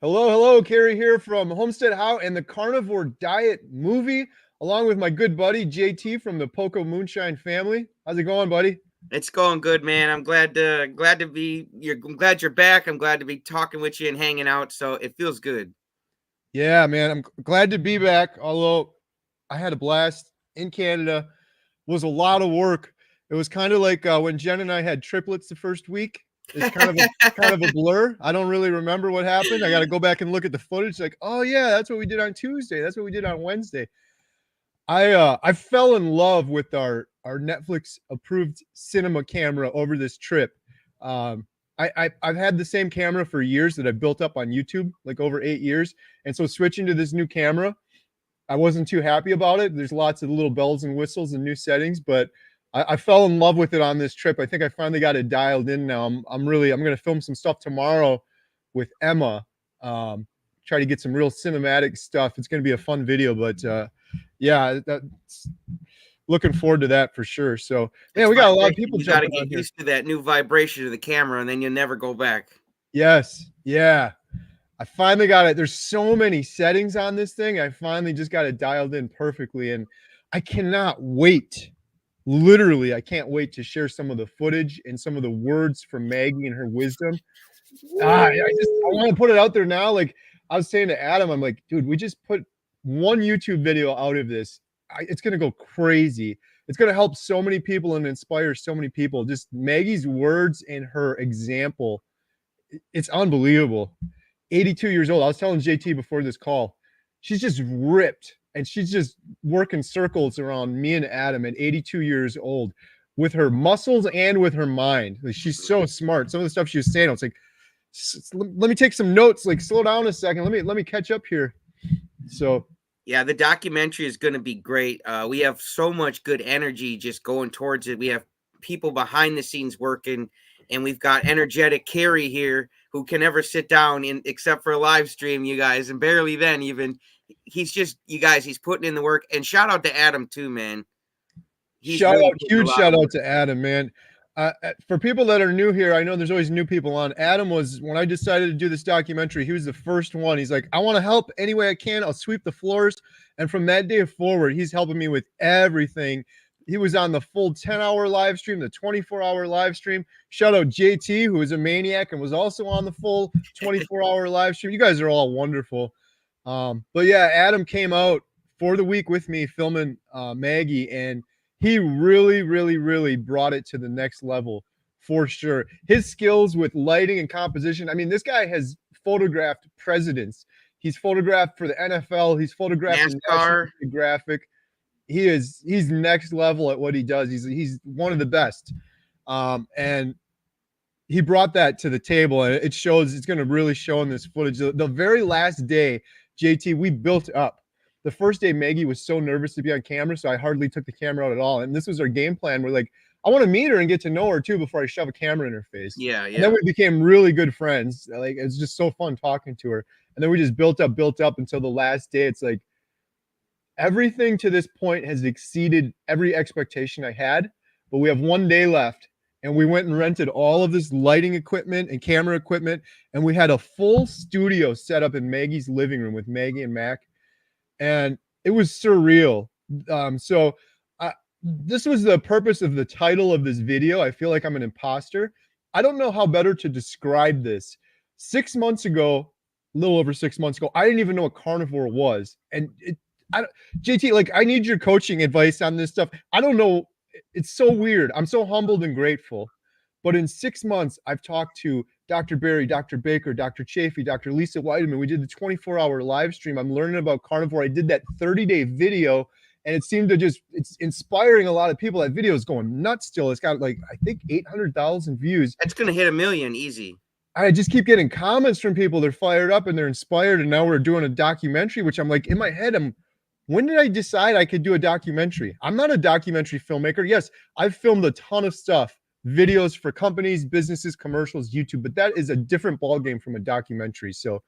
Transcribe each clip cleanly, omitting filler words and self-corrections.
Hello, Kerry here from Homestead How and the Carnivore Diet movie, along with my good buddy JT from the Poko Moonshine family. How's it going, buddy? It's going good, man. I'm glad you're back. I'm glad to be talking with you and hanging out. So it feels good. Yeah, man, I'm glad to be back. Although I had a blast in Canada, it was a lot of work. It was kind of like when Jen and I had triplets the first week. It's kind of a blur. I don't really remember what happened. I got to go back and look at the footage. Like, oh yeah, that's what we did on Tuesday. That's what we did on Wednesday. I fell in love with our Netflix approved cinema camera over this trip. I've had the same camera for years that I built up on YouTube, like over 8 years, and so switching to this new camera, I wasn't too happy about it. There's lots of little bells and whistles and new settings, but I fell in love with it on this trip. I think I finally got it dialed in now. I'm going to film some stuff tomorrow with Emma. Try to get some real cinematic stuff. It's going to be a fun video, but yeah, that's looking forward to that for sure. So, man, It's we got a lot of vibration. people You got to jumping on get here. used to that new vibration of the camera, and then you'll never go back. Yes, yeah. I finally got it. There's so many settings on this thing. I finally just got it dialed in perfectly, and I cannot wait. Literally, I can't wait to share some of the footage and some of the words from Maggie and her wisdom. I want to put it out there now. Like I was saying to Adam, I'm like, dude, we just put one YouTube video out of this. It's gonna go crazy. It's gonna help so many people and inspire so many people. Just Maggie's words and her example, it's unbelievable. 82 years old. I was telling JT before this call, she's just ripped and she's just working circles around me and Adam at 82 years old with her muscles and with her mind. Like, she's so smart. Some of the stuff she was saying, I was like, let me take some notes. Like, slow down a second. Let me catch up here. So Yeah, the documentary is going to be great. We have so much good energy just going towards it. We have people behind the scenes working, and we've got energetic Kerry here who can never sit down in except for a live stream, you guys, and barely then even. He's just you guys. He's putting in the work, and shout out to Adam too, man. He's shout really out, putting a huge lot of shout out work. to Adam, man. For people that are new here, I know there's always new people on. Adam was, when I decided to do this documentary, he was the first one. He's like, I want to help any way I can. I'll sweep the floors. And from that day forward, he's helping me with everything. He was on the full 10-hour live stream, the 24-hour live stream. Shout out JT, who is a maniac and was also on the full 24-hour live stream. You guys are all wonderful. But yeah, Adam came out for the week with me filming Maggie, and he really brought it to the next level for sure. His skills with lighting and composition. I mean, this guy has photographed presidents. He's photographed for the NFL. He's photographed in National NASCAR. Geographic. He's next level at what he does. He's one of the best. And he brought that to the table, and it shows. It's going to really show in this footage. The very last day, JT, we built up. The first day, Maggie was so nervous to be on camera, so I hardly took the camera out at all. And this was our game plan. We're like, I want to meet her and get to know her too before I shove a camera in her face. Yeah, And then yeah. we became really good friends. Like, it's just so fun talking to her. And then we just built up until the last day. It's like everything to this point has exceeded every expectation I had, but we have one day left. And we went and rented all of this lighting equipment and camera equipment. And we had a full studio set up in Maggie's living room with Maggie and Mac. And it was surreal. So this was the purpose of the title of this video. I feel like I'm an imposter. I don't know how better to describe this. 6 months ago, a little over 6 months ago, I didn't even know what carnivore was. And JT, like, I need your coaching advice on this stuff. I don't know. It's so weird. I'm so humbled and grateful. But in 6 months, I've talked to Dr. Barry, Dr. Baker, Dr. Chafee, Dr. Lisa Weideman. We did the 24-hour live stream. I'm learning about carnivore. I did that 30-day video, and it seemed to it's inspiring a lot of people. That video is going nuts still. It's got, like, I think 800,000 views. That's gonna hit 1 million easy. I just keep getting comments from people. They're fired up and they're inspired. And now we're doing a documentary, which I'm like, in my head, when did I decide I could do a documentary? I'm not a documentary filmmaker. Yes, I've filmed a ton of stuff, videos for companies, businesses, commercials, YouTube, but that is a different ballgame from a documentary. So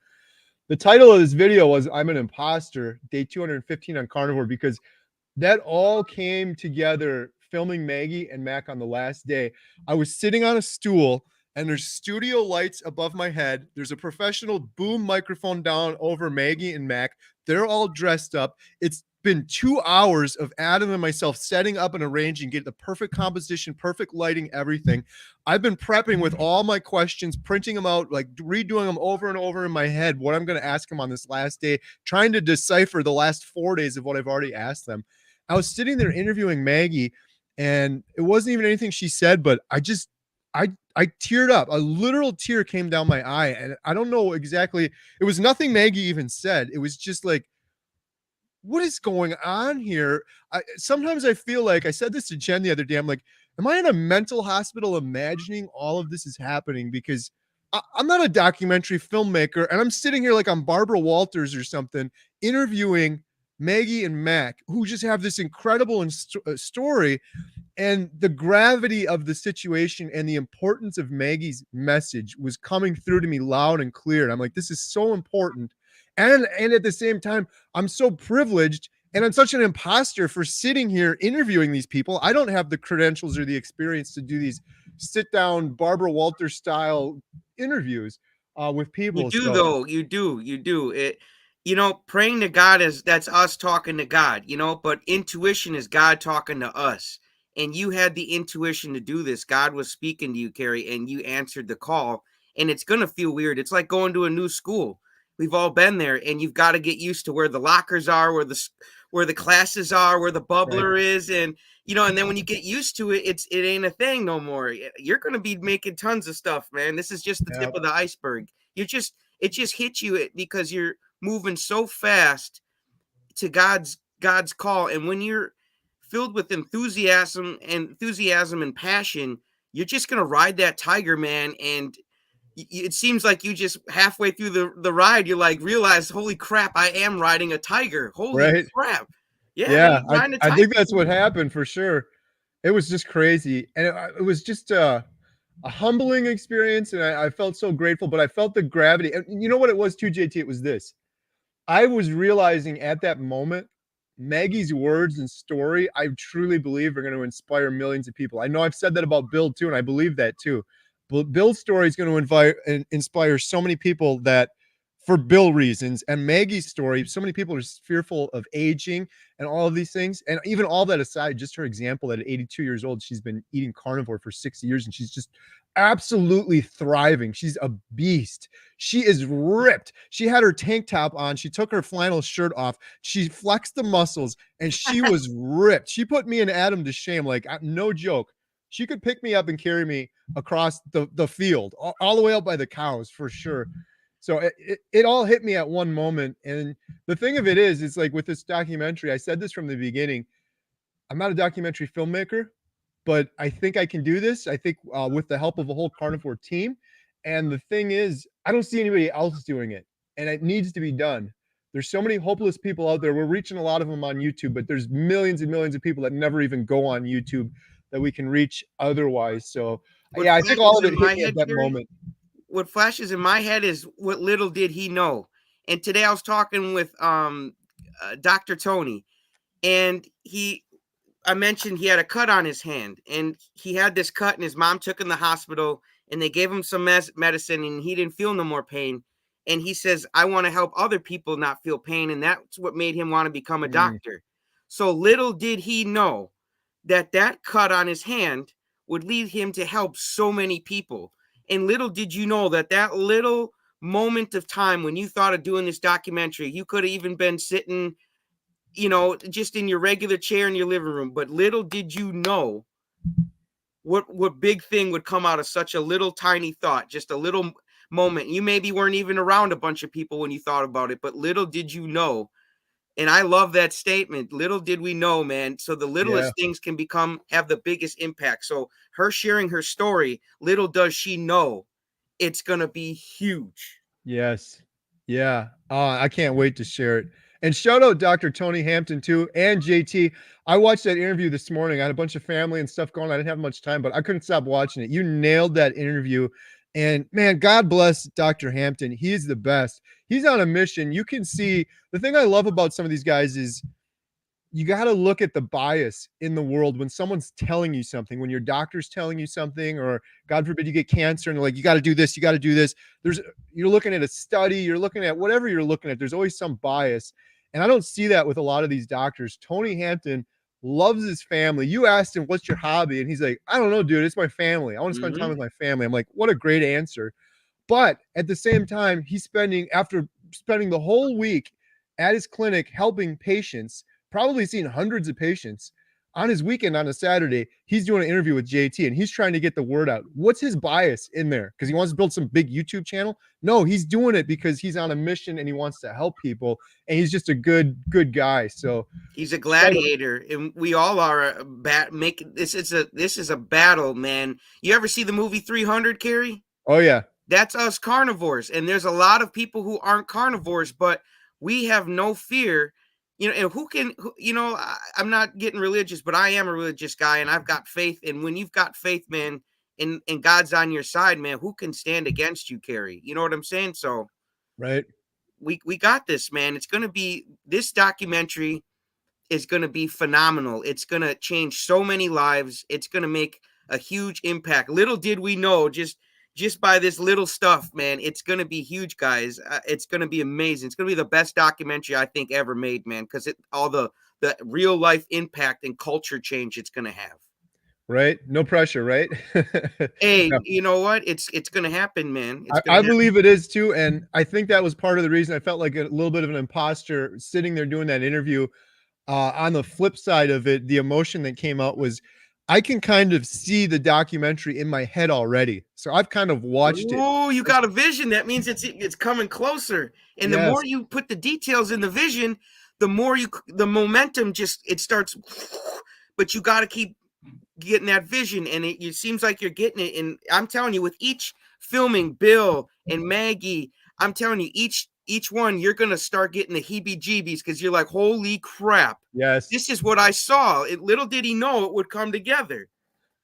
the title of this video was I'm an Imposter, day 215 on carnivore, because that all came together filming Maggie and Mac on the last day. I was sitting on a stool and there's studio lights above my head. There's a professional boom microphone down over Maggie and Mac. They're all dressed up. It's been 2 hours of Adam and myself setting up and arranging, get the perfect composition, perfect lighting, everything. I've been prepping with all my questions, printing them out, like redoing them over and over in my head, what I'm going to ask them on this last day, trying to decipher the last 4 days of what I've already asked them. I was sitting there interviewing Maggie, and it wasn't even anything she said, but I teared up. A literal tear came down my eye, and I don't know exactly. It was nothing Maggie even said. It was just like, what is going on here? Sometimes I feel like, I said this to Jen the other day. I'm like, am I in a mental hospital imagining all of this is happening? Because I'm not a documentary filmmaker, and I'm sitting here like I'm Barbara Walters or something, interviewing Maggie and Mac, who just have this incredible story, and the gravity of the situation and the importance of Maggie's message was coming through to me loud and clear. And I'm like, this is so important. And at the same time, I'm so privileged, and I'm such an imposter for sitting here interviewing these people. I don't have the credentials or the experience to do these sit down Barbara Walters style interviews with You people. do So though. You do. Praying to God that's us talking to God, but intuition is God talking to us. And you had the intuition to do this. God was speaking to you, Kerry, and you answered the call. And it's going to feel weird. It's like going to a new school. We've all been there, and you've got to get used to where the lockers are, where the classes are, where the right. bubbler is, and then when you get used to it, it ain't a thing no more. You're going to be making tons of stuff, man. This is just the tip Yep. of the iceberg. It just hits you because you're moving so fast to God's call, and when you're filled with enthusiasm and passion, you're just going to ride that tiger, man. And it seems like you just halfway through the ride, you like realize, holy crap, I am riding a tiger. Holy Right. crap. Yeah, man, Yeah. you're riding a I tiger. think that's what happened for sure. It was just crazy. And it was just a humbling experience. And I felt so grateful, but I felt the gravity. And you know what it was too, JT? It was this. I was realizing at that moment, Maggie's words and story, I truly believe are going to inspire millions of people. I know I've said that about Bill too, and I believe that too. But Bill's story is going to inspire so many people that, for Bill reasons, and Maggie's story, so many people are fearful of aging and all of these things. And even all that aside, just her example that at 82 years old, she's been eating carnivore for 6 years, and she's just absolutely thriving. She's a beast. She is ripped. She had her tank top on. She took her flannel shirt off. She flexed the muscles, and she was ripped. She put me and Adam to shame. Like, no joke. She could pick me up and carry me across the field, all the way out by the cows for sure. So it all hit me at one moment. And the thing of it is, it's like with this documentary, I said this from the beginning. I'm not a documentary filmmaker, but I think I can do this. I think with the help of a whole carnivore team. And the thing is, I don't see anybody else doing it, and it needs to be done. There's so many hopeless people out there. We're reaching a lot of them on YouTube, but there's millions and millions of people that never even go on YouTube that we can reach otherwise. So What yeah, I think all flashes of it in hit my me at head, that Kerry? moment. What flashes in my head is what little did he know. And today I was talking with Dr. Tony, and I mentioned he had a cut on his hand, and he had this cut, and his mom took him to the hospital, and they gave him some medicine, and he didn't feel no more pain. And he says, I want to help other people not feel pain. And that's what made him want to become a Mm, doctor. So little did he know that cut on his hand would lead him to help so many people. And little did you know that little moment of time when you thought of doing this documentary, you could have even been sitting, just in your regular chair in your living room. But little did you know what big thing would come out of such a little tiny thought, just a little moment. You maybe weren't even around a bunch of people when you thought about it, but little did you know. And I love that statement. Little did we know, man. So the yeah. littlest things can have the biggest impact. So her sharing her story, little does she know, it's gonna be huge. Yes. Yeah. I can't wait to share it. And shout out Dr. Tony Hampton too, and JT. I watched that interview this morning. I had a bunch of family and stuff going on. I didn't have much time, but I couldn't stop watching it. You nailed that interview. And man, God bless Dr. Hampton. He's the best. He's on a mission. You can see the thing I love about some of these guys is you got to look at the bias in the world when someone's telling you something, when your doctor's telling you something, or God forbid you get cancer and they're like, you got to do this, you got to do this. You're looking at a study, you're looking at whatever you're looking at. There's always some bias. And I don't see that with a lot of these doctors. Tony Hampton loves his family. You asked him, what's your hobby? And he's like, I don't know, dude. It's my family. I want to spend time with my family. I'm like, what a great answer. But at the same time, after spending the whole week at his clinic helping patients, probably seen hundreds of patients, on his weekend on a Saturday, he's doing an interview with JT and he's trying to get the word out. What's his bias in there? Because he wants to build some big YouTube channel? No, he's doing it because he's on a mission and he wants to help people. And he's just a good guy. So he's a gladiator, and we all are. This is a battle, man. You ever see the movie 300, Kerry? Oh yeah. That's us carnivores. And there's a lot of people who aren't carnivores, but we have no fear. And I'm not getting religious, but I am a religious guy, and I've got faith. And when you've got faith, man, and God's on your side, man, who can stand against you, Kerry? You know what I'm saying? So right. We got this, man. This documentary is going to be phenomenal. It's going to change so many lives. It's going to make a huge impact. Little did we know, just by this little stuff, man, it's going to be huge, guys. It's going to be amazing. It's going to be the best documentary I think ever made, man, because all the real life impact and culture change it's going to have. Right. No pressure, right? Hey, no. You know what? It's going to happen, man. I believe it is too. And I think that was part of the reason I felt like a little bit of an imposter sitting there doing that interview. On the flip side of it, the emotion that came out was I can kind of see the documentary in my head already. So I've kind of watched it. Oh, you got a vision. That means it's coming closer. And yes. The more you put the details in the vision, the more the momentum it starts. But you got to keep getting that vision, and it seems like you're getting it. And I'm telling you, with each filming, Bill and Maggie, I'm telling you, each one, you're going to start getting the heebie-jeebies because you're like, holy crap. Yes. This is what I saw. Little did he know it would come together.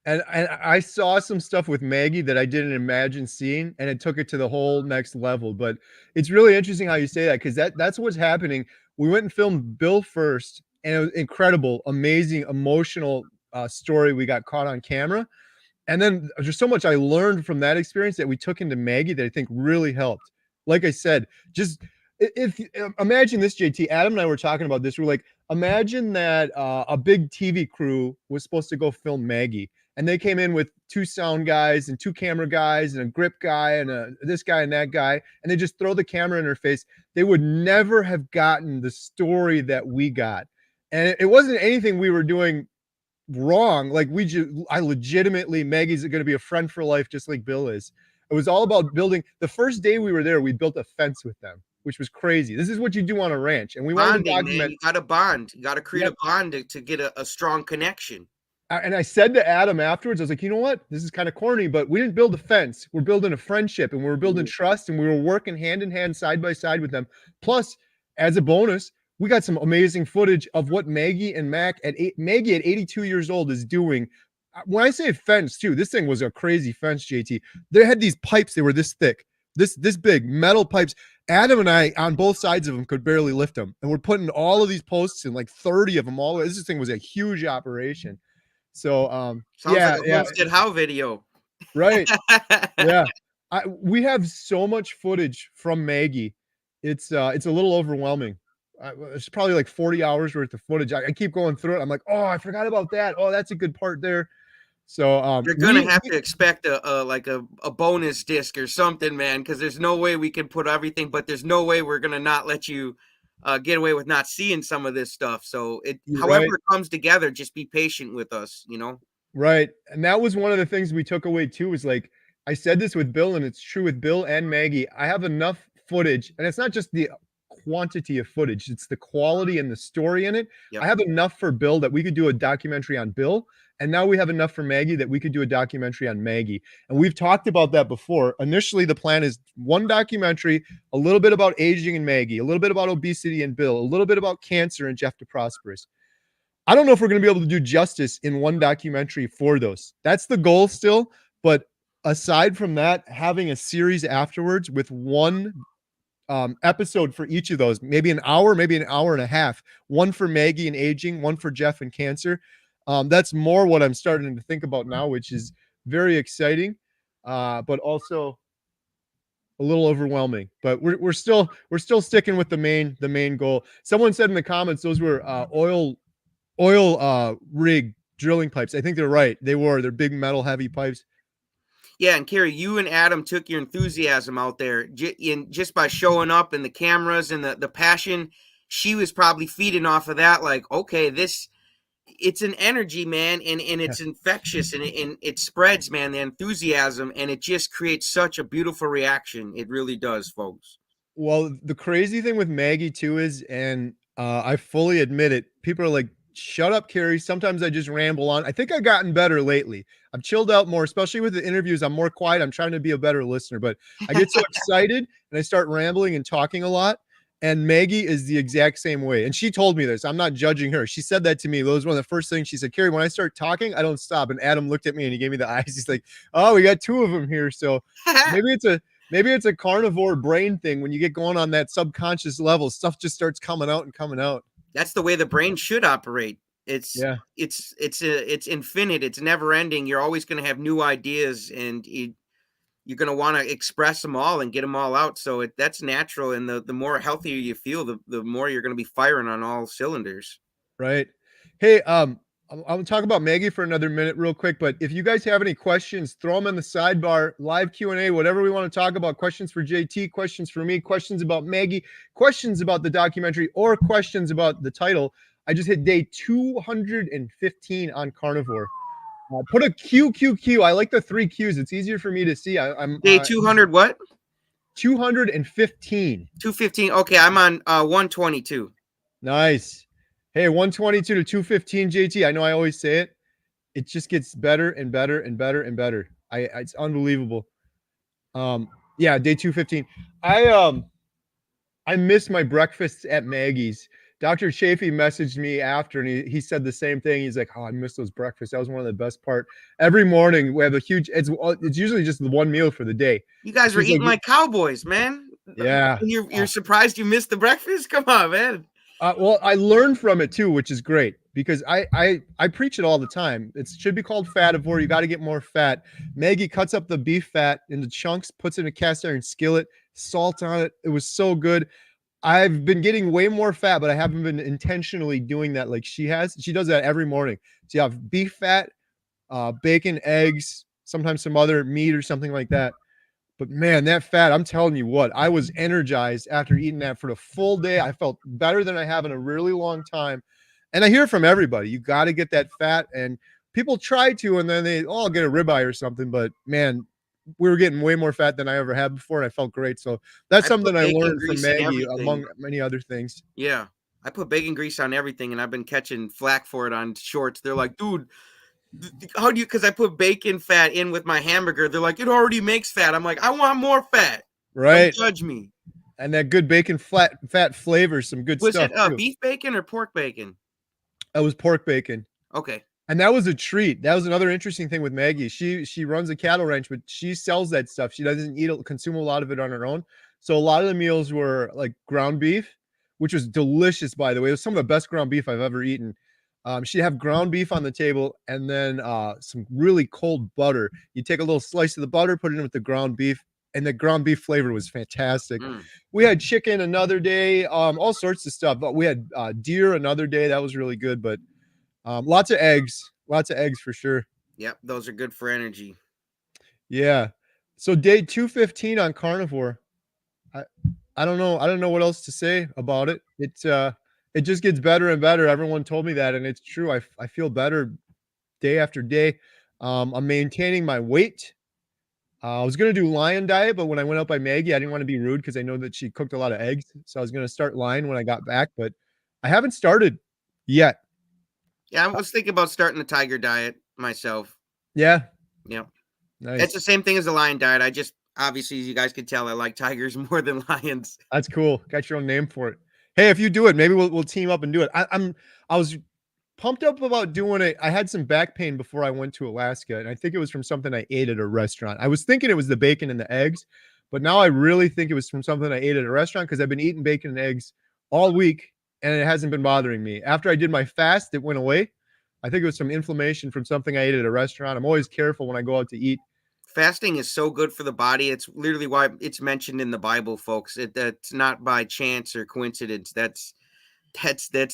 And I saw some stuff with Maggie that I didn't imagine seeing, and it took it to the whole next level. But it's really interesting how you say that, because that's what's happening. We went and filmed Bill first, and it was incredible, amazing, emotional story we got caught on camera. And then there's so much I learned from that experience that we took into Maggie that I think really helped. Like I said, just if imagine this, JT, Adam and I were talking about this. We're like, imagine that a big TV crew was supposed to go film Maggie, and they came in with 2 sound guys and 2 camera guys and a grip guy and this guy and that guy, and they just throw the camera in her face. They would never have gotten the story that we got. And it wasn't anything we were doing wrong. Like I legitimately, Maggie's going to be a friend for life, just like Bill is. It was all about building. The first day we were there, we built a fence with them, which was crazy. This is what you do on a ranch. And we wanted to document. Man, you got to bond. You got to create a bond to get a strong connection. And I said to Adam afterwards, I was like, you know what? This is kind of corny, but we didn't build a fence. We're building a friendship, and we were building trust, and we were working hand in hand, side by side with them. Plus, as a bonus, we got some amazing footage of what Maggie and Maggie at 82 years old is doing. When I say fence too, this thing was a crazy fence, JT. They had these pipes. They were this thick, this big metal pipes. Adam and I, on both sides of them, could barely lift them. And we're putting all of these posts in, like 30 of them all. This thing was a huge operation. So, sounds like a Homestead How video. Right. Yeah. We have so much footage from Maggie. It's a little overwhelming. It's probably like 40 hours worth of footage. I keep going through it. I'm like, oh, I forgot about that. Oh, that's a good part there. So you're gonna have to expect a bonus disc or something, man, because there's no way we can put everything, but there's no way we're gonna not let you get away with not seeing some of this stuff. So however it comes together, just be patient with us, you know? Right. And that was one of the things we took away too, is like, I said this with Bill, and it's true with Bill and Maggie. I have enough footage, and it's not just the quantity of footage, it's the quality and the story in it. Yep. I have enough for Bill that we could do a documentary on Bill, and now we have enough for Maggie that we could do a documentary on Maggie. And we've talked about that before. Initially, the plan is one documentary, a little bit about aging in Maggie, a little bit about obesity in Bill, a little bit about cancer in Jeff DeProsperous. I don't know if we're going to be able to do justice in one documentary for those. That's the goal still. But aside from that, having a series afterwards with one episode for each of those, maybe an hour, maybe an hour and a half. One for Maggie and aging, one for Jeff and cancer. That's more what I'm starting to think about now, which is very exciting, but also a little overwhelming. But we're still sticking with the main goal. Someone said in the comments those were oil rig drilling pipes. I think they're right. They're big metal heavy pipes. Yeah, and Kerry, you and Adam took your enthusiasm out there just by showing up and the cameras and the passion. She was probably feeding off of that. Like, okay, it's an energy, man, and it's infectious and it spreads, man, the enthusiasm, and it just creates such a beautiful reaction. It really does, folks. Well, the crazy thing with Maggie too is, and I fully admit it, people are like, shut up, Kerry. Sometimes I just ramble on. I think I've gotten better lately. I've chilled out more, especially with the interviews. I'm more quiet. I'm trying to be a better listener, but I get so excited and I start rambling and talking a lot. And Maggie is the exact same way. And she told me this. I'm not judging her. She said that to me. That was one of the first things she said. Kerry, when I start talking, I don't stop. And Adam looked at me and he gave me the eyes. He's like, oh, we got two of them here. So maybe it's a carnivore brain thing. When you get going on that subconscious level, stuff just starts coming out and coming out. That's the way the brain should operate. It's infinite. It's never ending. You're always going to have new ideas, and you're going to want to express them all and get them all out. So that's natural. And the more healthier you feel, the more you're going to be firing on all cylinders. Right. Hey, I'll talk about Maggie for another minute real quick, but if you guys have any questions, throw them in the sidebar, live Q&A, whatever we want to talk about. Questions for JT, questions for me, questions about Maggie, questions about the documentary, or questions about the title. I just hit day 215 on carnivore. Put a QQQ. I like the 3 Qs. It's easier for me to see. I'm day 200 what? 215. 215. Okay, I'm on 122. Nice. Hey, 122 to 215, JT. I know I always say it. It just gets better and better and better and better. It's unbelievable. Yeah, day 215. I miss my breakfasts at Maggie's. Dr. Chafee messaged me after, and he said the same thing. He's like, oh, I miss those breakfasts. That was one of the best part. Every morning we have a huge, it's usually just the one meal for the day. You guys were eating like cowboys, man. Yeah. And you're surprised you missed the breakfast? Come on, man. Well, I learned from it too, which is great because I preach it all the time. It should be called fativore. You got to get more fat. Maggie cuts up the beef fat into chunks, puts it in a cast iron skillet, salt on it. It was so good. I've been getting way more fat, but I haven't been intentionally doing that like she has. She does that every morning. So you have beef fat, bacon, eggs, sometimes some other meat or something like that. But man, that fat, I'm telling you what, I was energized after eating that for the full day. I felt better than I have in a really long time. And I hear from everybody, you got to get that fat. And people try to, and then I'll get a ribeye or something. But man, we were getting way more fat than I ever had before. And I felt great. So that's something I learned from Maggie, among many other things. Yeah. I put bacon grease on everything, and I've been catching flack for it on shorts. They're like, dude, how do you, because I put bacon fat in with my hamburger. They're like, it already makes fat. I'm like, I want more fat. Right. Don't judge me. And that good bacon fat flavor, some good stuff. Was it beef bacon or pork bacon? That was pork bacon. Okay. And that was a treat. That was another interesting thing with Maggie. She runs a cattle ranch, but she sells that stuff. She doesn't consume a lot of it on her own. So a lot of the meals were like ground beef, which was delicious, by the way. It was some of the best ground beef I've ever eaten. She'd have ground beef on the table and then some really cold butter. You take a little slice of the butter, put it in with the ground beef, and the ground beef flavor was fantastic. We had chicken another day, all sorts of stuff. But we had deer another day. That was really good. But lots of eggs for sure. Yep, those are good for energy. Yeah. So day 215 on carnivore. I don't know what else to say about it. It just gets better and better. Everyone told me that, and it's true. I feel better day after day. I'm maintaining my weight. I was going to do lion diet, but when I went out by Maggie, I didn't want to be rude because I know that she cooked a lot of eggs. So I was going to start lion when I got back, but I haven't started yet. Yeah, I was thinking about starting the tiger diet myself. Yeah. Yeah. Nice. It's the same thing as the lion diet. I just, obviously, as you guys can tell, I like tigers more than lions. That's cool. Got your own name for it. Hey, if you do it, maybe we'll team up and do it. I was pumped up about doing it. I had some back pain before I went to Alaska, and I think it was from something I ate at a restaurant. I was thinking it was the bacon and the eggs, But now I really think it was from something I ate at a restaurant because I've been eating bacon and eggs all week and it hasn't been bothering me. After I did my fast, it went away. I think it was some inflammation from something I ate at a restaurant. I'm always careful when I go out to eat. Fasting is so good for the body. It's literally why it's mentioned in the Bible, folks. That's not by chance or coincidence. That's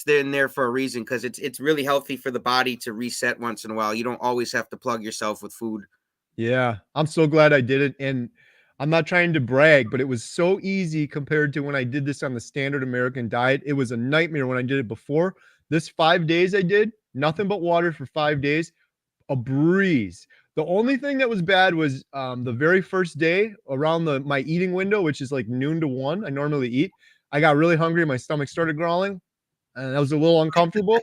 in there for a reason, because it's really healthy for the body to reset once in a while. You don't always have to plug yourself with food. Yeah, I'm so glad I did it, and I'm not trying to brag, but it was so easy compared to when I did this on the standard American diet. It was a nightmare when I did it before. This 5 days I did, nothing but water for 5 days, a breeze. The only thing that was bad was, the very first day around my eating window, which is like noon to 1, I normally eat. I got really hungry, my stomach started growling, and that was a little uncomfortable.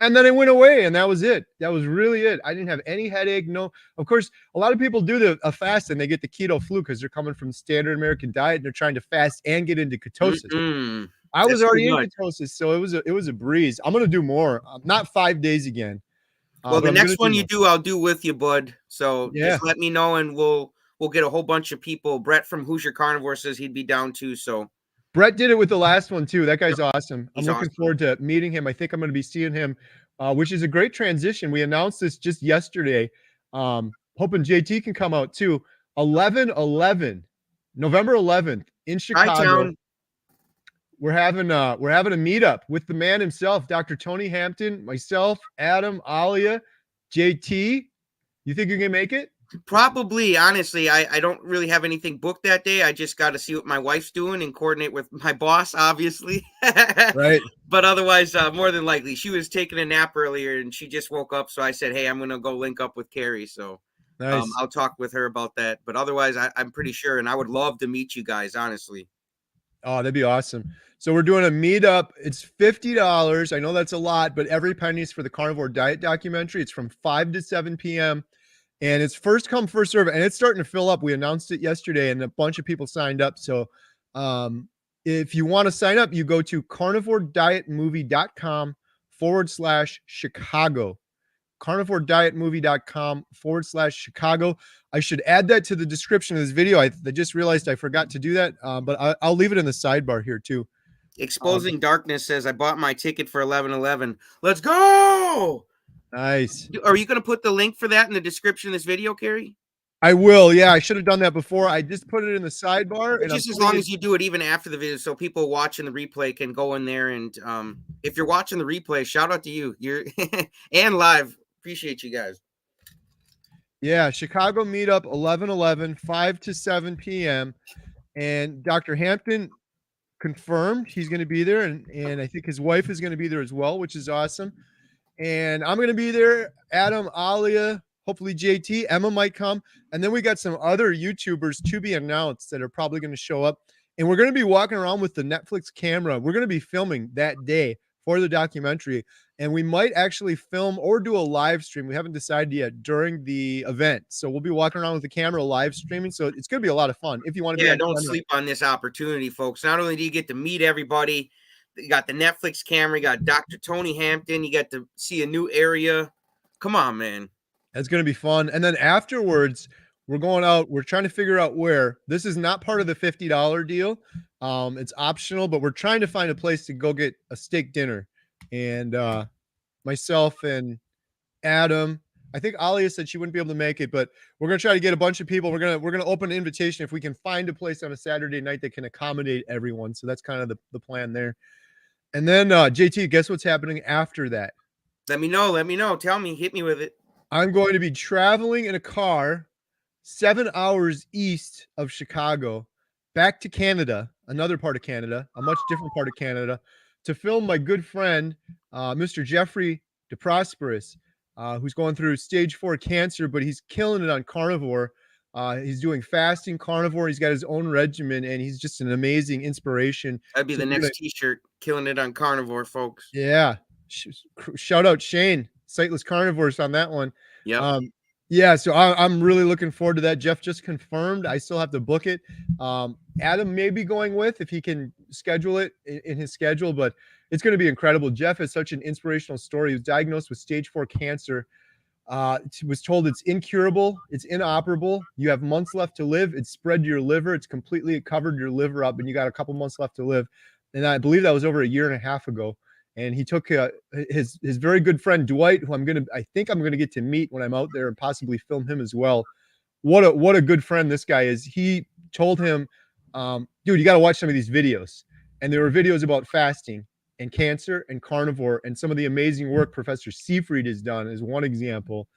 And then it went away, and that was it. That was really it. I didn't have any headache. No, of course, a lot of people do a fast and they get the keto flu because they're coming from standard American diet and they're trying to fast and get into ketosis. I was That's too already in much. ketosis, so it was a breeze. I'm gonna do more. Not 5 days again, Well, but the I'm gonna next do one you more. do, I'll do with you, bud. So Yeah, just let me know, and we'll get a whole bunch of people. Brett from Hoosier Carnivore says he'd be down too. So Brett did it with the last one too. That yep, guy's awesome. I'm he's looking awesome. forward to meeting him. I think I'm gonna be seeing him, which is a great transition. We announced this just yesterday. Hoping JT can come out too. 11/11, November 11th in Hi, Chicago. town. We're having a meetup with the man himself, Dr. Tony Hampton, myself, Adam, Alia, JT. You think you can make it? Probably, honestly, I don't really have anything booked that day. I just got to see what my wife's doing and coordinate with my boss, obviously. Right. But otherwise, more than likely, she was taking a nap earlier and she just woke up. So I said, hey, I'm going to go link up with Kerry. So Nice. I'll talk with her about that. But otherwise, I'm pretty sure. And I would love to meet you guys, honestly. Oh, that'd be awesome. So we're doing a meetup. It's $50. I know that's a lot, but every penny is for the carnivore diet documentary. It's from 5 to 7 p.m. and it's first come, first serve, and it's starting to fill up. We announced it yesterday, and a bunch of people signed up. So, if you want to sign up, you go to carnivore-dietmovie.com/Chicago. carnivore-dietmovie.com/Chicago. I should add that to the description of this video. I just realized I forgot to do that, but I'll leave it in the sidebar here too. Exposing Darkness says, I bought my ticket for 11/11. Let's go. Nice. Are you going to put the link for that in the description of this video, Kerry? I will. Yeah, I should have done that before. I just put it in the sidebar, and I'm Just as putting long it. as you do it even after the video, so people watching the replay can go in there. And if you're watching the replay, shout out to you. You're and live. Appreciate you guys. Yeah, Chicago meetup 11/11, 5 to 7 p.m. And Dr. Hampton confirmed he's going to be there, and I think his wife is going to be there as well, which is awesome. And I'm going to be there. Adam, Alia, hopefully JT, Emma might come, and then we got some other YouTubers to be announced that are probably going to show up. And we're going to be walking around with the Netflix camera. We're going to be filming that day for the documentary, and we might actually film or do a live stream. We haven't decided yet during the event, so we'll be walking around with the camera live streaming. So it's going to be a lot of fun if you want to be Yeah, on don't camera. sleep on this opportunity, folks. Not only do you get to meet everybody, you got the Netflix camera, you got Dr. Tony Hampton, you get to see a new area. Come on, man. It's going to be fun. And then afterwards, we're going out. We're trying to figure out where. This is not part of the $50 deal. It's optional, but we're trying to find a place to go get a steak dinner. And myself and Adam, I think Alia said she wouldn't be able to make it, but we're gonna try to get a bunch of people. We're gonna open an invitation if we can find a place on a Saturday night that can accommodate everyone. So that's kind of the plan there. And then JT, guess what's happening after that? Let me know. Let me know. Tell me. Hit me with it. I'm going to be traveling in a car 7 hours east of Chicago back to Canada, another part of Canada, a much different part of Canada, to film my good friend, Mr. Jeffrey DeProsperous, who's going through stage 4 cancer, but he's killing it on carnivore. He's doing fasting carnivore. He's got his own regimen, and he's just an amazing inspiration. That'd be So the we're gonna, next t-shirt. Killing it on carnivore, folks. yeah, shout out Shane, Sightless Carnivores on that one. Yep. Yeah, so I'm really looking forward to that. Jeff just confirmed. I still have to book it. Adam may be going with if he can schedule it in his schedule, but it's going to be incredible. Jeff has such an inspirational story. He was diagnosed with stage 4 cancer Was told it's incurable, it's inoperable. You have months left to live. It's spread to your liver. It's completely covered your liver up, and you got a couple months left to live. And I believe that was over a year and a half ago. And he took his very good friend Dwight, who I think I'm gonna get to meet when I'm out there and possibly film him as well. What a good friend this guy is. He told him, dude, you got to watch some of these videos. And there were videos about fasting and cancer and carnivore and some of the amazing work Professor Seifried has done is one example.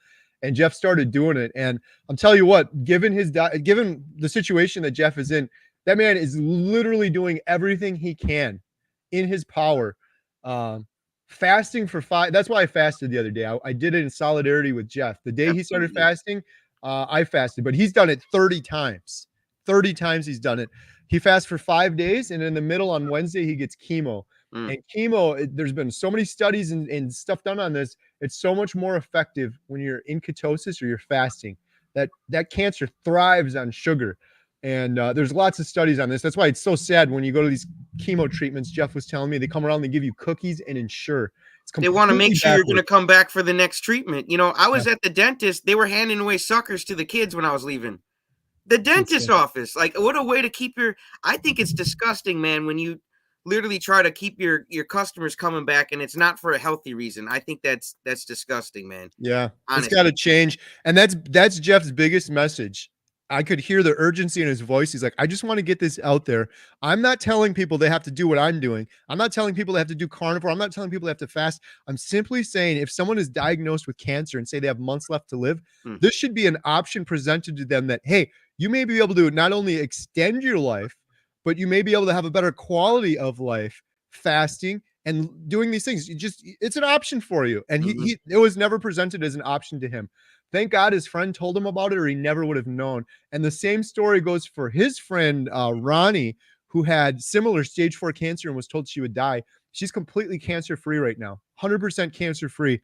And Jeff started doing it. And I'm telling you what, given the situation that Jeff is in, that man is literally doing everything he can in his power. Fasting for 5. That's why I fasted the other day. I did it in solidarity with Jeff. The day he started fasting, I fasted, but he's done it 30 times. 30 times he's done it. He fasts for 5 days, and in the middle on Wednesday, he gets chemo. And chemo, there's been so many studies and stuff done on this. It's so much more effective when you're in ketosis or you're fasting. That cancer thrives on sugar. And there's lots of studies on this. That's why it's so sad when you go to these chemo treatments. Jeff was telling me they come around, they give you cookies and Ensure. They want to make sure you're going to come back for the next treatment. You know, I was at the dentist. They were handing away suckers to the kids when I was leaving the dentist office. Like, what a way to keep I think it's disgusting, man, when you literally try to keep your customers coming back and it's not for a healthy reason. I think that's disgusting, man. Yeah, honestly. It's got to change. And that's Jeff's biggest message. I could hear the urgency in his voice. He's like, I just want to get this out there. I'm not telling people they have to do what I'm doing. I'm not telling people they have to do carnivore. I'm not telling people they have to fast. I'm simply saying if someone is diagnosed with cancer and say they have months left to live, this should be an option presented to them that, hey, you may be able to not only extend your life, but you may be able to have a better quality of life fasting and doing these things. It's an option for you. And it was never presented as an option to him. Thank God his friend told him about it, or he never would have known. And the same story goes for his friend, Ronnie, who had similar stage 4 cancer and was told she would die. She's completely cancer-free right now, 100% cancer-free.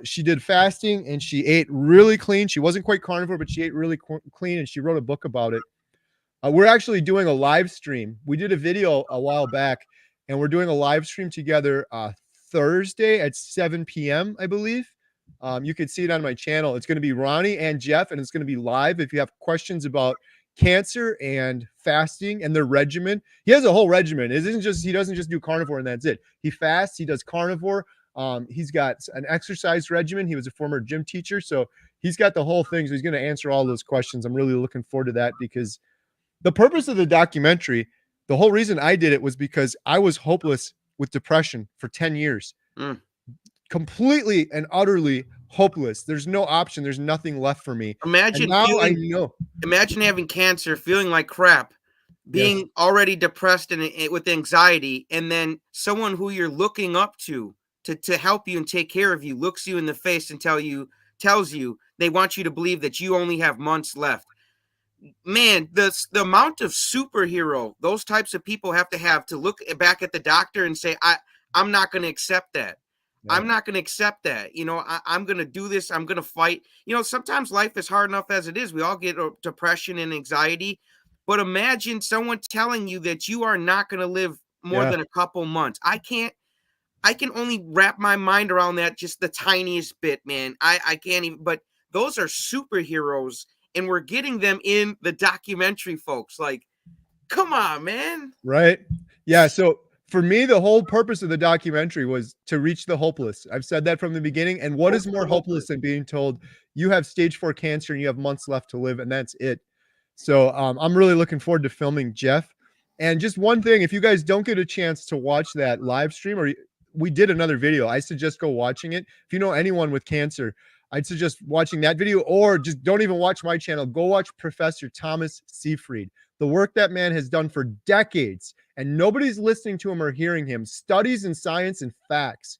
She did fasting and she ate really clean. She wasn't quite carnivore, but she ate really clean, and she wrote a book about it. We're actually doing a live stream. We did a video a while back, and we're doing a live stream together Thursday at 7 p.m., I believe. You can see it on my channel. It's going to be Ronnie and Jeff, and it's going to be live. If you have questions about cancer and fasting and their regimen, he has a whole regimen. It isn't just, he doesn't just do carnivore and that's it. He fasts, he does carnivore. He's got an exercise regimen. He was a former gym teacher, so he's got the whole thing. So he's going to answer all those questions. I'm really looking forward to that, because the purpose of the documentary, the whole reason I did it was because I was hopeless with depression for 10 years. Completely and utterly hopeless. There's no option. There's nothing left for me. Imagine imagine having cancer, feeling like crap, being already depressed and with anxiety, and then someone who you're looking up to help you and take care of you looks you in the face and tells you they want you to believe that you only have months left. Man, the amount of superhero those types of people have to look back at the doctor and say, I'm not going to accept that. I'm not going to accept that. You know, I'm going to do this. I'm going to fight. You know, sometimes life is hard enough as it is. We all get depression and anxiety. But imagine someone telling you that you are not going to live more than a couple months. I can only wrap my mind around that just the tiniest bit, man. I can't even. But those are superheroes, and we're getting them in the documentary, folks. Like, come on, man. Right. Yeah. So for me, the whole purpose of the documentary was to reach the hopeless. I've said that from the beginning. And what is more hopeless than being told you have stage 4 cancer and you have months left to live, and that's it? So I'm really looking forward to filming Jeff. And just one thing, if you guys don't get a chance to watch that live stream, or we did another video, I suggest go watching it. If you know anyone with cancer, I'd suggest watching that video, or just don't even watch my channel. Go watch Professor Thomas Seifried. The work that man has done for decades, and nobody's listening to him or hearing him. Studies in science and facts.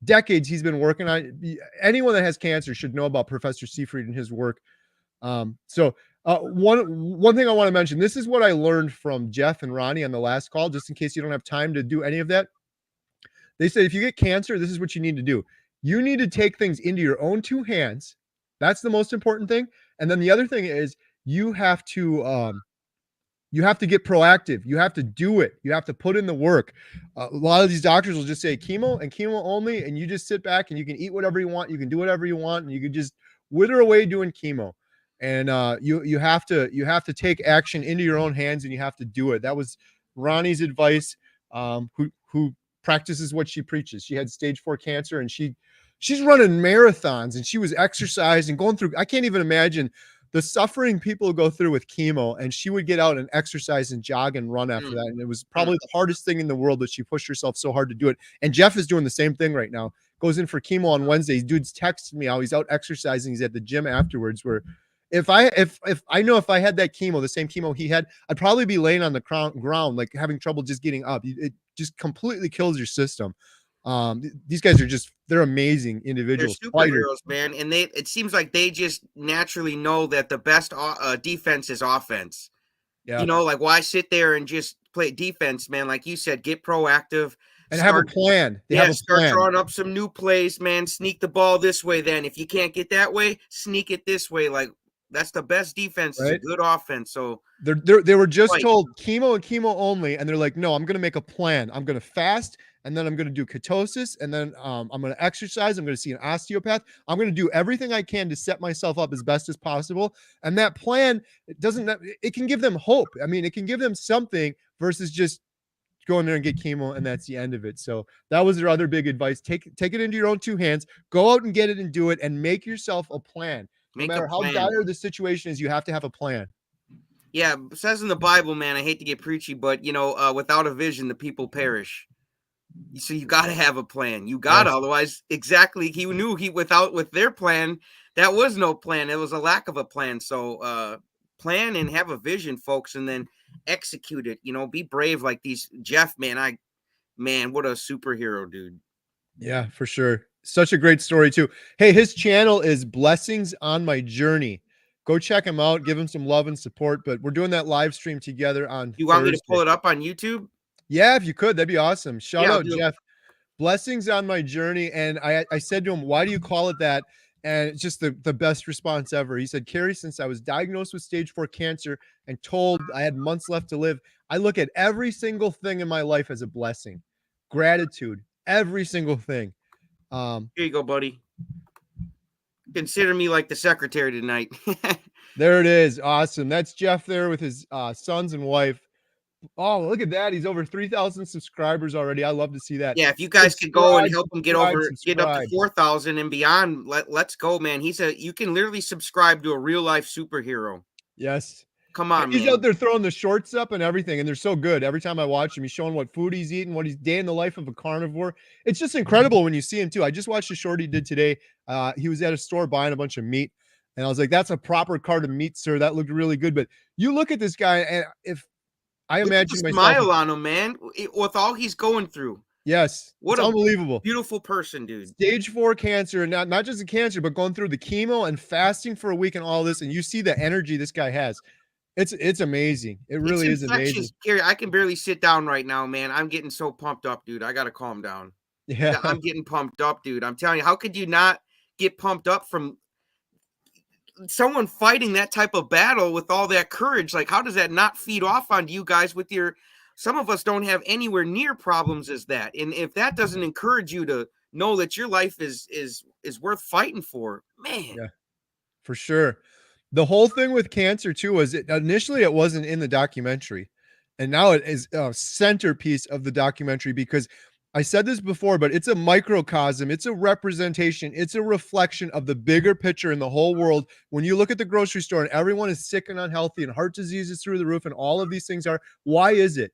Decades he's been working on it. Anyone that has cancer should know about Professor Seifried and his work. One thing I want to mention, this is what I learned from Jeff and Ronnie on the last call, just in case you don't have time to do any of that. They said, if you get cancer, this is what you need to do. You need to take things into your own 2 hands. That's the most important thing. And then the other thing is you have to get proactive. You have to do it. You have to put in the work. A lot of these doctors will just say chemo and chemo only, and you just sit back and you can eat whatever you want. You can do whatever you want, and you can just wither away doing chemo. And you have to take action into your own hands, and you have to do it. That was Ronnie's advice. Who practices what she preaches. She had stage 4 cancer, and she's running marathons, and she was exercising, going through. I can't even imagine the suffering people go through with chemo, and she would get out and exercise and jog and run after that. And it was probably the hardest thing in the world, but she pushed herself so hard to do it. And Jeff is doing the same thing right now. Goes in for chemo on Wednesdays. Dude's texting me how he's out exercising. He's at the gym afterwards. Where if I know if I had that chemo, the same chemo he had, I'd probably be laying on the ground, like having trouble just getting up. It just completely kills your system. These guys are they're amazing individuals. They're superheroes, man. And it seems like they just naturally know that the best defense is offense. Yeah. You know, like why sit there and just play defense, man? Like you said, get proactive and have a plan. Start drawing up some new plays, man. Sneak the ball this way. Then if you can't get that way, sneak it this way. Like that's the best defense. Right? It's a good offense. So they were just told chemo and chemo only, and they're like, no, I'm going to make a plan. I'm going to fast, and then I'm going to do ketosis, and then I'm going to exercise. I'm going to see an osteopath. I'm going to do everything I can to set myself up as best as possible. And that plan, it can give them hope. I mean, it can give them something versus just go in there and get chemo and that's the end of it. So that was their other big advice. Take it into your own 2 hands. Go out and get it and do it, and make yourself a plan. No matter how dire the situation is, you have to have a plan. Yeah, it says in the Bible, man, I hate to get preachy, but, you know, without a vision, the people perish. So you got to have a plan. You got to, otherwise, exactly, he knew with their plan, that was no plan. It was a lack of a plan. So plan and have a vision, folks, and then execute it. You know, be brave like these. Jeff, man, what a superhero, dude. Yeah, for sure. Such a great story too. Hey, his channel is Blessings on My Journey. Go check him out. Give him some love and support. But we're doing that live stream together on You want Thursday. Me to pull it up on YouTube? Yeah, if you could, that'd be awesome. Shout out, Jeff. Blessings on My Journey. And I said to him, why do you call it that? And it's just the best response ever. He said, Kerry, since I was diagnosed with stage 4 cancer and told I had months left to live, I look at every single thing in my life as a blessing. Gratitude, every single thing. Here you go, buddy. Consider me like the secretary tonight. There it is. Awesome. That's Jeff there with his sons and wife. Oh, look at that. He's over 3,000 subscribers already. I love to see that. Yeah, if you guys could go and help him get up to 4,000 and beyond, let's go, man. You can literally subscribe to a real life superhero. Yes. Come on, he's out there throwing the shorts up and everything, and they're so good. Every time I watch him, he's showing what food he's eating, what he's day in the life of a carnivore. It's just incredible when you see him too. I just watched a short he did today. He was at a store buying a bunch of meat, and I was like, "That's a proper cart of meat, sir. That looked really good." But you look at this guy, and if I imagine myself, smile on him, man, with all he's going through. Yes, it's unbelievable. Beautiful person, dude. Stage 4 cancer, and not just a cancer, but going through the chemo and fasting for a week and all this, and you see the energy this guy has. It's amazing. It really is amazing. Kerry, I can barely sit down right now, man. I'm getting so pumped up, dude. I got to calm down. Yeah. I'm getting pumped up, dude. I'm telling you, how could you not get pumped up from someone fighting that type of battle with all that courage? Like, how does that not feed off on you guys with some of us don't have anywhere near problems as that. And if that doesn't encourage you to know that your life is worth fighting for, man. Yeah, for sure. The whole thing with cancer too was initially it wasn't in the documentary, and now it is a centerpiece of the documentary because I said this before, but it's a microcosm, it's a representation, it's a reflection of the bigger picture in the whole world. When you look at the grocery store and everyone is sick and unhealthy and heart disease is through the roof and all of these things are, why is it?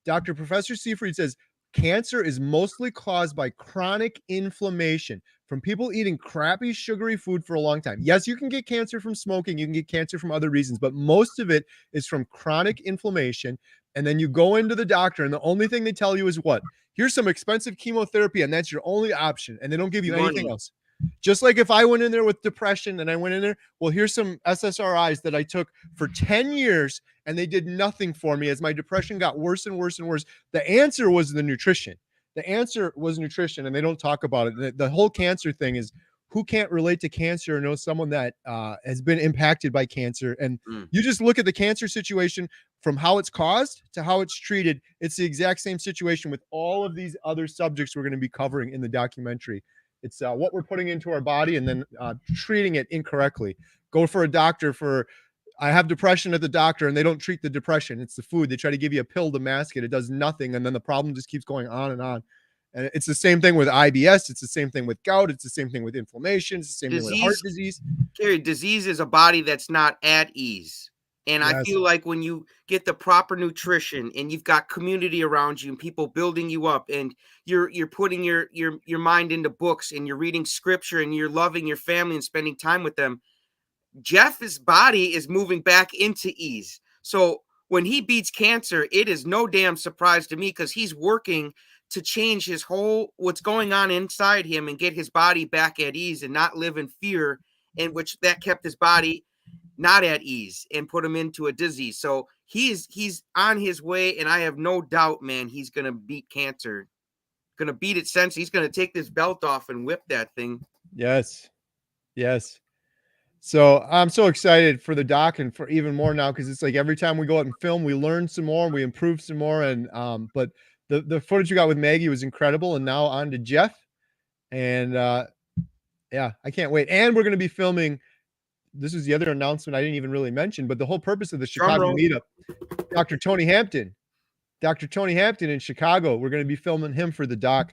Professor Seifried says cancer is mostly caused by chronic inflammation from people eating crappy, sugary food for a long time. Yes, you can get cancer from smoking. You can get cancer from other reasons, but most of it is from chronic inflammation. And then you go into the doctor, and the only thing they tell you is what? Here's some expensive chemotherapy, and that's your only option. And they don't give you anything else. Just like if I went in there with depression and I went in there, well, here's some SSRIs that I took for 10 years, and they did nothing for me as my depression got worse and worse and worse. The answer was the nutrition. The answer was nutrition, and they don't talk about it. The whole cancer thing is who can't relate to cancer or know someone that has been impacted by cancer. And you just look at the cancer situation from how it's caused to how it's treated. It's the exact same situation with all of these other subjects we're going to be covering in the documentary. It's what we're putting into our body and then treating it incorrectly. Go for a doctor for, I have depression at the doctor, and they don't treat the depression. It's the food. They try to give you a pill to mask it. It does nothing. And then the problem just keeps going on and on. And it's the same thing with IBS. It's the same thing with gout. It's the same thing with inflammation. It's the same thing with heart disease. Kerry, disease is a body that's not at ease. And yes. I feel like when you get the proper nutrition and you've got community around you and people building you up, and you're putting your mind into books, and you're reading scripture, and you're loving your family and spending time with them, Jeff's body is moving back into ease. So when he beats cancer, it is no damn surprise to me, because he's working to change his whole, what's going on inside him, and get his body back at ease and not live in fear, in which that kept his body not at ease and put him into a disease. So he's on his way, and I have no doubt, man, he's going to beat cancer. Going to beat it since he's going to take this belt off and whip that thing. Yes. Yes. So I'm so excited for the doc, and for even more now, because it's like every time we go out and film, we learn some more, we improve some more. And but the footage we got with Maggie was incredible, and now on to Jeff. And yeah, I can't wait. And we're going to be filming. This is the other announcement I didn't even really mention, but the whole purpose of the Chicago meetup, Dr. Tony Hampton in Chicago. We're going to be filming him for the doc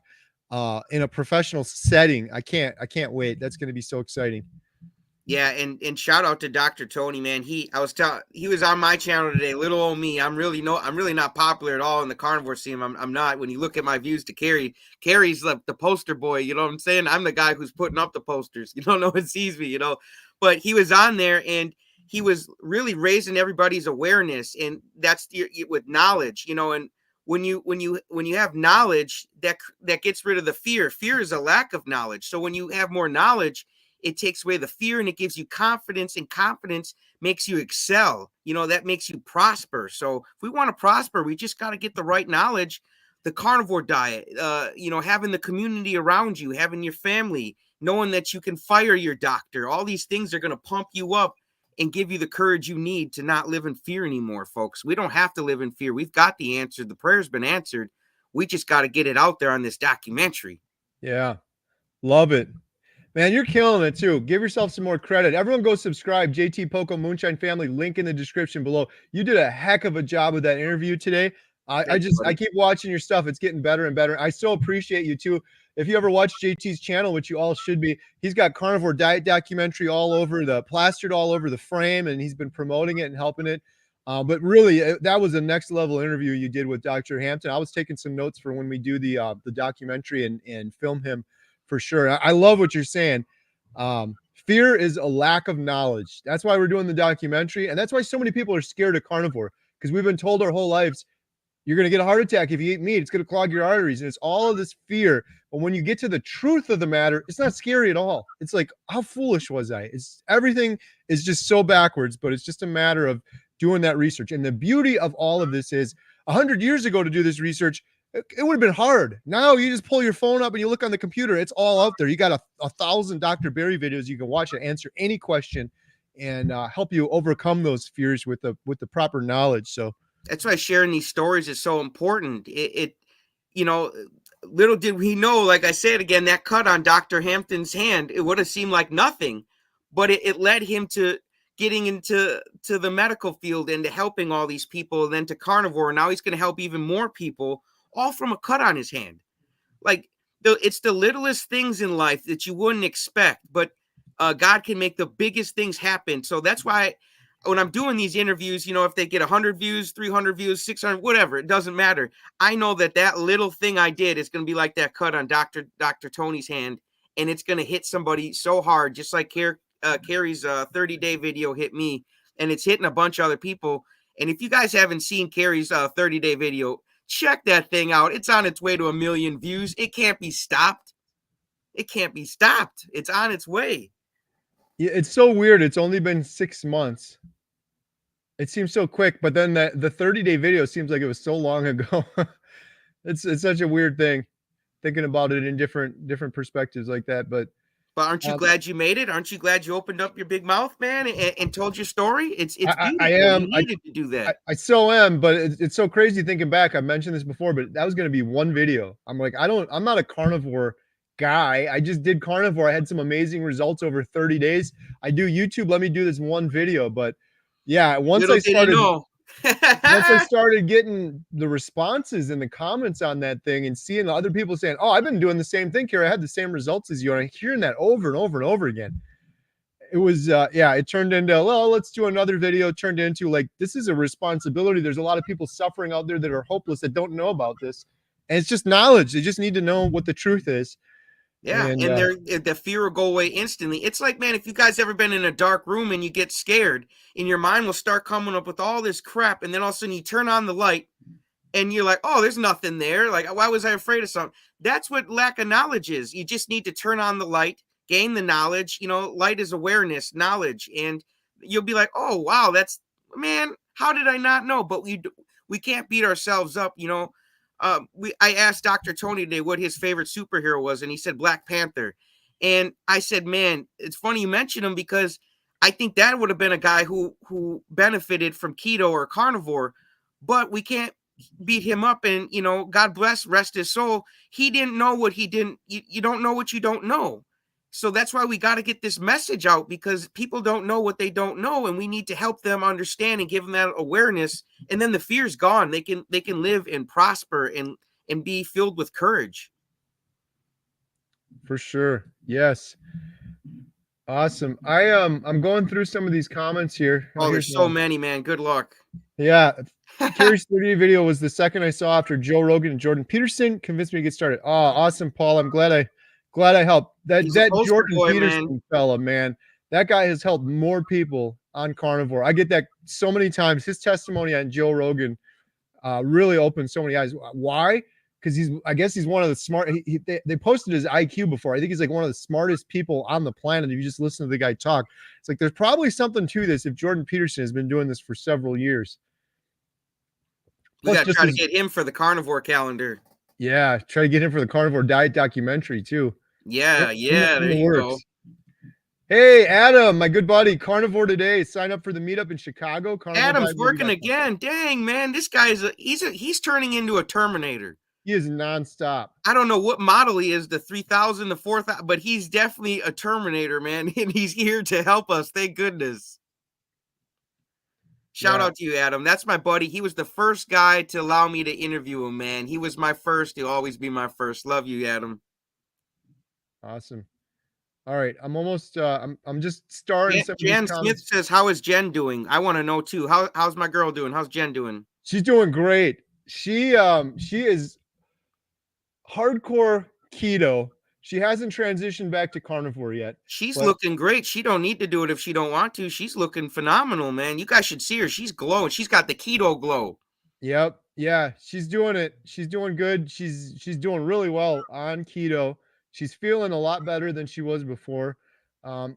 in a professional setting. I can't wait. That's going to be so exciting. Yeah, and shout out to Dr. Tony, man. He was on my channel today. Little old me. I'm really not popular at all in the carnivore scene. I'm not. When you look at my views to Kerry, Kerry's the poster boy. You know what I'm saying? I'm the guy who's putting up the posters. You don't know who sees me, But he was on there, and he was really raising everybody's awareness, and that's with knowledge, And when you have knowledge, that gets rid of the fear. Fear is a lack of knowledge. So when you have more knowledge, it takes away the fear, and it gives you confidence, and confidence makes you excel. That makes you prosper. So if we want to prosper, we just got to get the right knowledge. The carnivore diet, having the community around you, having your family, knowing that you can fire your doctor. All these things are going to pump you up and give you the courage you need to not live in fear anymore, folks. We don't have to live in fear. We've got the answer. The prayer's been answered. We just got to get it out there on this documentary. Yeah. Love it. Man, you're killing it too. Give yourself some more credit. Everyone go subscribe. JT Poko Moonshine Family, link in the description below. You did a heck of a job with that interview today. I keep watching your stuff. It's getting better and better. I so appreciate you too. If you ever watch JT's channel, which you all should be, he's got carnivore diet documentary plastered all over the frame, and he's been promoting it and helping it. But really, that was a next level interview you did with Dr. Hampton. I was taking some notes for when we do the documentary and film him for sure. I love what you're saying. Fear is a lack of knowledge. That's why we're doing the documentary, and that's why so many people are scared of carnivore, because we've been told our whole lives, you're going to get a heart attack if you eat meat. It's going to clog your arteries. And it's all of this fear. But when you get to the truth of the matter, it's not scary at all. It's like, how foolish was I? Everything is just so backwards, but it's just a matter of doing that research. And the beauty of all of this is 100 years ago to do this research, it would have been hard. Now you just pull your phone up and you look on the computer. It's all out there. You got a 1,000 Dr. Berry videos you can watch to answer any question and help you overcome those fears with the proper knowledge. So that's why sharing these stories is so important. Little did we know, like I said again, that cut on Dr. Hampton's hand, it would have seemed like nothing, but it led him to getting into the medical field and to helping all these people, and then to carnivore. And now he's going to help even more people, all from a cut on his hand. Like, it's the littlest things in life that you wouldn't expect, but God can make the biggest things happen. So that's why when I'm doing these interviews, if they get 100 views, 300 views, 600, whatever, it doesn't matter. I know that little thing I did is going to be like that cut on Dr. Tony's hand, and it's going to hit somebody so hard, just like Kerry's 30-day video hit me, and it's hitting a bunch of other people. And if you guys haven't seen Kerry's 30-day video, check that thing out. It's on its way to 1 million views. It can't be stopped. It can't be stopped. It's on its way. Yeah, it's so weird. It's only been 6 months. It seems so quick, but then the 30-day video seems like it was so long ago. It's such a weird thing, thinking about it in different perspectives like that. But aren't you glad you made it? Aren't you glad you opened up your big mouth, man, and told your story? It's beautiful. I am. You needed to do that. I so am, but it's so crazy thinking back. I mentioned this before, but that was going to be one video. I'm like, I'm not a carnivore guy. I just did carnivore. I had some amazing results over 30 days. I do YouTube. Let me do this one video. But yeah, Little did you know. once I started getting the responses and the comments on that thing and seeing the other people saying, "Oh, I've been doing the same thing, Kerry. I had the same results as you," and I'm hearing that over and over and over again. It was, yeah, it turned into, well, let's do another video. It turned into like, this is a responsibility. There's a lot of people suffering out there that are hopeless that don't know about this, and it's just knowledge. They just need to know what the truth is. Yeah, and the fear will go away instantly. It's like, man, if you guys ever been in a dark room and you get scared, and your mind will start coming up with all this crap, and then all of a sudden you turn on the light, and you're like, oh, there's nothing there. Like, why was I afraid of something? That's what lack of knowledge is. You just need to turn on the light, gain the knowledge. You know, light is awareness, knowledge, and you'll be like, oh, wow, that's, man, how did I not know? But we can't beat ourselves up, you know. I asked Dr. Tony today what his favorite superhero was, and he said Black Panther. And I said, man, it's funny you mention him, because I think that would have been a guy who benefited from keto or carnivore, but we can't beat him up. And, you know, God bless, rest his soul. He didn't know what he didn't. You don't know what you don't know. So that's why we got to get this message out, because people don't know what they don't know, and we need to help them understand and give them that awareness. And then the fear's gone. They can live and prosper and be filled with courage. For sure. Yes. Awesome. I'm going through some of these comments here. Oh, there's so many, man. Good luck. Yeah. Kerry's 30 video was the second I saw after Joe Rogan and Jordan Peterson convinced me to get started. Oh, awesome, Paul. I'm glad I helped. That Jordan Peterson fella, man, that guy has helped more people on carnivore. I get that so many times. His testimony on Joe Rogan really opened so many eyes. Why? Because I guess he's one of the smart. They posted his IQ before. I think he's like one of the smartest people on the planet. If you just listen to the guy talk, it's like there's probably something to this. If Jordan Peterson has been doing this for several years, we got to try to get him for the carnivore calendar. Yeah, try to get him for the carnivore diet documentary too. Yeah, there you go. Hey, Adam, my good buddy, Carnivore Today. Sign up for the meetup in Chicago. Adam's working again. Dang, man, this guy is he's turning into a Terminator. He is nonstop. I don't know what model he is, the 3000, the 4000, but he's definitely a Terminator, man, and he's here to help us. Thank goodness. Shout out to you, Adam. That's my buddy. He was the first guy to allow me to interview him, man. He was my first. He'll always be my first. Love you, Adam. Awesome. All right, I'm almost. I'm just starting. Jen Smith says, "How is Jen doing?" I want to know too. How's my girl doing? How's Jen doing? She's doing great. She is hardcore keto. She hasn't transitioned back to carnivore yet. She's looking great. She don't need to do it if she don't want to. She's looking phenomenal, man. You guys should see her. She's glowing. She's got the keto glow. Yep. Yeah, she's doing it. She's doing good. She's doing really well on keto. She's feeling a lot better than she was before.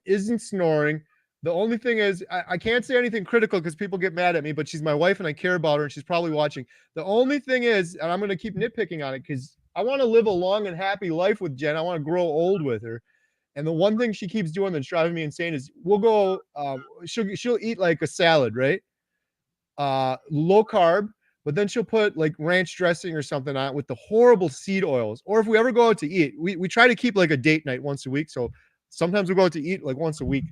Isn't snoring. The only thing is, I can't say anything critical because people get mad at me, but she's my wife and I care about her and she's probably watching. The only thing is, and I'm going to keep nitpicking on it because I want to live a long and happy life with Jen. I want to grow old with her. And the one thing she keeps doing that's driving me insane is we'll go, she'll eat like a salad, right? Low carb, but then she'll put like ranch dressing or something on it with the horrible seed oils. Or if we ever go out to eat, we try to keep like a date night once a week. So sometimes we'll go out to eat like once a week.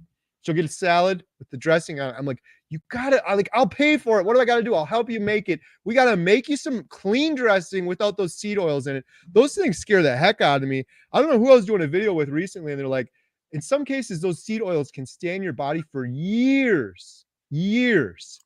She'll get a salad with the dressing on it. I'm like, you gotta, I'll pay for it. What do I gotta do? I'll help you make it. We gotta make you some clean dressing without those seed oils in it. Those things scare the heck out of me. I don't know who I was doing a video with recently, and they're like, in some cases, those seed oils can stay in your body for years.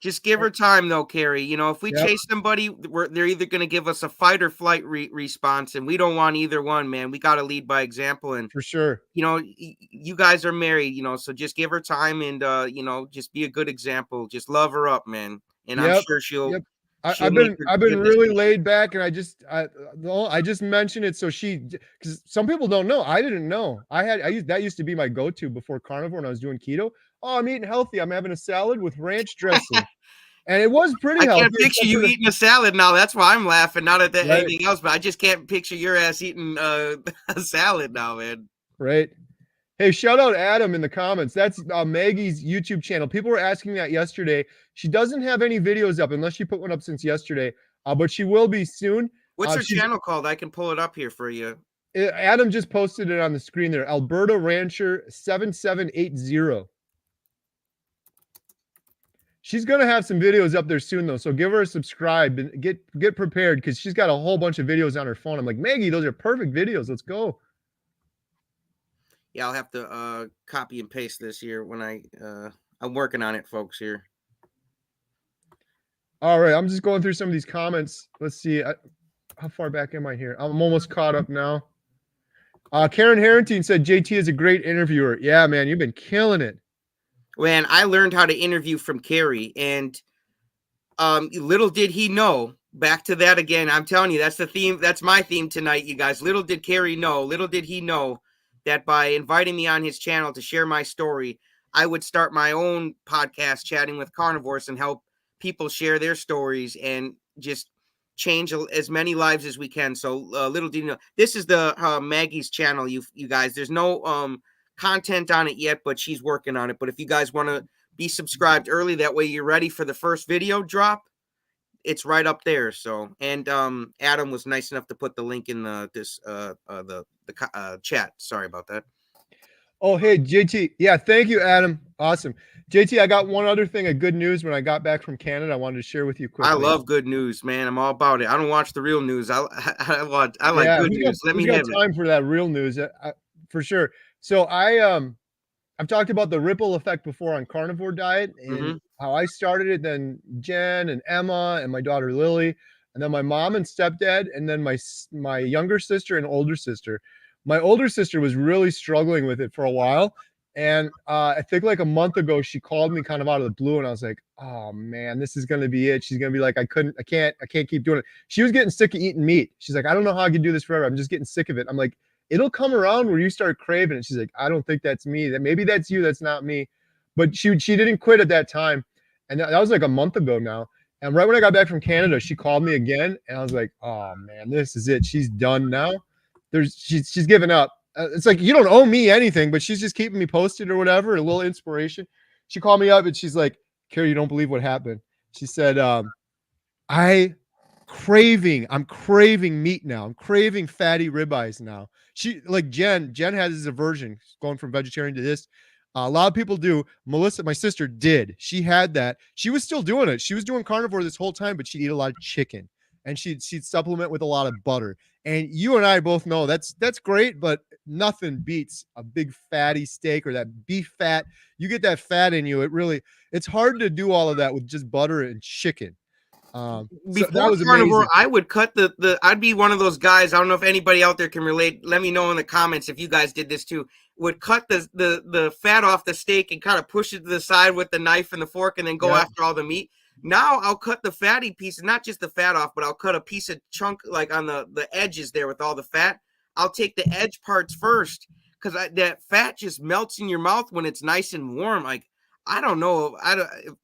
Just give her time though, Kerry. You know, if we chase somebody, they're either going to give us a fight or flight response, and we don't want either one, man. We got to lead by example. And for sure, you know, you guys are married, you know, so just give her time and you know, just be a good example. Just love her up, man. And I'm sure she'll. I've been really laid back, and I just mentioned it so because some people don't know. I didn't know. That used to be my go-to before carnivore when I was doing keto. Oh, I'm eating healthy. I'm having a salad with ranch dressing, and it was pretty healthy. I can't picture you eating a salad now. That's why I'm laughing. Not at anything else, but I just can't picture your ass eating a salad now, man. Right. Hey, shout out Adam in the comments. That's Maggie's YouTube channel. People were asking that yesterday. She doesn't have any videos up unless she put one up since yesterday, but she will be soon. What's her channel called? I can pull it up here for you. Adam just posted it on the screen there. Alberta Rancher 7780. She's gonna have some videos up there soon though, so give her a subscribe and get prepared because she's got a whole bunch of videos on her phone. I'm like, Maggie, those are perfect videos. Let's go. Yeah, I'll have to copy and paste this here when I'm working on it, folks. Here. All right, I'm just going through some of these comments. Let's see, how far back am I here? I'm almost caught up now. Karen Harrington said JT is a great interviewer. Yeah, man, you've been killing it. When I learned how to interview from Kerry, and little did he know. Back to that again. I'm telling you, that's the theme. That's my theme tonight, you guys. Little did Kerry know. Little did he know that by inviting me on his channel to share my story, I would start my own podcast, Chatting with Carnivores, and help people share their stories and just change as many lives as we can. So little did you know, this is the Maggie's channel. You guys, there's no content on it yet, but she's working on it. But if you guys want to be subscribed early, that way you're ready for the first video drop. It's right up there. So, and Adam was nice enough to put the link in the chat. Sorry about that. Oh, hey, JT. Yeah, thank you, Adam. Awesome. JT, I got one other thing of good news when I got back from Canada. I wanted to share with you quickly. I love good news, man. I'm all about it. I don't watch the real news. I like good news. Let me have time for that real news, for sure. So I've talked about the ripple effect before on carnivore diet and how I started it, then Jen and Emma and my daughter Lily, and then my mom and stepdad, and then my younger sister and older sister. My older sister was really struggling with it for a while. And I think like a month ago, she called me kind of out of the blue, and I was like, oh man, this is going to be it. She's going to be like, I can't keep doing it. She was getting sick of eating meat. She's like, I don't know how I can do this forever. I'm just getting sick of it. I'm like, it'll come around where you start craving it. She's like, I don't think that's me. That maybe that's you. That's not me. But she didn't quit at that time. And that was like a month ago now. And right when I got back from Canada, she called me again, and I was like, oh man, this is it. She's done now. She's given up. It's like, you don't owe me anything, but she's just keeping me posted or whatever, a little inspiration. She called me up and she's like, Kerry, you don't believe what happened. She said, I'm craving meat now. I'm craving fatty ribeyes now. She like Jen has this aversion going from vegetarian to this. A lot of people do. Melissa, my sister, did. She had that. She was still doing it. She was doing carnivore this whole time, but she'd eat a lot of chicken and she'd supplement with a lot of butter. And you and I both know that's great, but nothing beats a big fatty steak or that beef fat. You get that fat in you. It's hard to do all of that with just butter and chicken. Before that was carnivore, amazing. I would cut I'd be one of those guys. I don't know if anybody out there can relate. Let me know in the comments if you guys did this too. Would cut the fat off the steak and kind of push it to the side with the knife and the fork and then go after all the meat. Now I'll cut the fatty piece, not just the fat off, but I'll cut a piece of chunk like on the edges there with all the fat. I'll take the edge parts first because that fat just melts in your mouth when it's nice and warm. Like, I don't know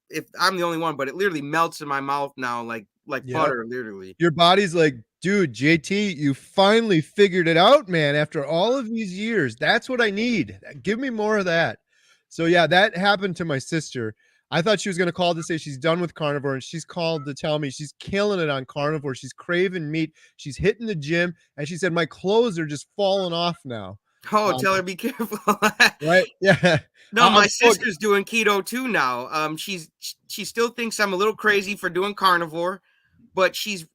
if I'm the only one, but it literally melts in my mouth now, like butter, literally. Your body's like, dude, JT, you finally figured it out, man. After all of these years, that's what I need. Give me more of that. So yeah, that happened to my sister. I thought she was going to call to say she's done with carnivore, and she's called to tell me she's killing it on carnivore. She's craving meat. She's hitting the gym, and she said, my clothes are just falling off now. Oh, tell her be careful. Right? Yeah. No, my sister's doing keto too now. She still thinks I'm a little crazy for doing carnivore, but she's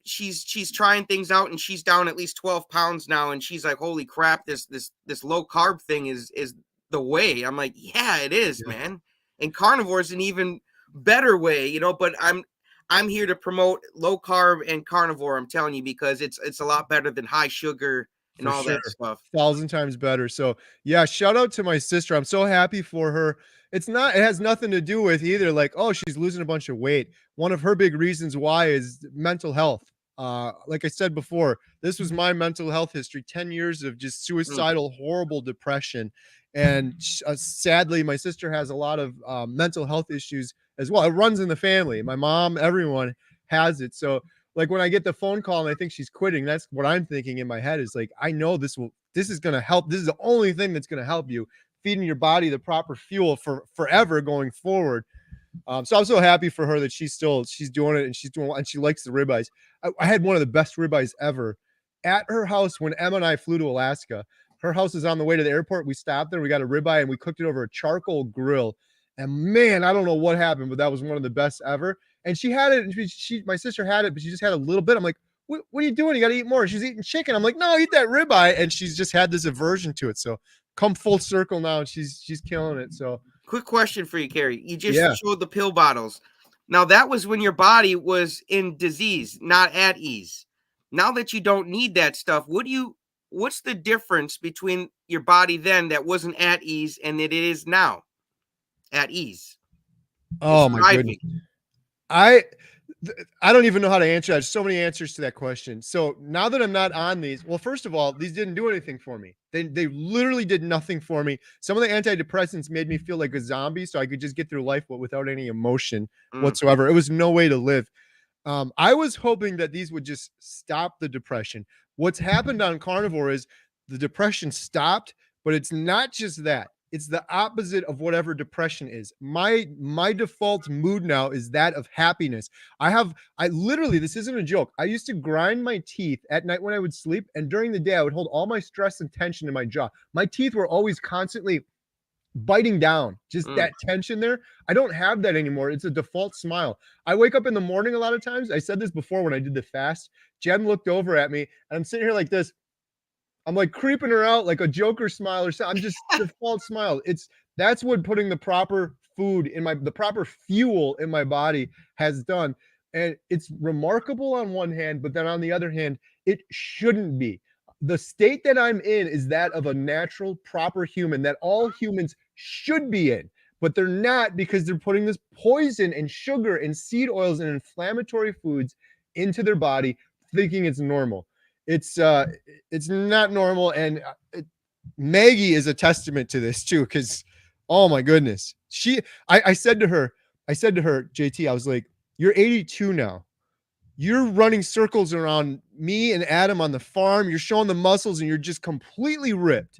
trying things out, and she's down at least 12 pounds now. And she's like, holy crap, this low carb thing is the way. I'm like, yeah, it is, man. And carnivore is an even better way, you know, but I'm here to promote low carb and carnivore. I'm telling you, because it's a lot better than high sugar and all that stuff. 1,000 times better. So yeah, shout out to my sister. I'm so happy for her. It has nothing to do with either like, oh, she's losing a bunch of weight. One of her big reasons why is mental health. Like I said before, this was my mental health history, 10 years of just suicidal, horrible depression. And sadly, my sister has a lot of mental health issues as well. It runs in the family. My mom, everyone has it. So like when I get the phone call and I think she's quitting, that's what I'm thinking in my head is like, I know this is going to help. This is the only thing that's going to help you, feeding your body the proper fuel for forever going forward. So I'm so happy for her that she's doing it, and she likes the ribeyes. I had one of the best ribeyes ever at her house when Emma and I flew to Alaska. Her house is on the way to the airport. We stopped there. We got a ribeye and we cooked it over a charcoal grill. And man, I don't know what happened, but that was one of the best ever. And she had it. And my sister had it, but she just had a little bit. I'm like, what are you doing? You got to eat more. She's eating chicken. I'm like, no, eat that ribeye. And she's just had this aversion to it. So come full circle now, and she's killing it. So quick question for you, Kerry. You just yeah. showed the pill bottles. Now that was when your body was in disease, not at ease. Now that you don't need that stuff, what's the difference between your body then that wasn't at ease and that it is now at ease? Oh my goodness. I don't even know how to answer that. There's so many answers to that question. So now that I'm not on these, well, first of all, these didn't do anything for me. They literally did nothing for me. Some of the antidepressants made me feel like a zombie, so I could just get through life but without any emotion whatsoever. It was no way to live. I was hoping that these would just stop the depression. What's happened on carnivore is the depression stopped, but it's not just that. It's the opposite of whatever depression is. My default mood now is that of happiness. I literally, this isn't a joke. I used to grind my teeth at night when I would sleep, and during the day I would hold all my stress and tension in my jaw. My teeth were always constantly biting down, just that tension there. I don't have that anymore. It's a default smile. I wake up in the morning a lot of times. I said this before when I did the fast. Jen looked over at me and I'm sitting here like this. I'm like creeping her out like a Joker smile or something. I'm just default smile. That's what putting the proper food in the proper fuel in my body has done. And it's remarkable on one hand, but then on the other hand, it shouldn't be. The state that I'm in is that of a natural, proper human that all humans should be in, but they're not because they're putting this poison and sugar and seed oils and inflammatory foods into their body, thinking it's normal. It's not normal, and Maggie is a testament to this too. Because, oh my goodness, I said to her, JT, I was like, you're 82 now. You're running circles around me and Adam on the farm. You're showing the muscles, and you're just completely ripped.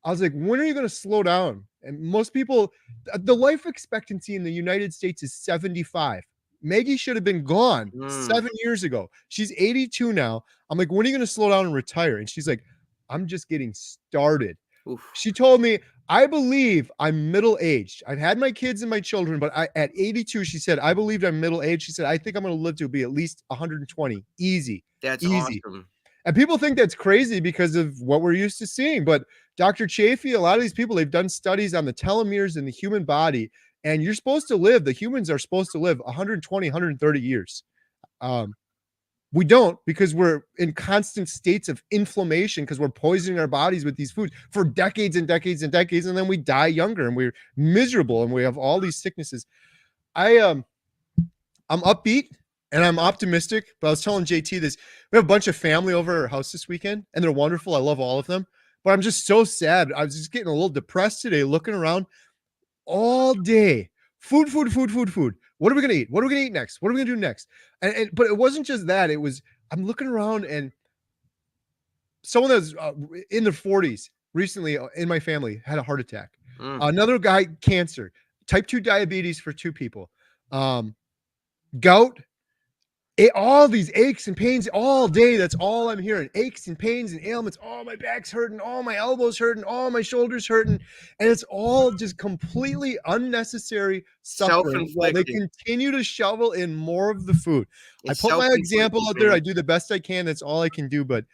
I was like, when are you going to slow down? And most people, the life expectancy in the United States is 75. Maggie should have been gone 7 years ago. She's 82 now. I'm like, when are you going to slow down and retire? And she's like, I'm just getting started. Oof. She told me, I believe I'm middle-aged. I've had my kids and my children, but at 82, she said, I believe I'm middle-aged. She said, I think I'm going to live to be at least 120. Easy. That's easy. Awesome. And people think that's crazy because of what we're used to seeing. But Dr. Chafee, a lot of these people, they've done studies on the telomeres in the human body, and you're supposed to live, the humans are supposed to live 120, 130 years. We don't, because we're in constant states of inflammation because we're poisoning our bodies with these foods for decades and decades and decades, and then we die younger and we're miserable and we have all these sicknesses. I'm upbeat and I'm optimistic, but I was telling JT this. We have a bunch of family over at our house this weekend, and they're wonderful. I love all of them, but I'm just so sad. I was just getting a little depressed today, looking around all day. Food. What are we going to eat? What are we going to eat next? What are we going to do next? But it wasn't just that. It was, I'm looking around, and someone that was in their 40s recently in my family had a heart attack. Another guy, cancer, type 2 diabetes for 2 people, gout, all these aches and pains all day. That's all I'm hearing. Aches and pains and ailments. Oh, my back's hurting. Oh, my elbows hurting. Oh, my shoulders hurting. And it's all just completely unnecessary suffering while they continue to shovel in more of the food. I put my example out there. I do the best I can. That's all I can do. But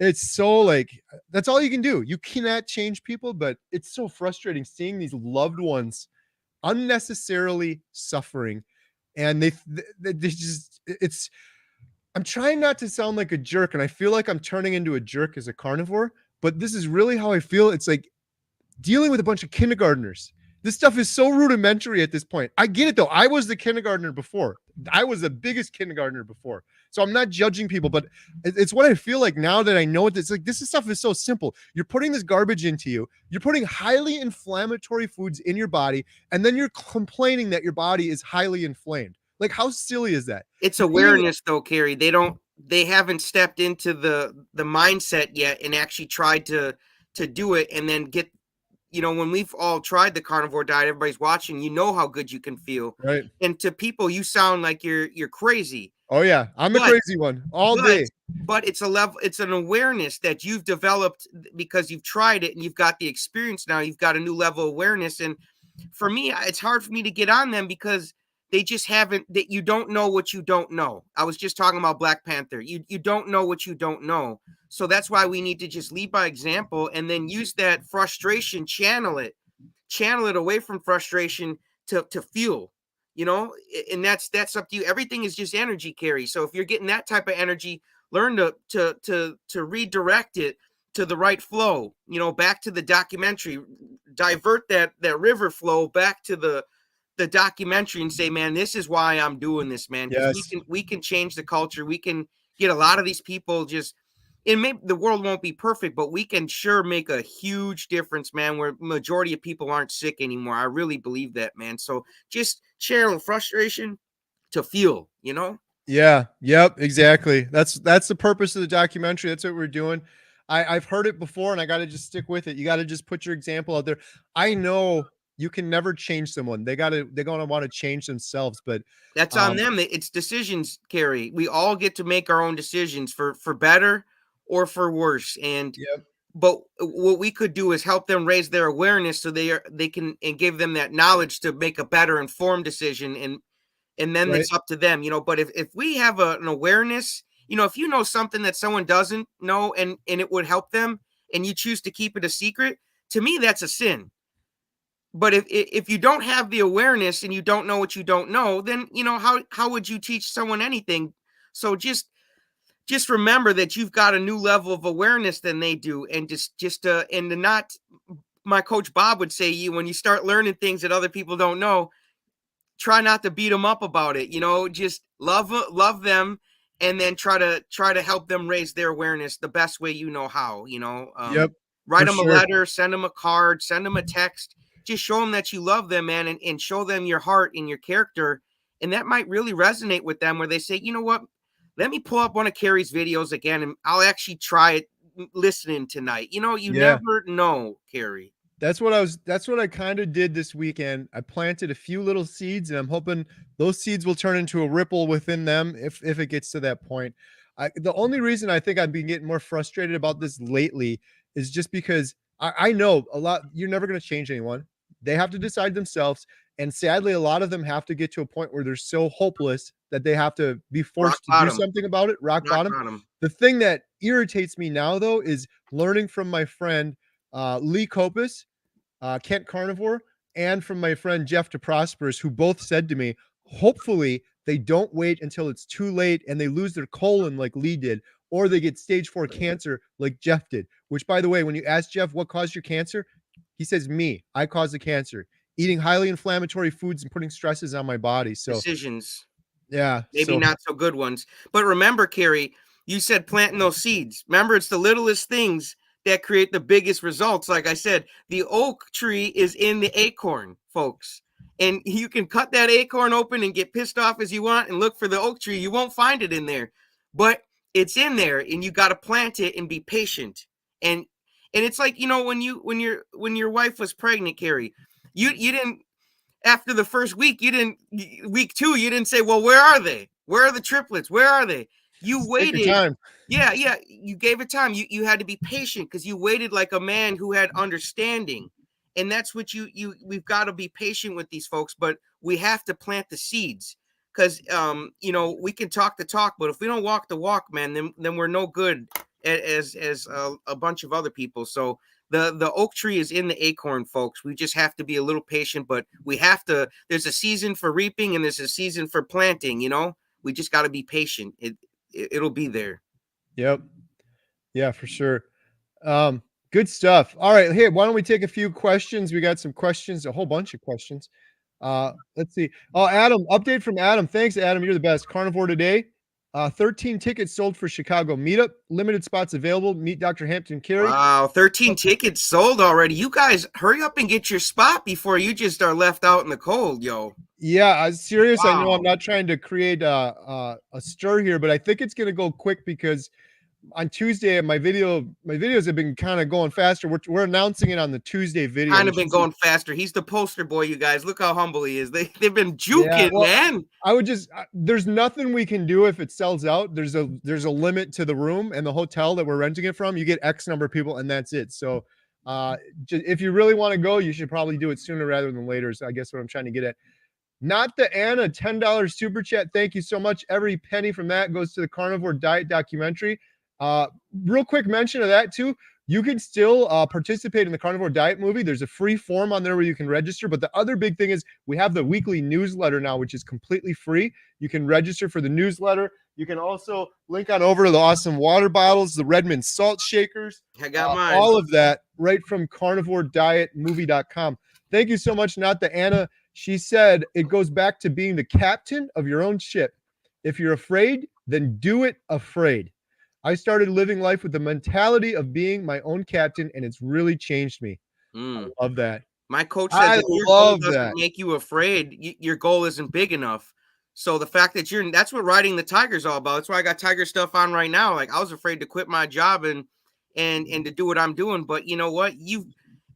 it's so like, that's all you can do. You cannot change people, but it's so frustrating seeing these loved ones unnecessarily suffering. And they just, I'm trying not to sound like a jerk, and I feel like I'm turning into a jerk as a carnivore, but this is really how I feel. It's like dealing with a bunch of kindergartners. This stuff is so rudimentary at this point. I get it though. I was the kindergartner before. I was the biggest kindergartner before. So I'm not judging people, but it's what I feel like now that I know it. It's like, this stuff is so simple. You're putting this garbage into you. You're putting highly inflammatory foods in your body, and then you're complaining that your body is highly inflamed. Like, how silly is that? It's awareness though, Kerry. They haven't stepped into the mindset yet and actually tried to do it and then get, when we've all tried the carnivore diet, everybody's watching, how good you can feel. Right. And to people, you sound like you're crazy. Oh yeah. I'm the crazy one all day. but it's a level, it's an awareness that you've developed because you've tried it and you've got the experience. Now you've got a new level of awareness. And for me, it's hard for me to get on them because they just haven't, that you don't know what you don't know. I was just talking about Black Panther. You don't know what you don't know. So that's why we need to just lead by example and then use that frustration, channel it away from frustration to fuel, and that's up to you. Everything is just energy, Kerry. So if you're getting that type of energy, learn to redirect it to the right flow, back to the documentary, divert that river flow back to the documentary and say, man, this is why I'm doing this, man, because Yes. we can change the culture. We can get a lot of these people just, and maybe the world won't be perfect, but we can sure make a huge difference, man, where majority of people aren't sick anymore. I really believe that, man. So just channel frustration to fuel, Yeah. Yep. Exactly. That's the purpose of the documentary. That's what we're doing. I've heard it before, and I got to just stick with it. You got to just put your example out there. I know you can never change someone. They're gonna want to change themselves, but That's on um, them. It's decisions, Kerry. We all get to make our own decisions for better or for worse. And yep. but what we could do is help them raise their awareness so they can, and give them that knowledge to make a better informed decision, and then Right. it's up to them. But if we have an awareness, if you know something that someone doesn't know, and it would help them, and you choose to keep it a secret, to me that's a sin. But if you don't have the awareness and you don't know what you don't know, then how would you teach someone anything? So just remember that you've got a new level of awareness than they do, and and to not, my coach Bob would say, you when you start learning things that other people don't know, try not to beat them up about it. Just love them, and then try to help them raise their awareness the best way you know how. Yep. Write For them a sure. letter, send them a card, send them a text. Just show them that you love them, man, and show them your heart and your character, and that might really resonate with them. Where they say, you know what, let me pull up one of Kerry's videos again, and I'll actually try it listening tonight. You Yeah. never know, Kerry. That's what I kind of did this weekend. I planted a few little seeds, and I'm hoping those seeds will turn into a ripple within them if it gets to that point. The only reason I think I've been getting more frustrated about this lately is just because I know a lot, you're never going to change anyone. They have to decide themselves. And sadly, a lot of them have to get to a point where they're so hopeless that they have to be Rock forced to do bottom, something about it, rock rock bottom. bottom. The thing that irritates me now, though, is learning from my friend Lee Copus, Kent Carnivore, and from my friend Jeff DeProsperous, who both said to me, hopefully they don't wait until it's too late and they lose their colon like Lee did, or they get stage 4 cancer like Jeff did. Which, by the way, when you ask Jeff what caused your cancer, he says, me. I caused the cancer. Eating highly inflammatory foods and putting stresses on my body. So, Decisions. yeah. Maybe So, not so good ones. But remember, Kerry, you said planting those seeds. Remember, it's the littlest things that create the biggest results. Like I said, the oak tree is in the acorn, folks. And you can cut that acorn open and get pissed off as you want and look for the oak tree. You won't find it in there, but it's in there, and you got to plant it and be patient. And it's like, when your wife was pregnant, Kerry, you didn't, after the first week, week 2, you didn't say, well, where are they? Where are the triplets? Where are they? You just take your waited. time. Yeah, yeah. You gave it time. You had to be patient because you waited like a man who had understanding. And that's what we've got to be patient with these folks, but we have to plant the seeds. Because we can talk the talk, but if we don't walk the walk, man, then we're no good as a bunch of other people. So the oak tree is in the acorn, folks. We just have to be a little patient, but we have to. There's a season for reaping and there's a season for planting. We just got to be patient. It'll be there. Yep. Yeah, for sure. Good stuff. All right. Hey, why don't we take a few questions? We got some questions, a whole bunch of questions. Let's see. Oh, Adam, update from Adam. Thanks, Adam. You're the best. Carnivore today. 13 tickets sold for Chicago meetup. Limited spots available. Meet Dr. Hampton Carey. Wow, 13 tickets sold already. You guys hurry up and get your spot before you just are left out in the cold, yo. Yeah, I'm serious. I know I'm Wow. not trying to create a stir here, but I think it's going to go quick because on Tuesday, my videos have been kind of going faster. We're announcing it on the Tuesday video. Kind of Which been is, going faster. He's the poster boy, you guys. Look how humble he is. They've been yeah, juking, well, man. I would just there's nothing we can do if it sells out. There's a limit to the room and the hotel that we're renting it from. You get X number of people and that's it. So if you really want to go, you should probably do it sooner rather than later. So I guess what I'm trying to get at. Not the Anna, $10 super chat. Thank you so much. Every penny from that goes to the carnivore diet documentary. Real quick mention of that too. You can still participate in the carnivore diet movie. There's a free form on there where you can register. But the other big thing is we have the weekly newsletter now, which is completely free. You can register for the newsletter. You can also link on over to the awesome water bottles, the Redmond salt shakers. I got mine. All of that right from carnivore-diet-movie.com. Thank you so much, not the Anna. She said it goes back to being the captain of your own ship. If you're afraid, then do it afraid. I started living life with the mentality of being my own captain, and it's really changed me. I love that. My coach says I if your love goal doesn't that. make you afraid, your goal isn't big enough. So the fact that that's what riding the tiger is all about. That's why I got tiger stuff on right now. Like I was afraid to quit my job and to do what I'm doing. But you know what?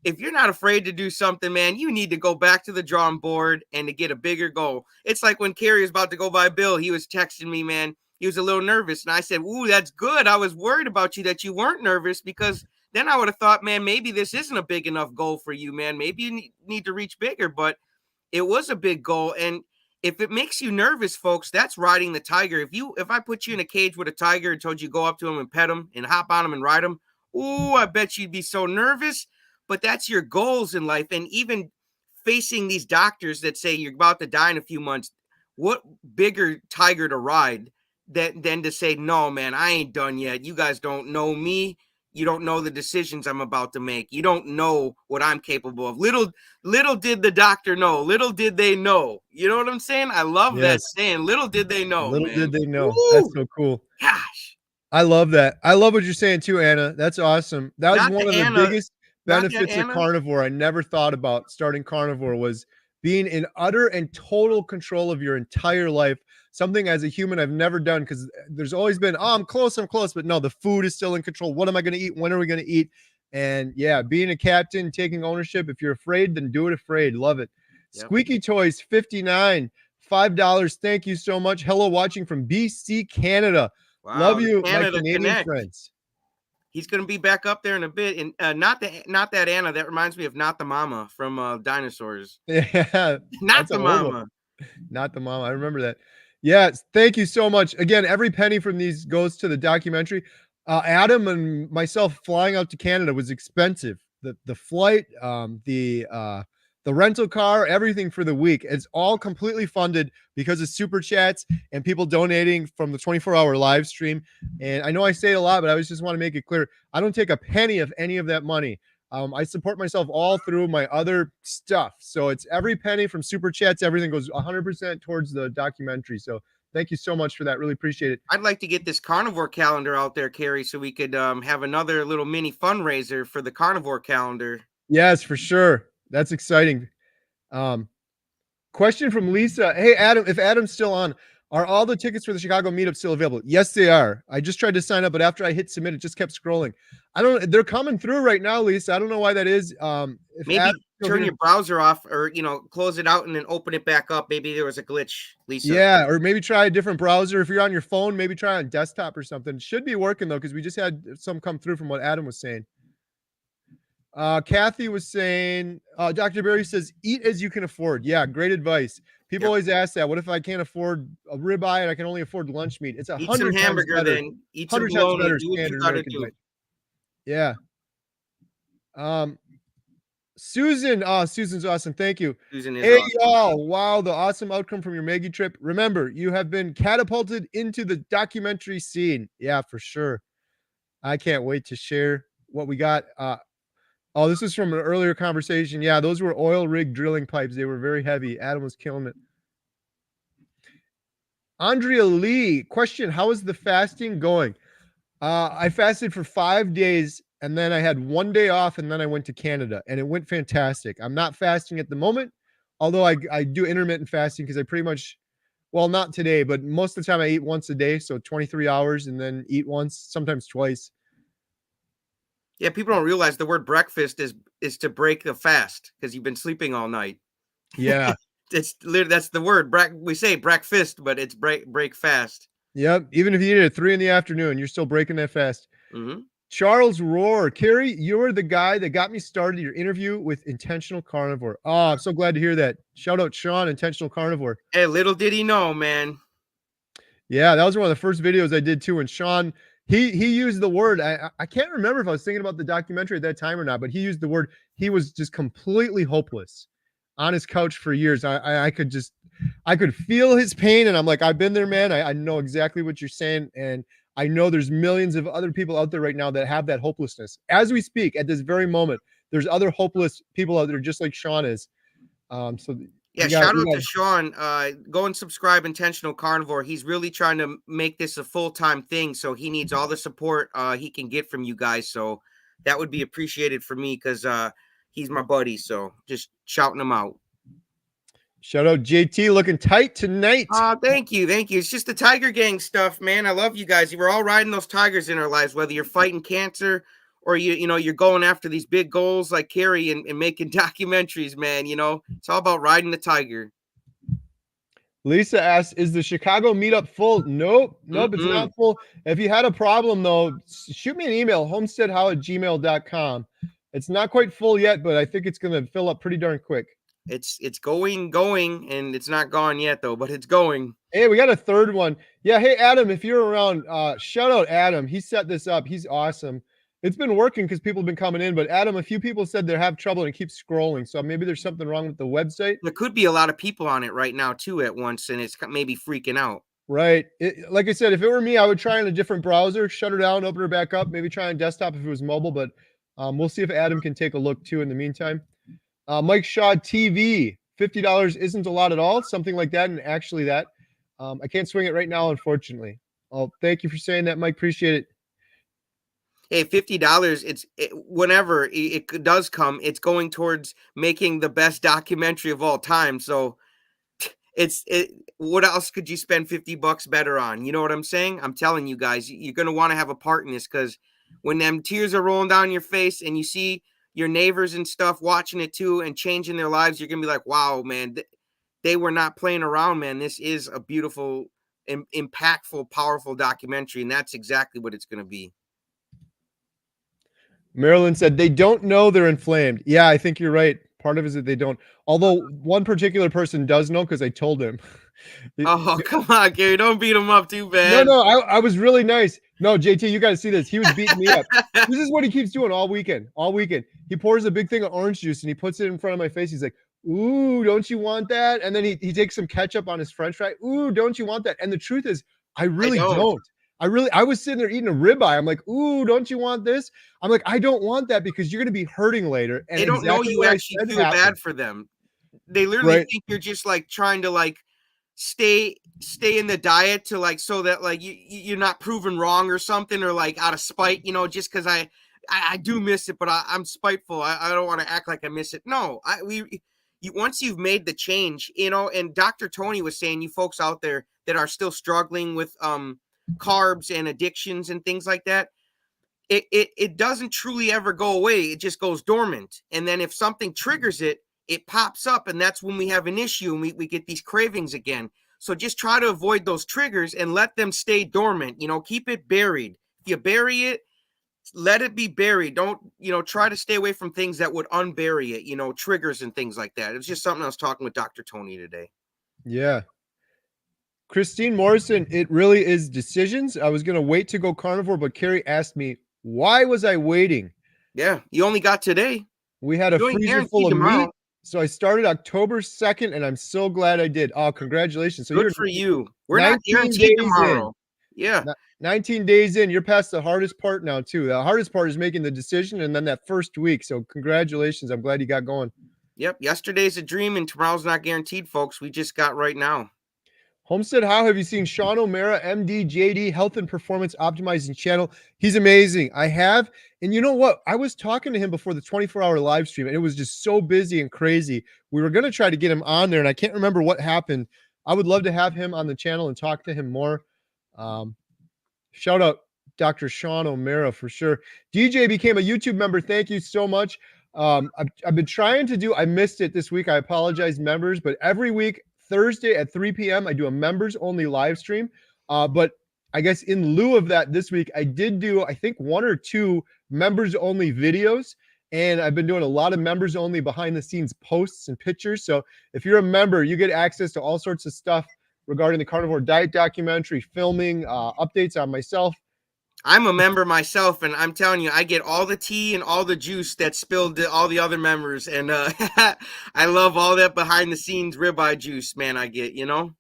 If you're not afraid to do something, man, you need to go back to the drawing board and to get a bigger goal. It's like when Kerry was about to go buy Bill, he was texting me, man. He was a little nervous. And I said, ooh, that's good. I was worried about you that you weren't nervous because then I would have thought, man, maybe this isn't a big enough goal for you, man. Maybe you need to reach bigger. But it was a big goal. And if it makes you nervous, folks, that's riding the tiger. If I put you in a cage with a tiger and told you go up to him and pet him and hop on him and ride him, ooh, I bet you'd be so nervous. But that's your goals in life. And even facing these doctors that say you're about to die in a few months, what bigger tiger to ride than to say, no, man, I ain't done yet. You guys don't know me. You don't know the decisions I'm about to make. You don't know what I'm capable of. Little did the doctor know. Little did they know. You know what I'm saying? I love that saying. Little did they know, Little man. did they know. Woo! That's so cool. Gosh. I love that. I love what you're saying too, Anna. That's awesome. That was one of the biggest benefits of carnivore I never thought about starting carnivore was being in utter and total control of your entire life. Something as a human I've never done because there's always been, oh, I'm close. But no, the food is still in control. What am I going to eat? When are we going to eat? And yeah, being a captain, taking ownership. If you're afraid, then do it afraid. Love it. Yep. Squeaky Toys 59, $5. Thank you so much. Hello, watching from BC, Canada. Wow, love you, Canada, my Canadian Connect. Friends. He's going to be back up there in a bit. And not that Anna. That reminds me of Not the Mama from Dinosaurs. Yeah. Not the Mama. Not the Mama. I remember that. Yes. Thank you so much. Again, every penny from these goes to the documentary. Adam and myself flying out to Canada was expensive. The flight, the rental car, everything for the week. It's all completely funded because of super chats and people donating from the 24-hour live stream. And I know I say it a lot, but I just want to make it clear. I don't take a penny of any of that money. I support myself all through my other stuff. So it's every penny from super chats. Everything goes 100% towards the documentary. So thank you so much for that. Really appreciate it. I'd like to get this carnivore calendar out there, Kerry, so we could have another little mini fundraiser for the carnivore calendar. Yes, for sure. That's exciting. Question from Lisa. Hey, Adam, if Adam's still on, are all the tickets for the Chicago meetup still available? Yes, they are. I just tried to sign up, but after I hit submit, it just kept scrolling. They're coming through right now, Lisa. I don't know why that is. If maybe turn your browser off or, close it out and then open it back up. Maybe there was a glitch, Lisa. Yeah, or maybe try a different browser. If you're on your phone, maybe try on desktop or something. It should be working though, because we just had some come through from what Adam was saying. Kathy was saying, Dr. Barry says, eat as you can afford. Yeah, great advice. People always ask that. What if I can't afford a ribeye and I can only afford lunch meat? It's 100 times better. Eat some bologna. Do what you gotta do. Yeah. Susan. Oh, Susan's awesome. Thank you. Susan is awesome. Y'all. Wow, the awesome outcome from your Maggie trip. Remember, you have been catapulted into the documentary scene. Yeah, for sure. I can't wait to share what we got. Oh, this is from an earlier conversation. Yeah, those were oil rig drilling pipes. They were very heavy. Adam was killing it. Andrea Lee, question, how is the fasting going? I fasted for 5 days, and then I had 1 day off, and then I went to Canada, and it went fantastic. I'm not fasting at the moment, although I do intermittent fasting because I pretty much Well, not today, but most of the time I eat once a day, so 23 hours and then eat once, sometimes twice. Yeah, people don't realize the word breakfast is to break the fast because you've been sleeping all night. Yeah. It's literally that's the word. We say breakfast, but it's break fast. Yep. Even if you eat it at 3 in the afternoon, you're still breaking that fast. Hmm. Charles Rohr. Kerry, you're the guy that got me started your interview with Intentional Carnivore. Oh, I'm so glad to hear that. Shout out Sean, Intentional Carnivore. Hey, little did he know, man. Yeah, that was one of the first videos I did too. And Sean, he used the word. I can't remember if I was thinking about the documentary at that time or not, but he used the word. He was just completely hopeless on his couch for years. I could just I could feel his pain, and I'm like, I've been there, man. I know exactly what you're saying, and I know there's millions of other people out there right now that have that hopelessness. As we speak, at this very moment, there's other hopeless people out there, just like Sean is. So Yeah, we shout out got to Sean. Go and subscribe Intentional Carnivore. He's really trying to make this a full-time thing, so he needs all the support he can get from you guys. So that would be appreciated for me because he's my buddy. So just shouting him out. shout out JT looking tight tonight. Thank you, thank you. It's just the Tiger Gang stuff, man. I love you guys. We're all riding those tigers in our lives, whether you're fighting cancer or you're going after these big goals like Kerry and making documentaries, man. It's all about riding the tiger. Lisa asks, is the Chicago meetup full? Nope, it's Mm-mm. not full. If you had a problem, though, shoot me an email, homesteadhow@gmail.com. It's not quite full yet, but I think it's going to fill up pretty darn quick. It's going, and it's not gone yet, though, but it's going. Hey, we got a third one. Yeah, hey, Adam, if you're around, shout out Adam. He set this up. He's awesome. It's been working because people have been coming in, but Adam, a few people said they have trouble and it keeps scrolling. So maybe there's something wrong with the website. There could be a lot of people on it right now, too, at once, and it's maybe freaking out. Right. Like I said, if it were me, I would try in a different browser, shut her down, open her back up, maybe try on desktop if it was mobile, but we'll see if Adam can take a look too in the meantime. Mike Shaw TV, $50 isn't a lot at all, something like that, and actually that. I can't swing it right now, unfortunately. Oh, thank you for saying that, Mike. Appreciate it. Hey, $50, whenever it does come, it's going towards making the best documentary of all time. So what else could you spend $50 better on? You know what I'm saying? I'm telling you guys, you're going to want to have a part in this because when them tears are rolling down your face and you see your neighbors and stuff watching it too and changing their lives, you're going to be like, wow, man, they were not playing around, man. This is a beautiful, impactful, powerful documentary. And that's exactly what it's going to be. Marilyn said they don't know they're inflamed. Yeah, I think you're right. Part of it is that they don't. Although one particular person does know because I told him. Oh, come on, Gary. Don't beat him up too bad. No, I was really nice. No, JT, you got to see this. He was beating me up. This is what he keeps doing all weekend. All weekend. He pours a big thing of orange juice and he puts it in front of my face. He's like, ooh, don't you want that? And then he takes some ketchup on his french fry. Ooh, don't you want that? And the truth is, I really don't. I was sitting there eating a ribeye. I'm like, ooh, don't you want this? I'm like, I don't want that because you're going to be hurting later. And they don't know you actually feel bad for them. They literally think you're just like trying to like stay in the diet to like so that like you're not proven wrong or something or like out of spite, just because I do miss it, but I'm spiteful. I don't want to act like I miss it. No, once you've made the change, and Dr. Tony was saying, you folks out there that are still struggling with carbs and addictions and things like that, it doesn't truly ever go away. It just goes dormant. And then if something triggers it, it pops up. And that's when we have an issue and we get these cravings again. So just try to avoid those triggers and let them stay dormant. Keep it buried. If you bury it, let it be buried. Don't, try to stay away from things that would unbury it, triggers and things like that. It was just something I was talking with Dr. Tony today. Yeah. Christine Morrison, it really is decisions. I was going to wait to go carnivore, but Kerry asked me, why was I waiting? Yeah, you only got today. We had a freezer full of meat. So I started October 2nd, and I'm so glad I did. Oh, congratulations. So good for you. We're not guaranteed tomorrow. Yeah. 19 days in, you're past the hardest part now, too. The hardest part is making the decision and then that first week. So congratulations. I'm glad you got going. Yep. Yesterday's a dream and tomorrow's not guaranteed, folks. We just got right now. Homestead, how have you seen Sean O'Mara, MD, JD, Health and Performance Optimizing Channel? He's amazing. I have. And you know what? I was talking to him before the 24-hour live stream, and it was just so busy and crazy. We were going to try to get him on there, and I can't remember what happened. I would love to have him on the channel and talk to him more. Um, Shout out Dr. Sean O'Mara for sure. DJ became a YouTube member. Thank you so much. I've been trying to do, I missed it this week. I apologize, members, but every week, Thursday at 3 p.m., I do a members only live stream. But I guess in lieu of that this week, I did do, I think, 1 or 2 members only videos. And I've been doing a lot of members only behind the scenes posts and pictures. So if you're a member, you get access to all sorts of stuff regarding the carnivore diet documentary, filming, updates on myself. I'm a member myself, and I'm telling you, I get all the tea and all the juice that spilled to all the other members, and I love all that behind the scenes ribeye juice, man. I get, you know.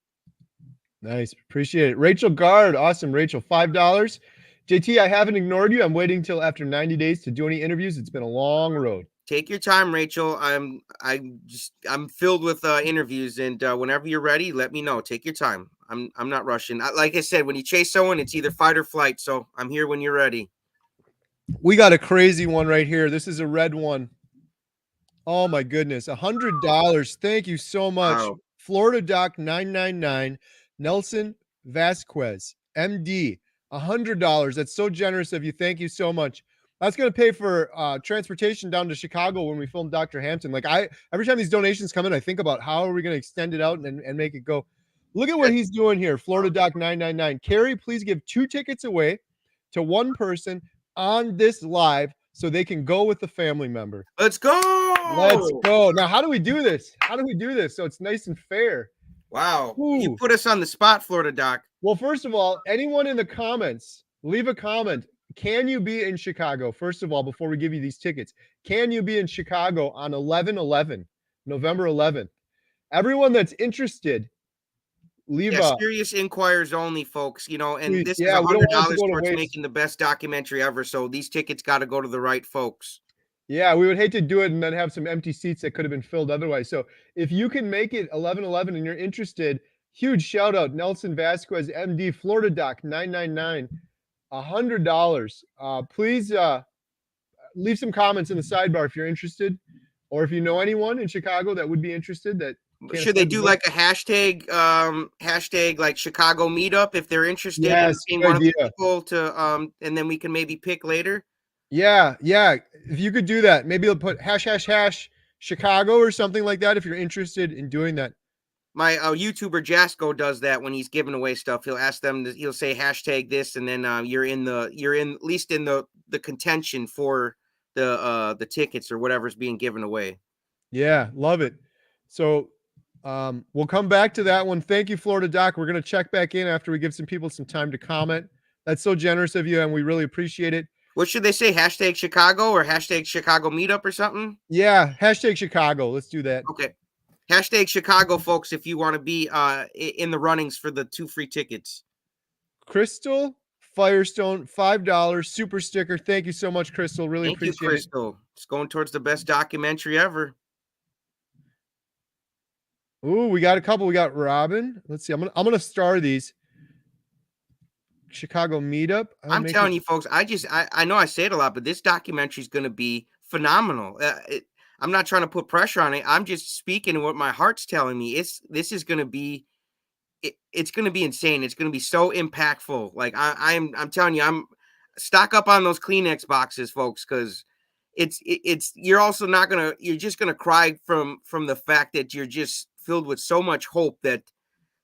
Nice, appreciate it. Rachel Gard, awesome, Rachel, $5. JT, I haven't ignored you. I'm waiting till after 90 days to do any interviews. It's been a long road. Take your time, Rachel. I'm filled with interviews, and whenever you're ready, let me know. Take your time. I'm not rushing. Like I said, when you chase someone, it's either fight or flight. So I'm here when you're ready. We got a crazy one right here. This is a red one. Oh my goodness, $100. Thank you so much. Wow. Florida Doc 999, Nelson Vasquez, MD, $100. That's so generous of you. Thank you so much. That's going to pay for transportation down to Chicago when we film Dr. Hampton. Like every time these donations come in, I think about how are we going to extend it out and make it go. Look at what he's doing here. Florida Doc 999. Kerry, please give 2 tickets away to one person on this live so they can go with the family member. Let's go. Let's go. Now, how do we do this? How do we do this so it's nice and fair? Wow. Ooh. You put us on the spot, Florida Doc. Well, first of all, anyone in the comments, leave a comment. Can you be in Chicago? First of all, before we give you these tickets, can you be in Chicago on 11/11, November 11th? Everyone that's interested, leave a serious inquires only, folks. You know, and please, this we is don't want $100 to go to towards waste. making the best documentary ever. So these tickets got to go to the right folks. Yeah, we would hate to do it and then have some empty seats that could have been filled otherwise. So if you can make it 11/11 and you're interested, huge shout out, Nelson Vasquez, MD, Florida Doc 999, $100. Please leave some comments in the sidebar if you're interested, or if you know anyone in Chicago that would be interested. That should they do like a hashtag, like Chicago meetup if they're interested in being one of the people to, and then we can maybe pick later. Yeah. If you could do that, maybe they'll put # Chicago or something like that if you're interested in doing that. My YouTuber Jasko does that when he's giving away stuff. He'll ask them he'll say hashtag this, and then you're in at least in the contention for the tickets or whatever's being given away. Yeah, love it. So we'll come back to that one. Thank you, Florida Doc. We're going to check back in after we give some people some time to comment. That's so generous of you, and we really appreciate it. What should they say? Hashtag Chicago or hashtag Chicago meetup or something? Yeah, hashtag Chicago. Let's do that. Okay. Hashtag Chicago, folks, if you want to be in the runnings for the 2 free tickets. Crystal Firestone, $5 super sticker. Thank you so much, Crystal. Really appreciate it. Crystal. It's going towards the best documentary ever. Ooh, we got a couple. We got Robin. Let's see. I'm gonna star these. Chicago meetup. I'm telling you, folks. I know I say it a lot, but this documentary is going to be phenomenal. I'm not trying to put pressure on it. I'm just speaking what my heart's telling me. This is going to be. It's going to be insane. It's going to be so impactful. Like I'm telling you, I'm stock up on those Kleenex boxes, folks, because you're also not gonna. You're just going to cry from the fact that you're just filled with so much hope that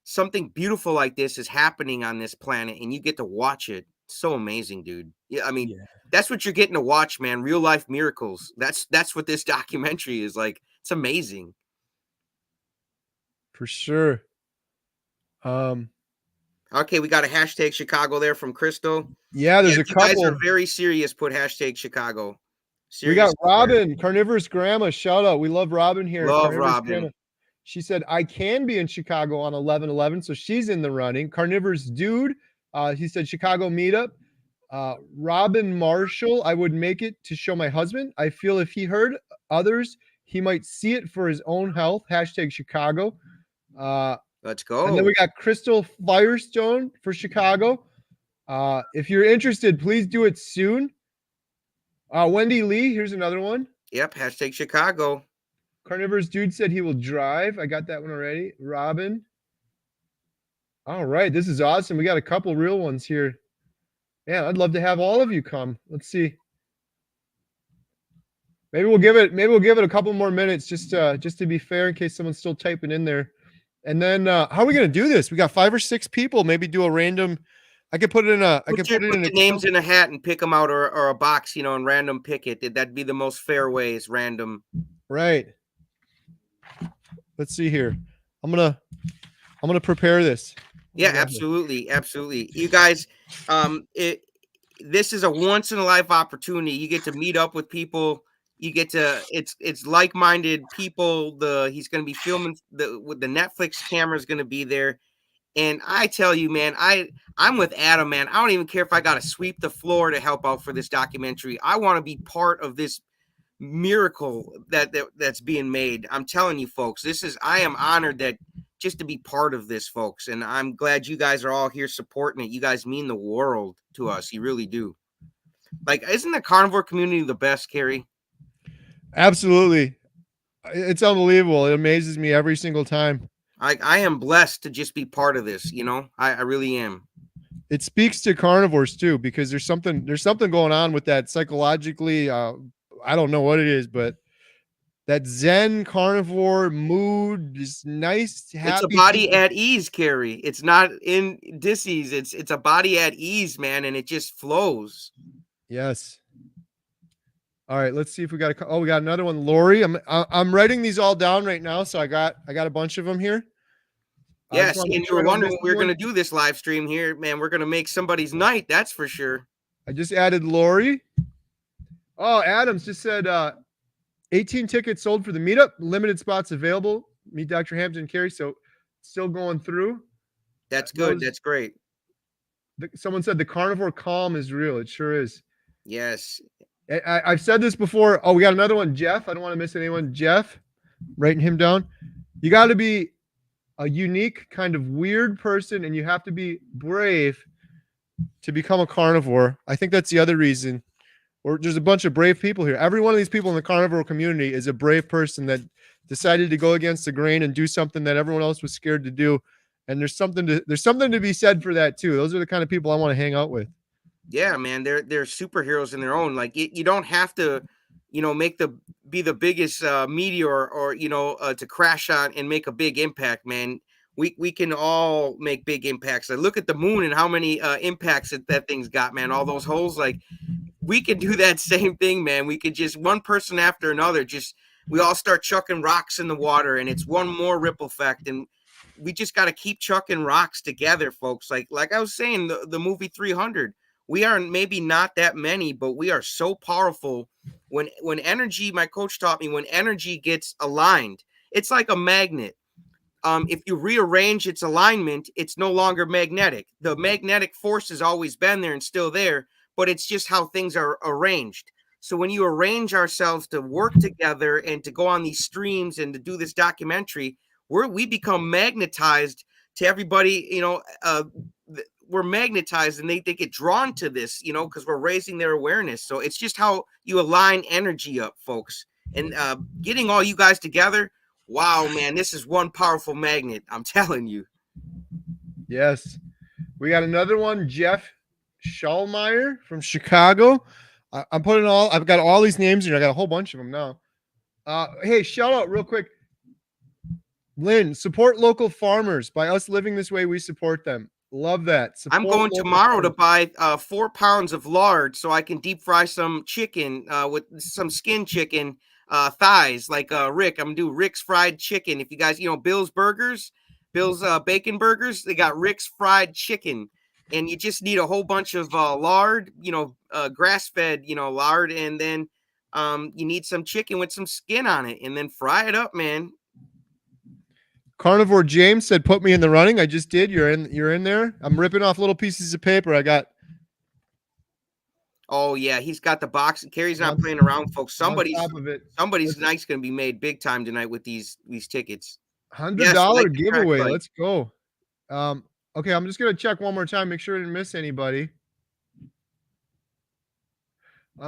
something beautiful like this is happening on this planet and you get to watch it. So amazing, dude. Yeah, I mean, that's what you're getting to watch, man. Real life miracles. That's what this documentary is like. It's amazing. For sure. Okay, we got a hashtag Chicago there from Crystal. Yeah, there's a couple. You guys are very serious. Put hashtag Chicago. We got Robin, Carnivorous Grandma. Shout out. We love Robin here. Love Robin. Grandma. She said, I can be in Chicago on 11/11, so she's in the running. Carnivorous Dude, he said Chicago meetup. Robin Marshall, I would make it to show my husband. I feel if he heard others, he might see it for his own health. Hashtag Chicago. Let's go. And then we got Crystal Firestone for Chicago. If you're interested, please do it soon. Wendy Lee, here's another one. Yep, hashtag Chicago. Carnivorous Dude said he will drive. I got that one already. Robin. All right, this is awesome. We got a couple real ones here. Yeah, I'd love to have all of you come. Let's see. Maybe we'll give it a couple more minutes just to be fair in case someone's still typing in there. And then how are we gonna do this? We got 5 or 6 people. Maybe do a random. I could put it in a. I could put it Put in a the queue. names in a hat and pick them out, or a box, and random pick it. That'd be the most fair way, is random. Right. Let's see here. I'm gonna prepare this. Yeah, absolutely, absolutely. You guys, this is a once in a life opportunity. You get to meet up with people. You get to it's like minded people. He's going to be filming with the Netflix camera is going to be there. And I tell you, man, I'm with Adam, man. I don't even care if I got to sweep the floor to help out for this documentary. I want to be part of this miracle that's being made. I'm telling you, folks, I am honored that just to be part of this, folks, and I'm glad you guys are all here supporting it. You guys mean the world to us. You really do. Like, isn't the carnivore community the best, Kerry? Absolutely. It's unbelievable. It amazes me every single time. I am blessed to just be part of this. I really am. It speaks to carnivores too, because there's something going on with that psychologically. I don't know what it is, but that Zen carnivore mood is nice, happy. It's a body at ease, Kerry. It's not in dis-ease. It's a body at ease, man, and it just flows. Yes. All right, let's see if we got we got another one, Lori. I'm writing these all down right now, so I got a bunch of them here. Yes, and you were wondering when we were going to do this live stream here, man. We're going to make somebody's night, that's for sure. I just added Lori. Oh, Adams just said 18 tickets sold for the meetup, limited spots available. Meet Dr. Hampton and Kerry, so still going through. That's good. That's great. Someone said the carnivore calm is real. It sure is. Yes. I've said this before. Oh, we got another one, Jeff. I don't want to miss anyone. Jeff, writing him down. You got to be a unique kind of weird person, and you have to be brave to become a carnivore. I think that's the other reason. Or there's a bunch of brave people here. Every one of these people in the carnivore community is a brave person that decided to go against the grain and do something that everyone else was scared to do. And there's something to be said for that too. Those are the kind of people I want to hang out with. Yeah, man, they're superheroes in their own. Like, you don't have to, be the biggest meteor, or to crash on and make a big impact, man. We can all make big impacts. Like, look at the moon and how many impacts that thing's got, man. All those holes, like, we can do that same thing, man. We could just, one person after another, we all start chucking rocks in the water, and it's one more ripple effect. And we just got to keep chucking rocks together, folks. Like I was saying, the movie 300. We are maybe not that many, but we are so powerful when energy, my coach taught me, when energy gets aligned, it's like a magnet. If you rearrange its alignment, it's no longer magnetic. The magnetic force has always been there and still there, but it's just how things are arranged. So when you arrange ourselves to work together and to go on these streams and to do this documentary, we become magnetized to everybody, we're magnetized, and they get drawn to this, because we're raising their awareness. So it's just how you align energy up, folks. And getting all you guys together, wow, man, this is one powerful magnet. I'm telling you. Yes. We got another one, Jeff Schallmeyer from Chicago. I've got all these names here. I got a whole bunch of them now. Hey, shout out real quick. Lynn, support local farmers. By us living this way, we support them. Love that. I'm going tomorrow to buy 4 pounds of lard so I can deep fry some chicken with some skin chicken thighs, like Rick. I'm gonna do Rick's fried chicken. If you guys, Bill's Burgers, Bill's Bacon Burgers, they got Rick's fried chicken, and you just need a whole bunch of lard, grass-fed, lard, and then you need some chicken with some skin on it, and then fry it up, man. Carnivore James said, "Put me in the running." I just did. You're in there. I'm ripping off little pieces of paper. I got. Oh yeah, he's got the box. Kerry's not playing around, folks. Somebody's night's gonna be made big time tonight with these tickets. $100 giveaway. Let's go. Okay, I'm just gonna check one more time, make sure I didn't miss anybody.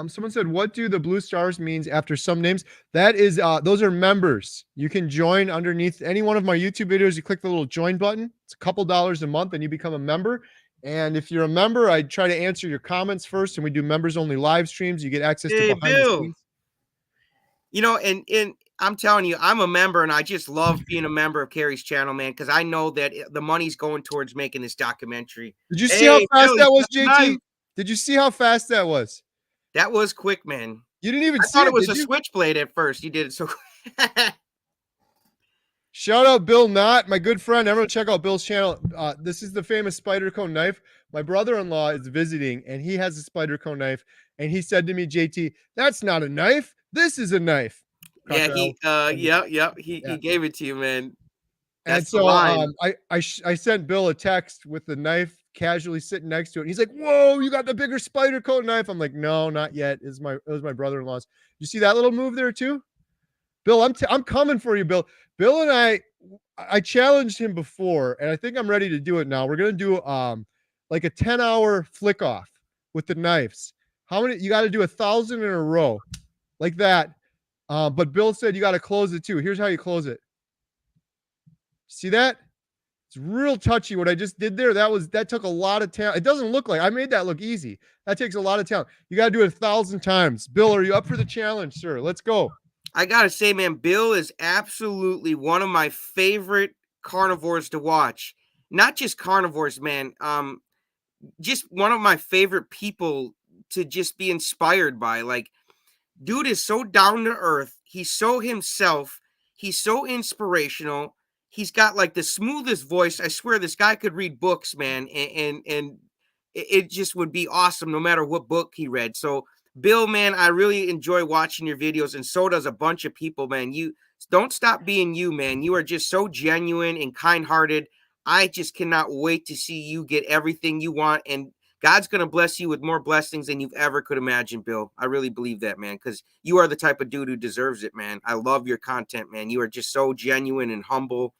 Someone said, "What do the blue stars means after some names?" That is, those are members. You can join underneath any one of my YouTube videos. You click the little join button. It's a couple dollars a month, and you become a member. And if you're a member, I try to answer your comments first, and we do members only live streams. You get access to Hey, behind the Bill. scenes. You know, and I'm telling you, I'm a member, and I just love being a member of Kerry's channel, man, because I know that the money's going towards making this documentary. Did you see how Hey, fast Bill, he's that was, got a knife. JT? Did you see how fast that was? That was quick, man. You didn't even I see thought it it, was did a you? switchblade at first. You did it so quick. Shout out Bill Knott, my good friend. Everyone check out Bill's channel. This is the famous Spyderco knife. My brother-in-law is visiting, and he has a Spyderco knife. And he said to me, JT, that's not a knife. This is a knife. Yeah, Crocodile. he Yeah. gave it to you, man. And That's the so line. I sent Bill a text with the knife casually sitting next to it. He's like, "Whoa, you got the bigger Spyderco knife." I'm like, "No, not yet." It was my brother-in-law's. You see that little move there too? Bill, I'm coming for you, Bill. Bill and I challenged him before, and I think I'm ready to do it now. We're gonna do like a 10-hour flick off with the knives. How many? You got to do 1,000 in a row, like that. But Bill said you got to close it too. Here's how you close it. See that? It's real touchy what I just did there. That took a lot of talent. It doesn't look like I made that look easy. That takes a lot of talent. You got to do it 1,000 times. Bill, are you up for the challenge, sir? Let's go. I gotta say, man, Bill is absolutely one of my favorite carnivores to watch. Not just carnivores, man. Just one of my favorite people to just be inspired by. Like, dude is so down to earth. He's so himself. He's so inspirational. He's got like the smoothest voice. I swear this guy could read books, man, and it just would be awesome no matter what book he read. So, Bill, man, I really enjoy watching your videos, and so does a bunch of people, man. You don't stop being you, man. You are just so genuine and kind-hearted. I just cannot wait to see you get everything you want, and God's going to bless you with more blessings than you've ever could imagine, Bill. I really believe that, man, because you are the type of dude who deserves it, man. I love your content, man. You are just so genuine and humble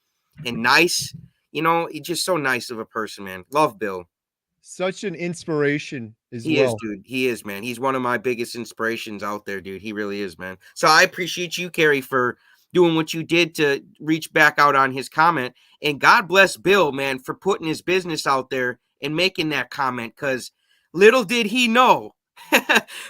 and nice. You know, you're just so nice of a person, man. Love Bill. Such an inspiration as He is, well. dude. He is, man. He's one of my biggest inspirations out there, dude. He really is, man. So I appreciate you, Kerry, for doing what you did to reach back out on his comment. And God bless Bill, man, for putting his business out there and making that comment, because little did he know.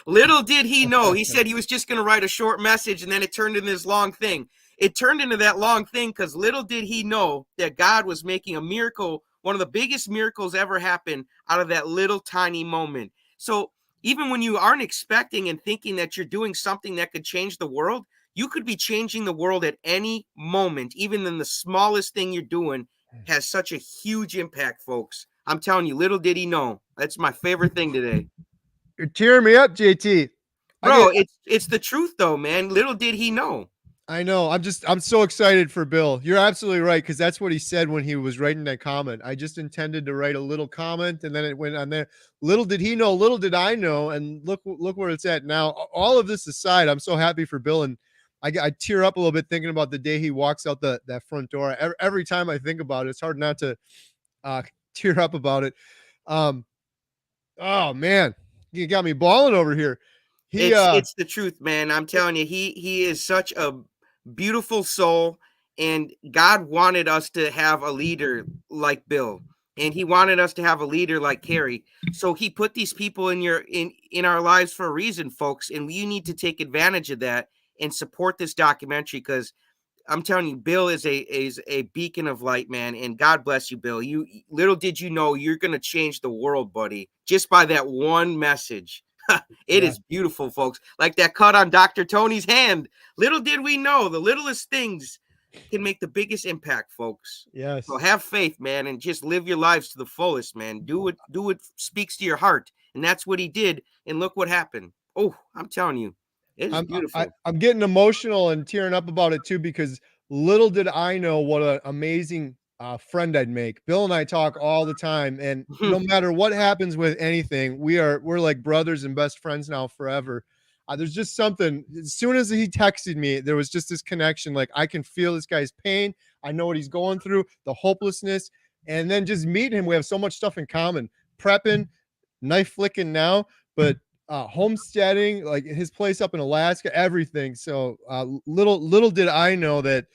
Little did he know. He said he was just going to write a short message, and then it turned into this long thing. It turned into that long thing because little did he know that God was making a miracle, one of the biggest miracles ever happen out of that little tiny moment. So even when you aren't expecting and thinking that you're doing something that could change the world, you could be changing the world at any moment. Even in the smallest thing you're doing has such a huge impact, folks. I'm telling you, little did he know. That's my favorite thing today. You're tearing me up, JT. Bro, it's the truth though, man. Little did he know. I know. I'm so excited for Bill. You're absolutely right, because that's what he said when he was writing that comment. I just intended to write a little comment, and then it went on there. Little did he know, little did I know, and look where it's at now. All of this aside, I'm so happy for Bill, and I tear up a little bit thinking about the day he walks out that front door. Every time I think about it, it's hard not to tear up about it. Oh man, you got me balling over here. It's the truth, man. I'm telling you, he is such a beautiful soul, and God wanted us to have a leader like Bill, and he wanted us to have a leader like Kerry. So he put these people in our lives for a reason, folks, and you need to take advantage of that and support this documentary, because I'm telling you, Bill is a beacon of light, man, and God bless you, Bill. You little did you know you're gonna change the world, buddy, just by that one message. It Yeah. is beautiful, folks. Like that cut on Dr. Tony's hand. Little did we know the littlest things can make the biggest impact, folks. Yes. So have faith, man, and just live your lives to the fullest, man. Do what speaks to your heart, and that's what he did. And look what happened. Oh, I'm telling you, it is beautiful. I'm getting emotional and tearing up about it too, because little did I know what an amazing friend I'd make. Bill and I talk all the time, and no matter what happens with anything, we're like brothers and best friends now forever. There's just something. As soon as he texted me, there was just this connection. Like, I can feel this guy's pain. I know what he's going through, the hopelessness, and then just meeting him. We have so much stuff in common. Prepping, knife flicking now, but homesteading, like his place up in Alaska, everything. So little did I know that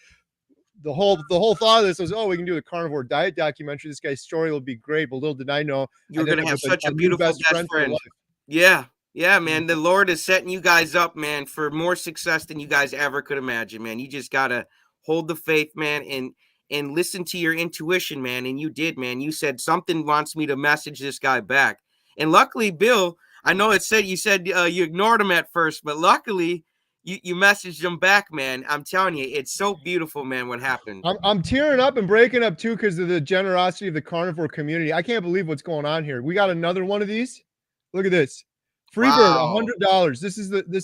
the whole thought of this was, oh, we can do a carnivore diet documentary. This guy's story will be great. But little did I know You're I'd end gonna up have with such a a new beautiful best best friend for friend. life. Yeah. Yeah, man. The Lord is setting you guys up, man, for more success than you guys ever could imagine, man. You just gotta hold the faith, man, and listen to your intuition, man. And you did, man. You said something wants me to message this guy back. And luckily, Bill, I know you said you ignored him at first, but luckily you messaged him back, man. I'm telling you, it's so beautiful, man, what happened. I'm tearing up and breaking up too because of the generosity of the carnivore community. I can't believe what's going on here. We got another one of these. Look at this. Freebird, Wow. $100. This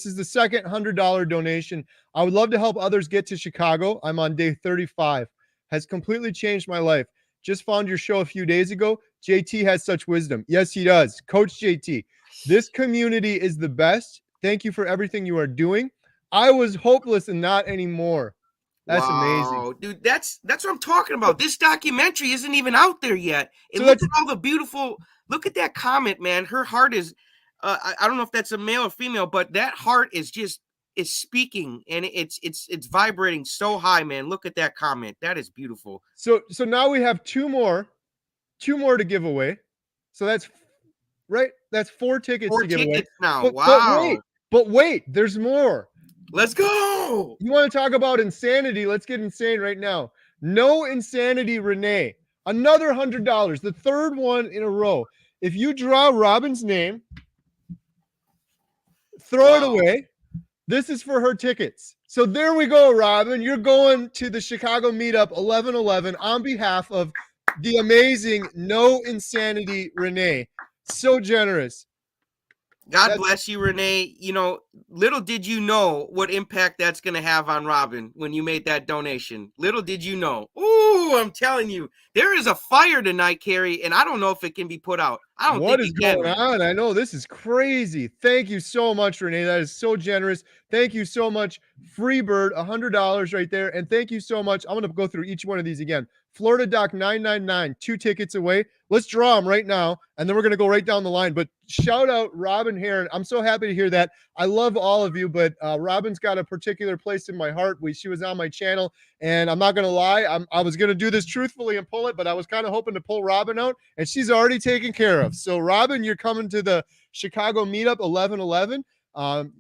is the second $100 donation. I would love to help others get to Chicago. I'm on day 35. Has completely changed my life. Just found your show a few days ago. JT has such wisdom. Yes, he does. Coach JT. This community is the best. Thank you for everything you are doing. I was hopeless and not anymore. That's amazing. Wow, dude, that's what I'm talking about. This documentary isn't even out there yet. And So look that's at all the beautiful. Look at that comment, man. Her heart is. I don't know if that's a male or female, but that heart is speaking, and it's vibrating so high, man. Look at that comment. That is beautiful. so now we have two more to give away. So that's right. That's 4 tickets 4 to give away. tickets now. But Wow. wait, there's more. Let's go. You want to talk about insanity? Let's get insane right now. No insanity, Renee. Another $100. The third one in a row. If you draw Robin's name, throw it away. This is for her tickets. So there we go, Robin. You're going to the Chicago meetup 11/11 on behalf of the amazing No Insanity Renee. So generous. God bless you, Renee. You know, little did you know what impact that's going to have on Robin when you made that donation. Little did you know. Ooh, I'm telling you, there is a fire tonight, Kerry, and I don't know if it can be put out. I don't What think is it can. going on? I know this is crazy. Thank you so much, Renee. That is so generous. Thank you so much. Freebird, $100 right there. And thank you so much. I'm going to go through each one of these again. Florida Doc 999, 2 tickets away. Let's draw them right now, and then we're going to go right down the line. But shout out Robin Heron. I'm so happy to hear that. I love all of you, but Robin's got a particular place in my heart. She was on my channel, and I'm not going to lie. I was going to do this truthfully and pull it, but I was kind of hoping to pull Robin out, and she's already taken care of. So, Robin, you're coming to the Chicago meetup 11/11.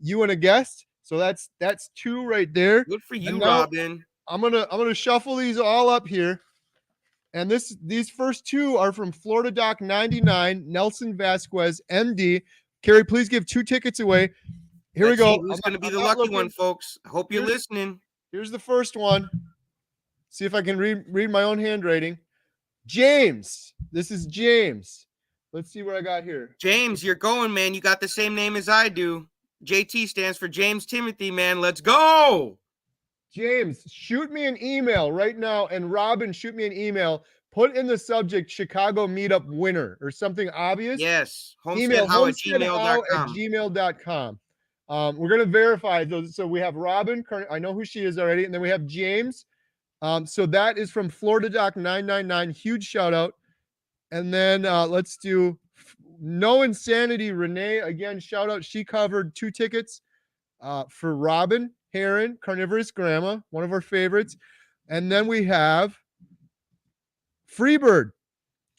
You and a guest. So that's 2 right there. Good for you, And now Robin. I'm gonna shuffle these all up here. And these first 2 are from Florida Doc 99, Nelson Vasquez, MD. Kerry, please give 2 tickets away. Here Let's we go. see who's going to be the lucky one, folks. I hope you're listening. Here's the first one. See if I can read my own handwriting. James. This is James. Let's see what I got here. James, you're going, man. You got the same name as I do. JT stands for James Timothy, man. Let's go. James, shoot me an email right now. And Robin, shoot me an email. Put in the subject Chicago meetup winner or something obvious. Yes. Email homesteadhow@gmail.com. homesteadhow@gmail.com. We're going to verify those. So we have Robin. I know who she is already. And then we have James. So that is from Florida Doc 999. Huge shout out. And then let's do No Insanity Renee. Again, shout out. She covered 2 tickets for Robin Heron, Carnivorous Grandma, one of our favorites. And then we have Freebird.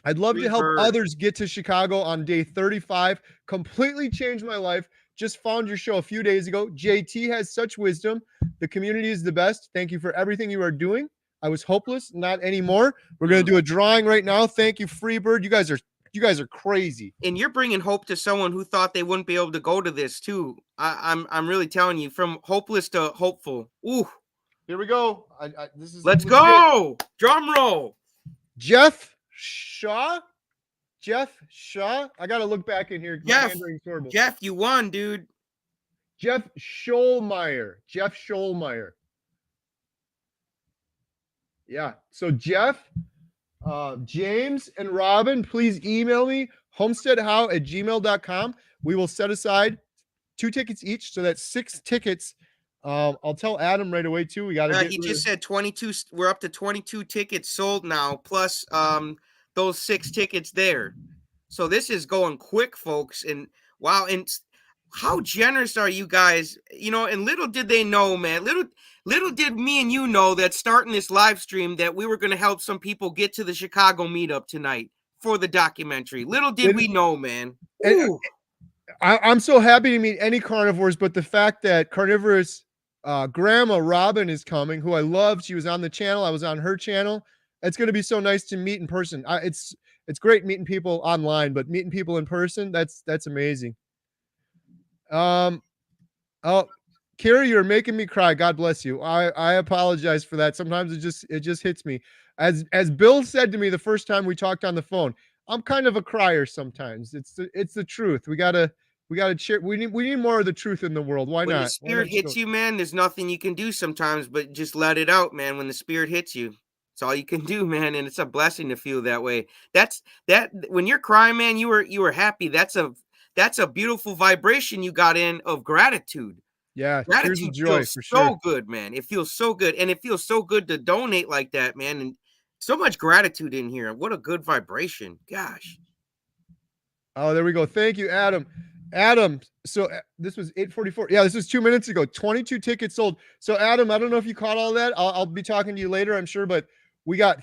I'd love to help others get to Chicago on day 35. Completely changed my life. Just found your show a few days ago. JT has such wisdom. The community is the best. Thank you for everything you are doing. I was hopeless, not anymore. We're going to do a drawing right now. Thank you, Freebird. You guys are crazy. And you're bringing hope to someone who thought they wouldn't be able to go to this too. I'm really telling you, from hopeless to hopeful. Ooh. Here we go. Let's go. Drum roll. Jeff Shaw. I got to look back in here. Jeff, you won, dude. Jeff Scholmeyer. Yeah. So Jeff, James, and Robin, please email me, homesteadhow@gmail.com. We will set aside 2 tickets each. So that's 6 tickets. I'll tell Adam right away too. We got to. He just said 22. We're up to 22 tickets sold now, plus those 6 tickets there. So this is going quick, folks. And wow, and how generous are you guys? You know, and little did they know, man. Little did me and you know that starting this live stream that we were going to help some people get to the Chicago meetup tonight for the documentary. Little did we know, man. And, Ooh. I'm so happy to meet any carnivores, but the fact that carnivorous grandma Robin is coming, who I love, she was on the channel, I was on her channel. It's going to be so nice to meet in person. It's great meeting people online, but meeting people in person, that's amazing. Oh, Kerry, you're making me cry. God bless you. I apologize for that. Sometimes it just hits me. As Bill said to me the first time we talked on the phone, I'm kind of a crier sometimes. It's the truth. We gotta share. We need more of the truth in the world. Why When the not? Why spirit not show? hits you, man, there's nothing you can do sometimes but just let it out, man. When the spirit hits you, it's all you can do, man. And it's a blessing to feel that way. That's that when you're crying, man, you were happy. That's a beautiful vibration you got in of gratitude. Yeah, tears of Gratitude joy feels for sure. so good, man. It feels so good. And it feels so good to donate like that, man. And so much gratitude in here. What a good vibration. Gosh. Oh, there we go. Thank you, Adam. Adam, so this was 8:44. Yeah, this was 2 minutes ago. 22 tickets sold. So, Adam, I don't know if you caught all that. I'll be talking to you later, I'm sure, but we got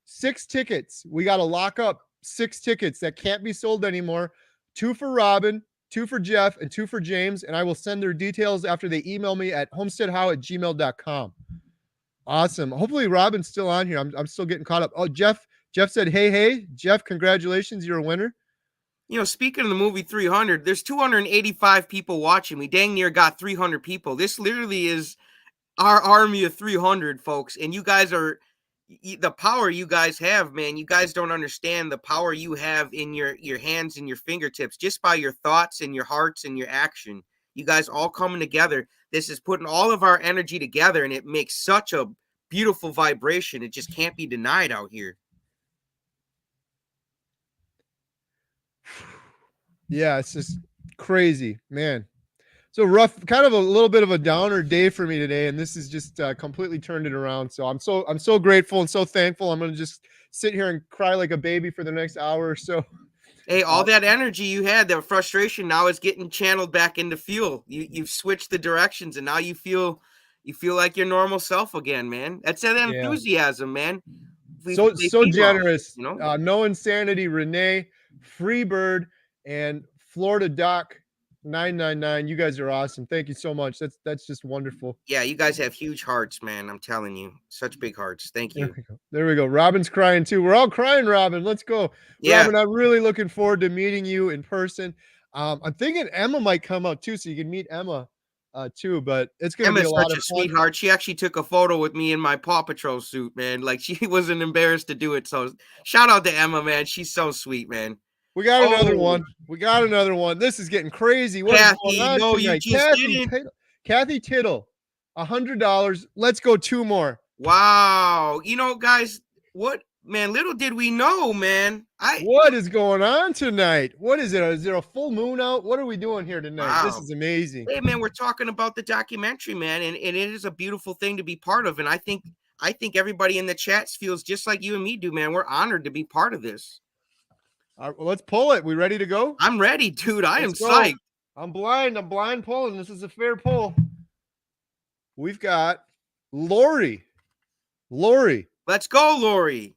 6 tickets. We got to lock up 6 tickets that can't be sold anymore. 2 for Robin, 2 for Jeff, and 2 for James. And I will send their details after they email me at homesteadhow@gmail.com. Awesome. Hopefully, Robin's still on here. I'm still getting caught up. Oh, Jeff said, hey. Jeff, congratulations. You're a winner. You know, speaking of the movie 300, there's 285 people watching. We dang near got 300 people. This literally is our army of 300, folks. And you guys are the power you guys have, man. You guys don't understand the power you have in your hands and your fingertips just by your thoughts and your hearts and your action. You guys all coming together. This is putting all of our energy together, and it makes such a beautiful vibration. It just can't be denied out here. Yeah, it's just crazy, man. So rough, kind of a little bit of a downer day for me today, and this has just completely turned it around. So I'm so grateful and so thankful. I'm gonna just sit here and cry like a baby for the next hour or so. Hey, all that energy you had, that frustration, now is getting channeled back into fuel. You've switched the directions, and now you feel like your normal self again, man. That's that Yeah, enthusiasm, man. They so feed off, generous. you know. No Insanity, Renee, Freebird, and Florida Doc 999. You guys are awesome. Thank you so much. That's just wonderful. Yeah, you guys have huge hearts, man. I'm telling you, such big hearts. Thank There you. we go. There we go. Robin's crying too. We're all crying, Robin. Let's go. Yeah, Robin, I'm really looking forward to meeting you in person. I'm thinking Emma might come out too, so you can meet Emma too, but it's going to be a Emma's lot such of a fun. sweetheart. She actually took a photo with me in my Paw Patrol suit, man. Like, she wasn't embarrassed to do it. So shout out to Emma, man. She's so sweet, man. We got another Oh, one. We got another one. This is getting crazy. What is going Kathy, on no, you tonight? just didn't. Kathy Tittle, $100. Let's go 2 more. Wow. You know, guys, what, man, little did we know, man. What is going on tonight? What is it? Is there a full moon out? What are we doing here tonight? This Wow. is amazing. Hey, man, we're talking about the documentary, man, and it is a beautiful thing to be part of. And I think everybody in the chats feels just like you and me do, man. We're honored to be part of this. All right, well, let's pull it. We ready to go? I'm ready, dude. I am Let's go. psyched. I'm blind. I'm blind pulling. This is a fair pull. We've got Lori. Lori. Let's go, Lori.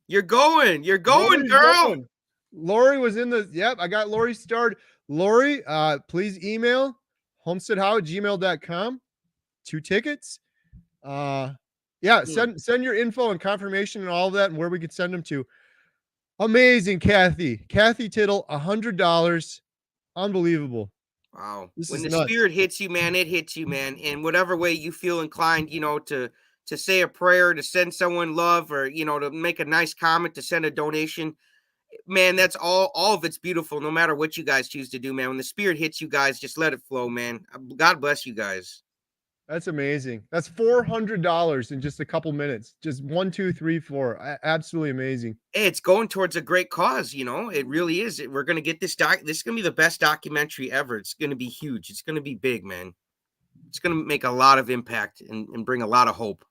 You're going. You're going, Lori's girl. going. Lori was in the, yep, I got Lori started. Lori, please email homesteadhow@gmail.com. 2 tickets. Yeah, send your info and confirmation and all of that and where we could send them to. Amazing, Kathy. Kathy Tittle, $100. Unbelievable. Wow. This When is the nuts. spirit hits you, man, it hits you, man. In whatever way you feel inclined, to say a prayer, to send someone love, or to make a nice comment, to send a donation. Man, that's all of it's beautiful, no matter what you guys choose to do, man. When the spirit hits you guys, just let it flow, man. God bless you guys. That's amazing. That's $400 in just a couple minutes. Just 1, 2, 3, 4. Absolutely amazing. Hey, it's going towards a great cause, it really is. We're gonna get this is gonna be the best documentary ever. It's gonna be huge. It's gonna be big, man. It's gonna make a lot of impact and bring a lot of hope.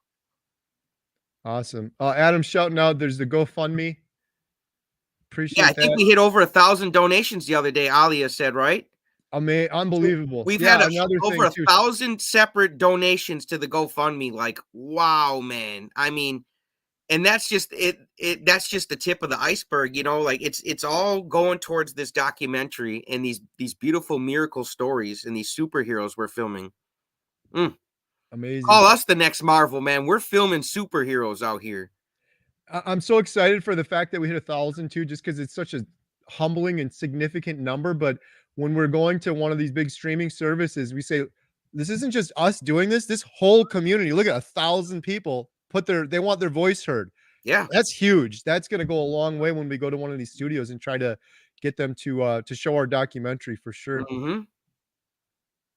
Awesome. Adam's shouting out. There's the GoFundMe. Yeah, I Appreciate think that. we hit over 1,000 donations the other day, Alia said, right? Unbelievable. We've had Yeah, another over thing too. 1,000 separate donations to the GoFundMe. Like, wow, man. I mean, and that's just that's just the tip of the iceberg, you know. Like it's all going towards this documentary and these beautiful miracle stories and these superheroes we're filming. Amazing. Call us the next Marvel, man. We're filming superheroes out here. I'm so excited for the fact that we hit 1,000 too, just because it's such a humbling and significant number. But when we're going to one of these big streaming services, we say, this isn't just us doing this. This whole community, look at 1,000 people they want their voice heard. Yeah. That's huge. That's going to go a long way when we go to one of these studios and try to get them to show our documentary for sure. Mm-hmm.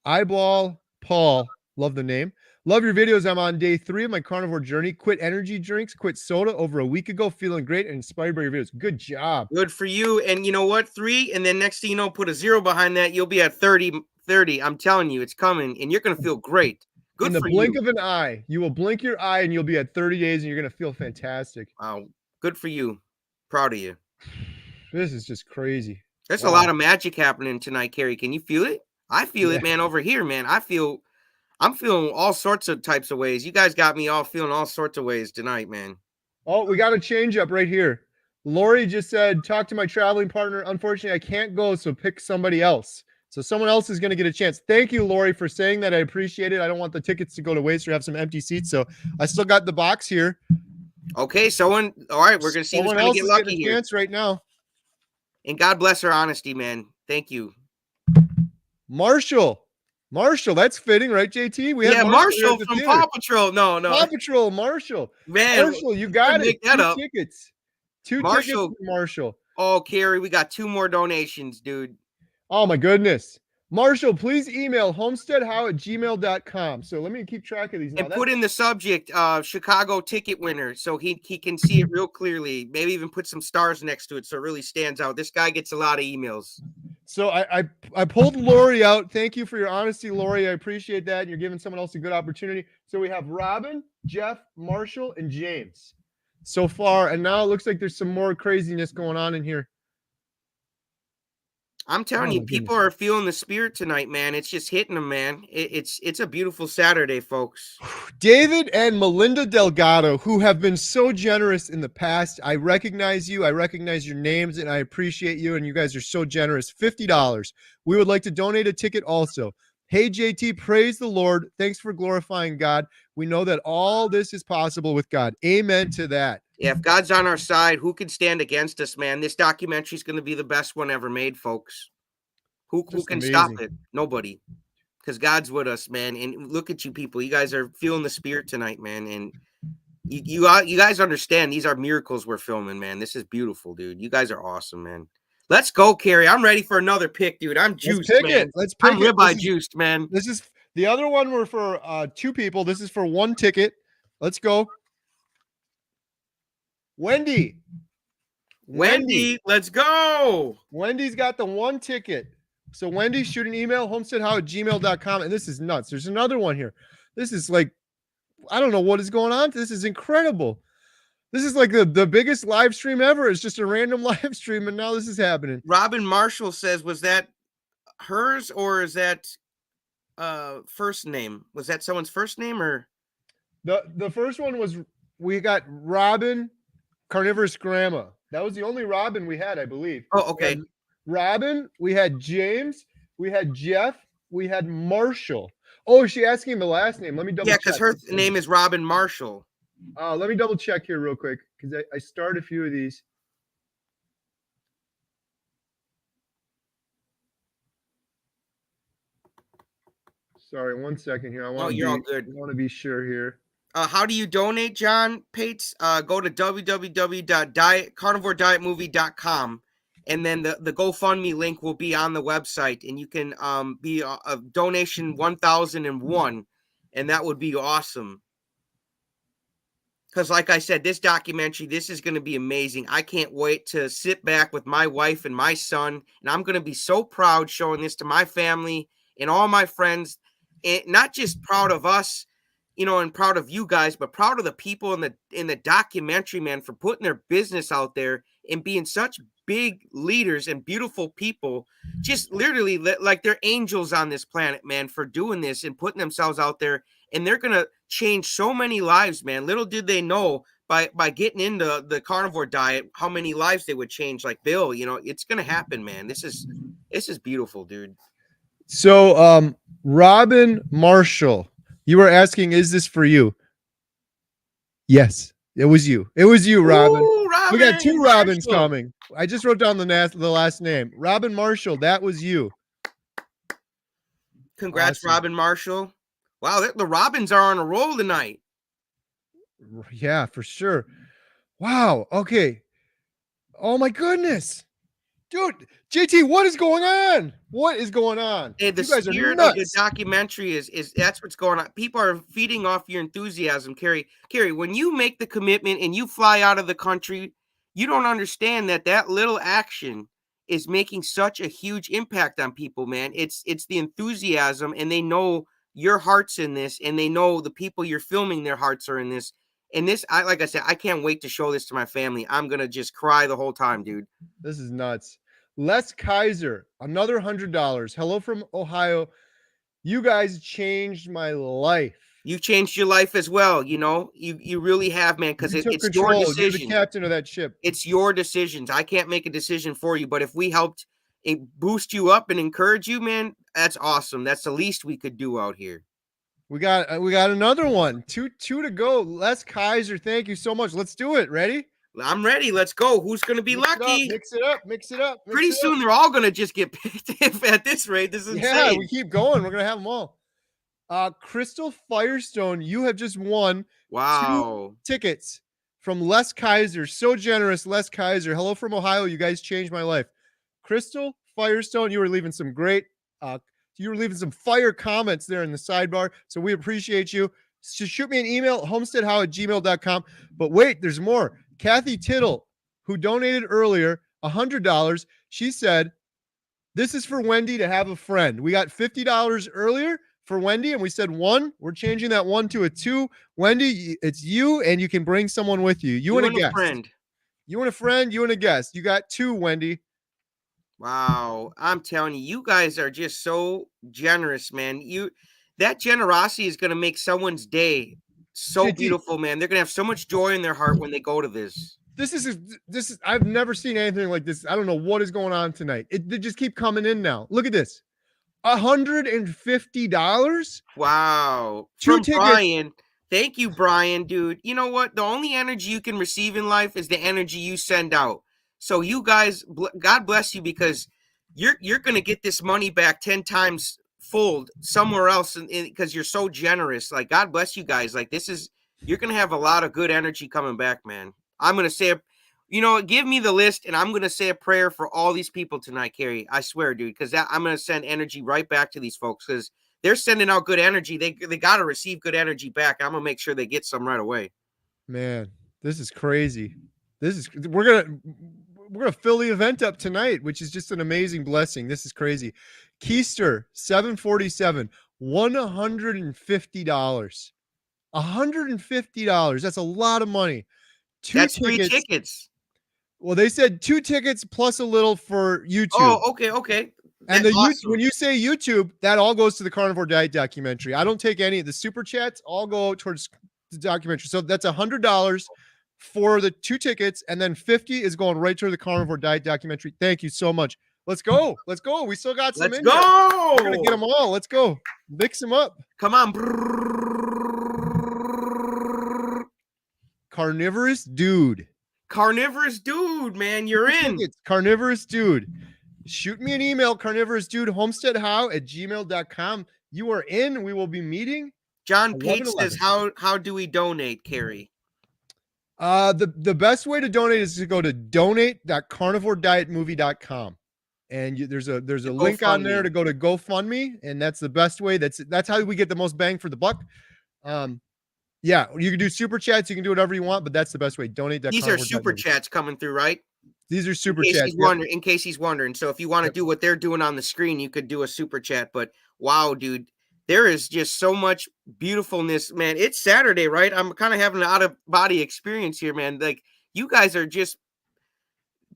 Eyeball Paul, love the name. Love your videos. I'm on day 3 of my carnivore journey. Quit energy drinks, quit soda over a week ago. Feeling great and inspired by your videos. Good job. Good for you. And you know what? 3, and then next thing you know, put a 0 behind that. You'll be at 30. I'm telling you, it's coming, and you're gonna feel great. Good In the for blink you. of an eye, you will blink your eye and you'll be at 30 days and you're going to feel fantastic. Wow. Good for you. Proud of you. This is just crazy. There's Wow. a lot of magic happening tonight, Kerry. Can you feel it? I feel it, man, over here, man. I'm feeling all sorts of types of ways. You guys got me all feeling all sorts of ways tonight, man. Oh, we got a change up right here. Lori just said, talk to my traveling partner. Unfortunately, I can't go, so pick somebody else. So someone else is going to get a chance. Thank you, Lori, for saying that. I appreciate it. I don't want the tickets to go to waste or have some empty seats. So I still got the box here. Okay, all right, we're going to see who's going to get lucky here. Chance right now. And God bless her honesty, man. Thank you. Marshall, that's fitting, right, JT? We had Marshall from Paw Patrol. No. Paw Patrol, Marshall. Man, Marshall, you got it. Two tickets. Two tickets for Marshall. Oh, Kerry, we got 2 more donations, dude. Oh, my goodness. Marshall, please email homesteadhow@gmail.com. So let me keep track of these now. And put in the subject, Chicago ticket winner, so he can see it real clearly. Maybe even put some stars next to it so it really stands out. This guy gets a lot of emails. So I pulled Lori out. Thank you for your honesty, Lori. I appreciate that. You're giving someone else a good opportunity. So we have Robin, Jeff, Marshall, and James so far. And now it looks like there's some more craziness going on in here. I'm telling you, people are feeling the spirit tonight, man. It's just hitting them, man. It's a beautiful Saturday, folks. David and Melinda Delgado, who have been so generous in the past. I recognize you. I recognize your names, and I appreciate you. And you guys are so generous. $50. We would like to donate a ticket also. Hey, JT, praise the Lord. Thanks for glorifying God. We know that all this is possible with God. Amen to that. Yeah, if God's on our side, who can stand against us, man? This documentary is going to be the best one ever made, folks. Who can stop it? Nobody. Because God's with us, man. And look at you people. You guys are feeling the spirit tonight, man. And you guys understand these are miracles we're filming, man. This is beautiful, dude. You guys are awesome, man. Let's go, Kerry. I'm ready for another pick, dude. I'm juiced, man. Let's pick I'm ribeye juiced, man. This is the other one were for 2 people. This is for 1 ticket. Let's go. Wendy, let's go. Wendy's got the 1 ticket. So Wendy, shoot an email, homesteadhow@gmail.com. And this is nuts. There's another one here. This is like, I don't know what is going on. This is incredible. This is like the biggest live stream ever. It's just a random live stream, and now this is happening. Robin Marshall says, was that hers or is that first name? Was that someone's first name or? The first one was, we got Robin Carnivorous Grandma. That was the only Robin we had, I believe. Oh, okay. Robin, we had James, we had Jeff, we had Marshall. Oh, is she asking the last name? Let me double check. Yeah, because her name is Robin Marshall. Let me double check here real quick because I started a few of these. Sorry, 1 second here. You're all good. I want to be sure here. How do you donate, John Pates? Go to www.carnivore-movie.com, and then the GoFundMe link will be on the website, and you can be a donation 1001, and that would be awesome. Because like I said, this documentary, this is going to be amazing. I can't wait to sit back with my wife and my son, and I'm going to be so proud showing this to my family and all my friends, and not just proud of us, you know, and proud of you guys, but proud of the people in the documentary, man, for putting their business out there and being such big leaders and beautiful people, just literally like they're angels on this planet, man, for doing this and putting themselves out there. And they're going to change so many lives, man. Little did they know by getting into the carnivore diet, how many lives they would change. Like Bill, it's going to happen, man. This is beautiful, dude. So, Robin Marshall, you were asking, is this for you? Yes, it was you. It was you, Robin. Ooh, We got two Robins Marshall. coming. I just wrote down the last name. Robin Marshall, that was you. Congrats, Awesome. Robin Marshall. Wow, the Robins are on a roll tonight. Yeah, for sure. Wow. Okay. Oh my goodness. Dude, JT, what is going on? What is going on? Hey, the You guys are spirit of the nuts. documentary is that's what's going on. People are feeding off your enthusiasm, Kerry. Kerry, when you make the commitment and you fly out of the country, you don't understand that little action is making such a huge impact on people, man. It's the enthusiasm, and they know your heart's in this, and they know the people you're filming, their hearts are in this. And this, like I said, I can't wait to show this to my family. I'm gonna just cry the whole time, dude. This is nuts. Les Kaiser, another $100. Hello from Ohio. You guys changed my life. You've changed your life as well. You really have, man, because You took it's your control. You're the decision. captain of that ship. It's your decisions. I can't make a decision for you, but if we helped boost you up and encourage you, man, that's awesome. That's the least we could do out here. We got another one. Two to go. Les Kaiser, thank you so much. Let's do it. Ready? I'm ready. Let's go. Who's going to be lucky? Mix it up. Pretty soon they're all going to just get picked at this rate. This is insane. Yeah, we keep going. We're going to have them all. Crystal Firestone, you have just won 2 tickets from Les Kaiser. So generous, Les Kaiser. Hello from Ohio. You guys changed my life. Crystal Firestone, you were leaving some fire comments there in the sidebar. So we appreciate you. So shoot me an email, homesteadhow@gmail.com. But wait, there's more. Kathy Tittle, who donated earlier, $100. She said, this is for Wendy to have a friend. We got $50 earlier for Wendy, and we said 1. We're changing that 1 to a 2. Wendy, it's you, and you can bring someone with you. You and a guest. You and a friend, you and a guest. You got 2, Wendy. Wow. I'm telling you, you guys are just so generous, man. That generosity is going to make someone's day so beautiful, man. They're going to have so much joy in their heart when they go to this. This is I've never seen anything like this. I don't know what is going on tonight. They just keep coming in now. Look at this. $150. Wow. 2 From tickets. Brian. Thank you, Brian, dude. You know what? The only energy you can receive in life is the energy you send out. So you guys, God bless you, because you're going to get this money back 10 times fold somewhere else because you're so generous. Like, God bless you guys. Like, you're going to have a lot of good energy coming back, man. I'm going to say, give me the list, and I'm going to say a prayer for all these people tonight, Kerry. I swear, dude, because I'm going to send energy right back to these folks, because they're sending out good energy. They got to receive good energy back. I'm going to make sure they get some right away. Man, this is crazy. We're going to fill the event up tonight, which is just an amazing blessing. This is crazy. Keister, 747, $150. $150. That's a lot of money. 2 That's tickets. 3 tickets. Well, they said 2 tickets plus a little for YouTube. Oh, okay. And awesome. When you say YouTube, that all goes to the carnivore diet documentary. I don't take any of the super chats. All go towards the documentary. So that's $100 for the 2 tickets, and then 50 is going right to the carnivore diet documentary. Thank you so much. Let's go. We still got some. Let's go. We're gonna get them all. Let's go. Mix them up. Come on. Carnivorous dude. Man, you're in. Carnivorous dude. Shoot me an email, carnivorousdude, homesteadhow@gmail.com. You are in. We will be meeting. John Pate says, how do we donate, Kerry? The best way to donate is to go to donate.carnivoredietmovie.com. And there's a link on there to go to GoFundMe, and that's the best way. That's how we get the most bang for the buck. Yeah, you can do super chats, you can do whatever you want, but that's the best way. Donate. These are super chats coming through, right? These are super chats. In case he's wondering. So if you want to do what they're doing on the screen, you could do a super chat. But wow, dude, there is just so much beautifulness, man. It's Saturday, right? I'm kind of having an out of body experience here, man. Like, you guys are just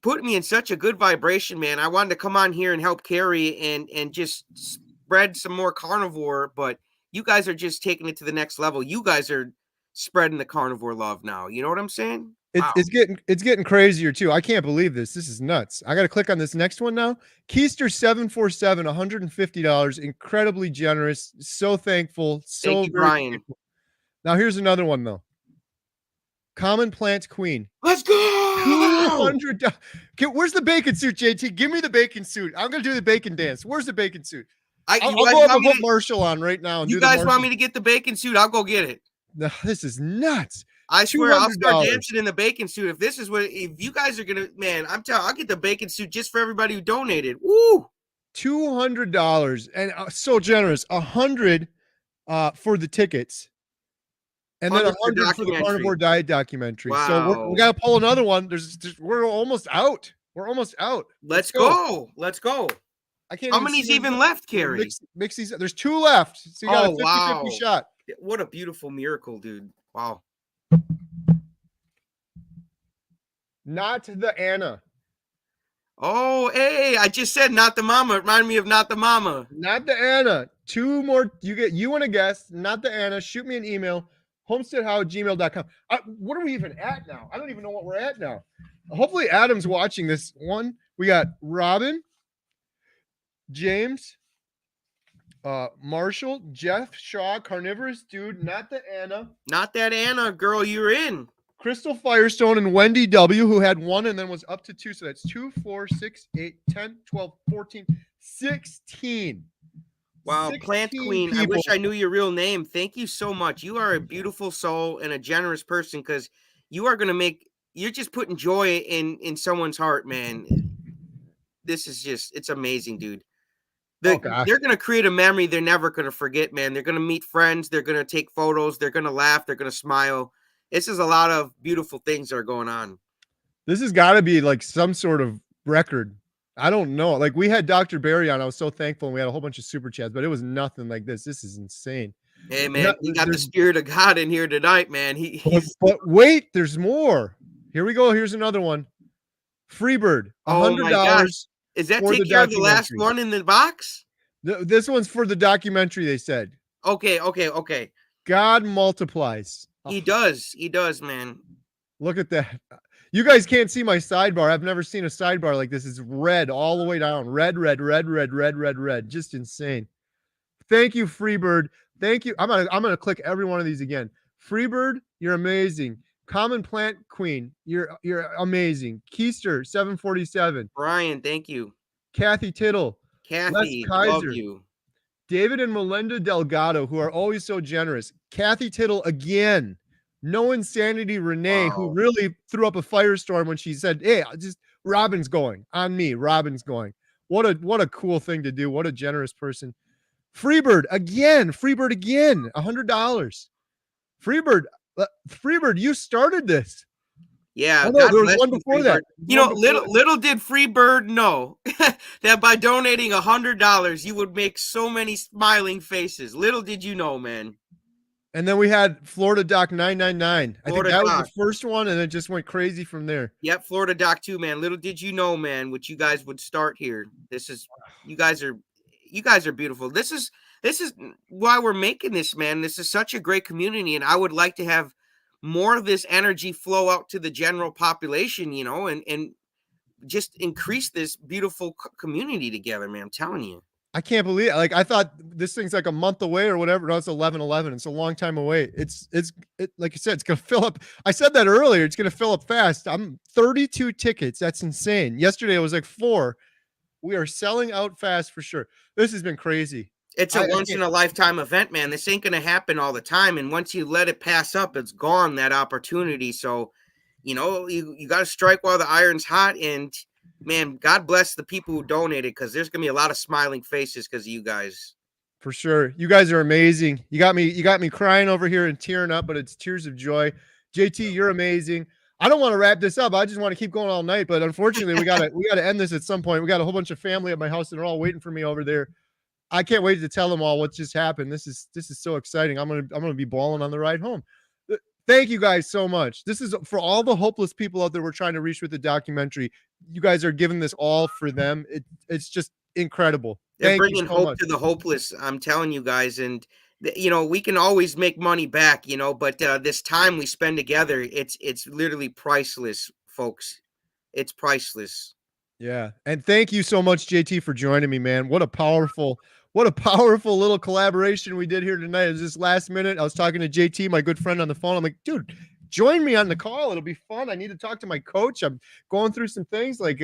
put me in such a good vibration, man. I wanted to come on here and help Kerry and just spread some more carnivore, but you guys are just taking it to the next level. You guys are spreading the carnivore love now. You know what I'm saying? Wow. It's getting crazier too. I can't believe this. This is nuts. I got to click on this next one now. Keister 747, $150. Incredibly generous. So thankful. So Thank you, very Brian. thankful. Now here's another one though. Common Plants Queen. Let's go. $200. Okay, where's the bacon suit, JT? Give me the bacon suit. I'm gonna do the bacon dance. Where's the bacon suit? I'll go up and put Marshall on right now. And you guys want me to get the bacon suit? I'll go get it. No, this is nuts. I swear I'll start dancing in the bacon suit. If you guys are gonna, man, I'll get the bacon suit just for everybody who donated. Woo! $200 and so generous. $100 for the tickets, and then $100 for the carnivore diet documentary. Wow. So we gotta pull another one. We're almost out. We're almost out. Let's go. Let's go. I can't. How many's even left, Kerry? Mix these. There's 2 left. So you got a 50-50 shot. What a beautiful miracle, dude. Wow. Not the Anna. Oh, hey, I just said not the mama. It reminded me of not the mama. Not the Anna. 2 more. You want to guess. Not the Anna. Shoot me an email. homesteadhow@gmail.com. What are we even at now? I don't even know what we're at now. Hopefully Adam's watching this one. We got Robin, James, Marshall, Jeff Shaw, Carnivorous Dude, not the Anna. Not that Anna, girl, you're in. Crystal Firestone and Wendy W, who had 1 and then was up to 2. So that's 2, 4, 6, 8, 10, 12, 14, 16. Wow, Plant Queen. People. I wish I knew your real name. Thank you so much. You are a beautiful soul and a generous person, because you are going to you're just putting joy in someone's heart, man. This is it's amazing, dude. They're going to create a memory they're never going to forget, man. They're going to meet friends. They're going to take photos. They're going to laugh. They're going to smile. This is a lot of beautiful things that are going on. This has got to be like some sort of record. I don't know. Like, we had Dr. Barry on. I was so thankful, and we had a whole bunch of super chats, but it was nothing like this. This is insane. Hey, man, we got the Spirit of God in here tonight, man. But wait, there's more. Here we go. Here's another one. Freebird, $100. Is that take care of the last one in the box? This one's for the documentary, they said. Okay. God multiplies. He does, man. Look at that. You guys can't see my sidebar. I've never seen a sidebar like this. It's red all the way down. Red. Just insane. Thank you, Freebird. Thank you. I'm gonna click every one of these again. Freebird, you're amazing. Common Plant Queen, you're amazing. Keister 747. Brian, thank you. Kathy Tittle. Kathy, love you. David and Melinda Delgado, who are always so generous. Kathy Tittle again. No Insanity Renee, who really threw up a firestorm when she said, "Hey, Robin's going on me. Robin's going." What a cool thing to do. What a generous person. Freebird again. $100. Freebird, you started this. Yeah, there was one before Freebird. That. You know, little did Freebird know that by donating $100, you would make so many smiling faces. Little did you know, man. And then we had Florida Doc 999. I think that was the first one, and it just went crazy from there. Yep, Florida Doc 2, man. Little did you know, man, what you guys would start here. You guys are beautiful. This is why we're making this, man. This is such a great community, and I would like to have more of this energy flow out to the general population, you know, and just increase this beautiful community together, man. I'm telling you. I can't believe it. Like, I thought this thing's like a month away or whatever. No, it's 11/11. It's a long time away. It's like you said, it's going to fill up. I said that earlier. It's going to fill up fast. I'm 32 tickets. That's insane. Yesterday it was like 4. We are selling out fast for sure. This has been crazy. It's a once in a lifetime event, man. This ain't going to happen all the time. And once you let it pass up, it's gone, that opportunity. So, you know, you got to strike while the iron's hot. And man, God bless the people who donated, because there's gonna be a lot of smiling faces because of you guys. For sure. You guys are amazing. You got me crying over here and tearing up, but it's tears of joy. JT, you're amazing. I don't want to wrap this up. I just want to keep going all night, but unfortunately we gotta end this at some point. We got a whole bunch of family at my house and they're all waiting for me over there. I can't wait to tell them all what just happened. This is so exciting. I'm gonna be bawling on the ride home. Thank you guys so much. This is for all the hopeless people out there we're trying to reach with the documentary. you guys are giving this all for them. It's just incredible. They're Thank you bringing so hope much. to the hopeless. I'm telling you guys, and we can always make money back, but this time we spend together, it's literally priceless, folks. It's priceless. Yeah. And thank you so much, JT, for joining me, man. What a powerful little collaboration we did here tonight. It was just last minute. I was talking to JT, my good friend, on the phone. I'm like, dude, join me on the call. It'll be fun. I need to talk to my coach. I'm going through some things, like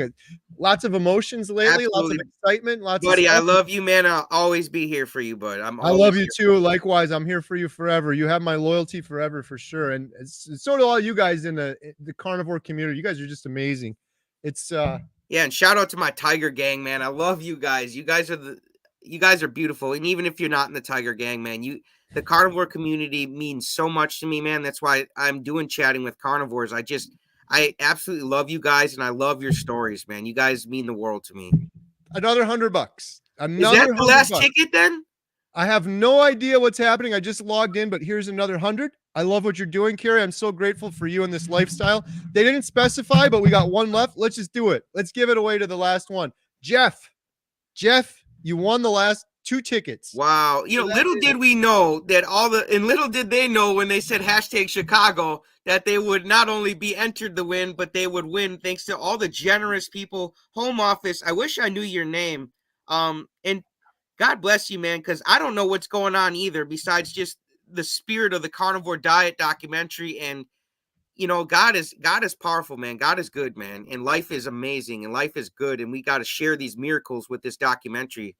lots of emotions lately, lots of Absolutely, excitement, lots of buddy. I stuff. love you, man. I'll always be here for you, bud. I'm I love always you here. too. Likewise, I'm here for you forever. You have my loyalty forever, for sure. And so do all you guys in the carnivore community. You guys are just amazing. It's Yeah, and shout out to my Tiger Gang, man. I love you guys. You guys are beautiful. And even if you're not in the Tiger Gang, man, the carnivore community means so much to me, man. That's why I'm doing chatting with carnivores. I absolutely love you guys, and I love your stories, man. You guys mean the world to me. another $100. Is Another that the last $100. ticket then? I have no idea what's happening. I just logged in, but here's another 100. I love what you're doing, Kerry. I'm so grateful for you and this lifestyle. They didn't specify, but we got one left. Let's just do it. Let's give it away to the last one. Jeff, you won the last 2 tickets. Wow. Little did we know that and little did they know when they said #Chicago that they would not only be entered the win, but they would win thanks to all the generous people. Home office. I wish I knew your name. And God bless you, man, because I don't know what's going on either besides just the spirit of the carnivore diet documentary. And, God is powerful, man. God is good, man. And life is amazing and life is good. And we got to share these miracles with this documentary.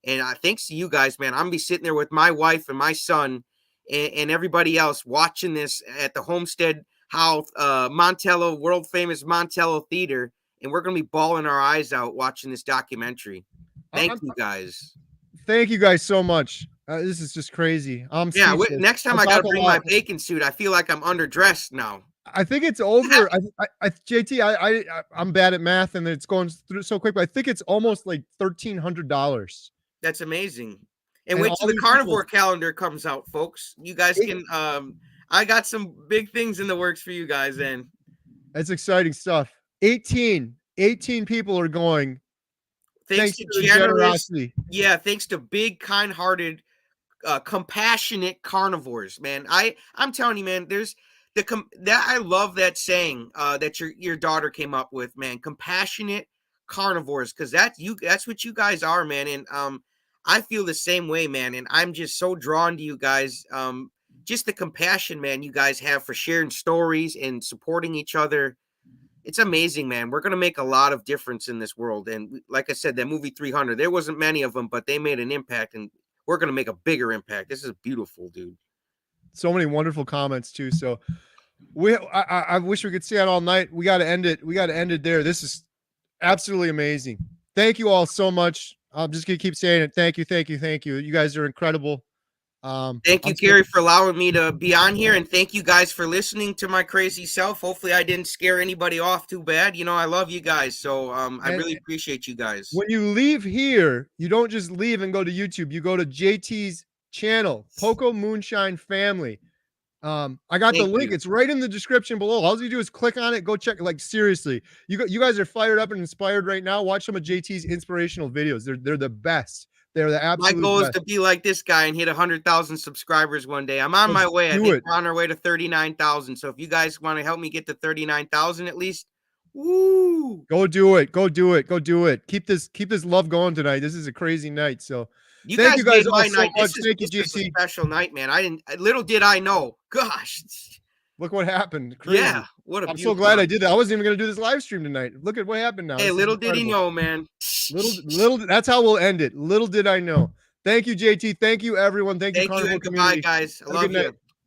And thanks to you guys, man. I'm going to be sitting there with my wife and my son and everybody else watching this at the Homestead House, Montello, world famous Montello Theater. And we're going to be bawling our eyes out watching this documentary. Thank you guys. Thank you guys so much. This is just crazy. Next time I got to bring my bacon suit. I feel like I'm underdressed now. I think it's over. JT, I'm bad at math and it's going through so quick, but I think it's almost like $1,300. That's amazing. And wait till the carnivore calendar comes out, folks. You guys can I got some big things in the works for you guys then. That's exciting stuff. 18 people are going. Thanks to generosity. Yeah, thanks to big, kind-hearted, compassionate carnivores, man. I'm telling you, man, there's I love that saying that your daughter came up with, man. Compassionate carnivores, because that's what you guys are, man. And I feel the same way, man. And I'm just so drawn to you guys. Just the compassion, man, you guys have for sharing stories and supporting each other. It's amazing, man. We're going to make a lot of difference in this world. And like I said, that movie 300, there wasn't many of them, but they made an impact, and we're going to make a bigger impact. This is beautiful, dude. So many wonderful comments too. So I wish we could see it all night. We got to end it. We got to end it there. This is absolutely amazing. Thank you all so much. I'm just going to keep saying it. Thank you. Thank you. Thank you. You guys are incredible. Thank you, Kerry, for allowing me to be on here, and thank you guys for listening to my crazy self. Hopefully I didn't scare anybody off too bad. I love you guys, so I really appreciate you guys. When you leave here, you don't just leave and go to YouTube. You go to JT's channel, Poko Moonshine Family. I got the link. It's right in the description below. All you do is click on it, go check it. Like, seriously, you guys are fired up and inspired right now. Watch some of JT's inspirational videos. They're the best. They're the absolute My goal best. is to be like this guy and hit 100,000 subscribers one day. I'm on my way. I think we're on our way to 39,000. So if you guys want to help me get to 39,000 at least, woo! Go do it. Go do it. Go do it. Keep this love going tonight. This is a crazy night. So thank you guys all so much. Thank you, JT. A special night, man. Little did I know. Gosh. Look what happened. Crazy. Yeah. I'm so glad I did that. I wasn't even going to do this live stream tonight. Look at what happened now. Hey, little did he know, man. Little, that's how we'll end it. Little did I know. Thank you, JT. Thank you, everyone. Thank you, Carnivore community. Goodbye, guys. I love you.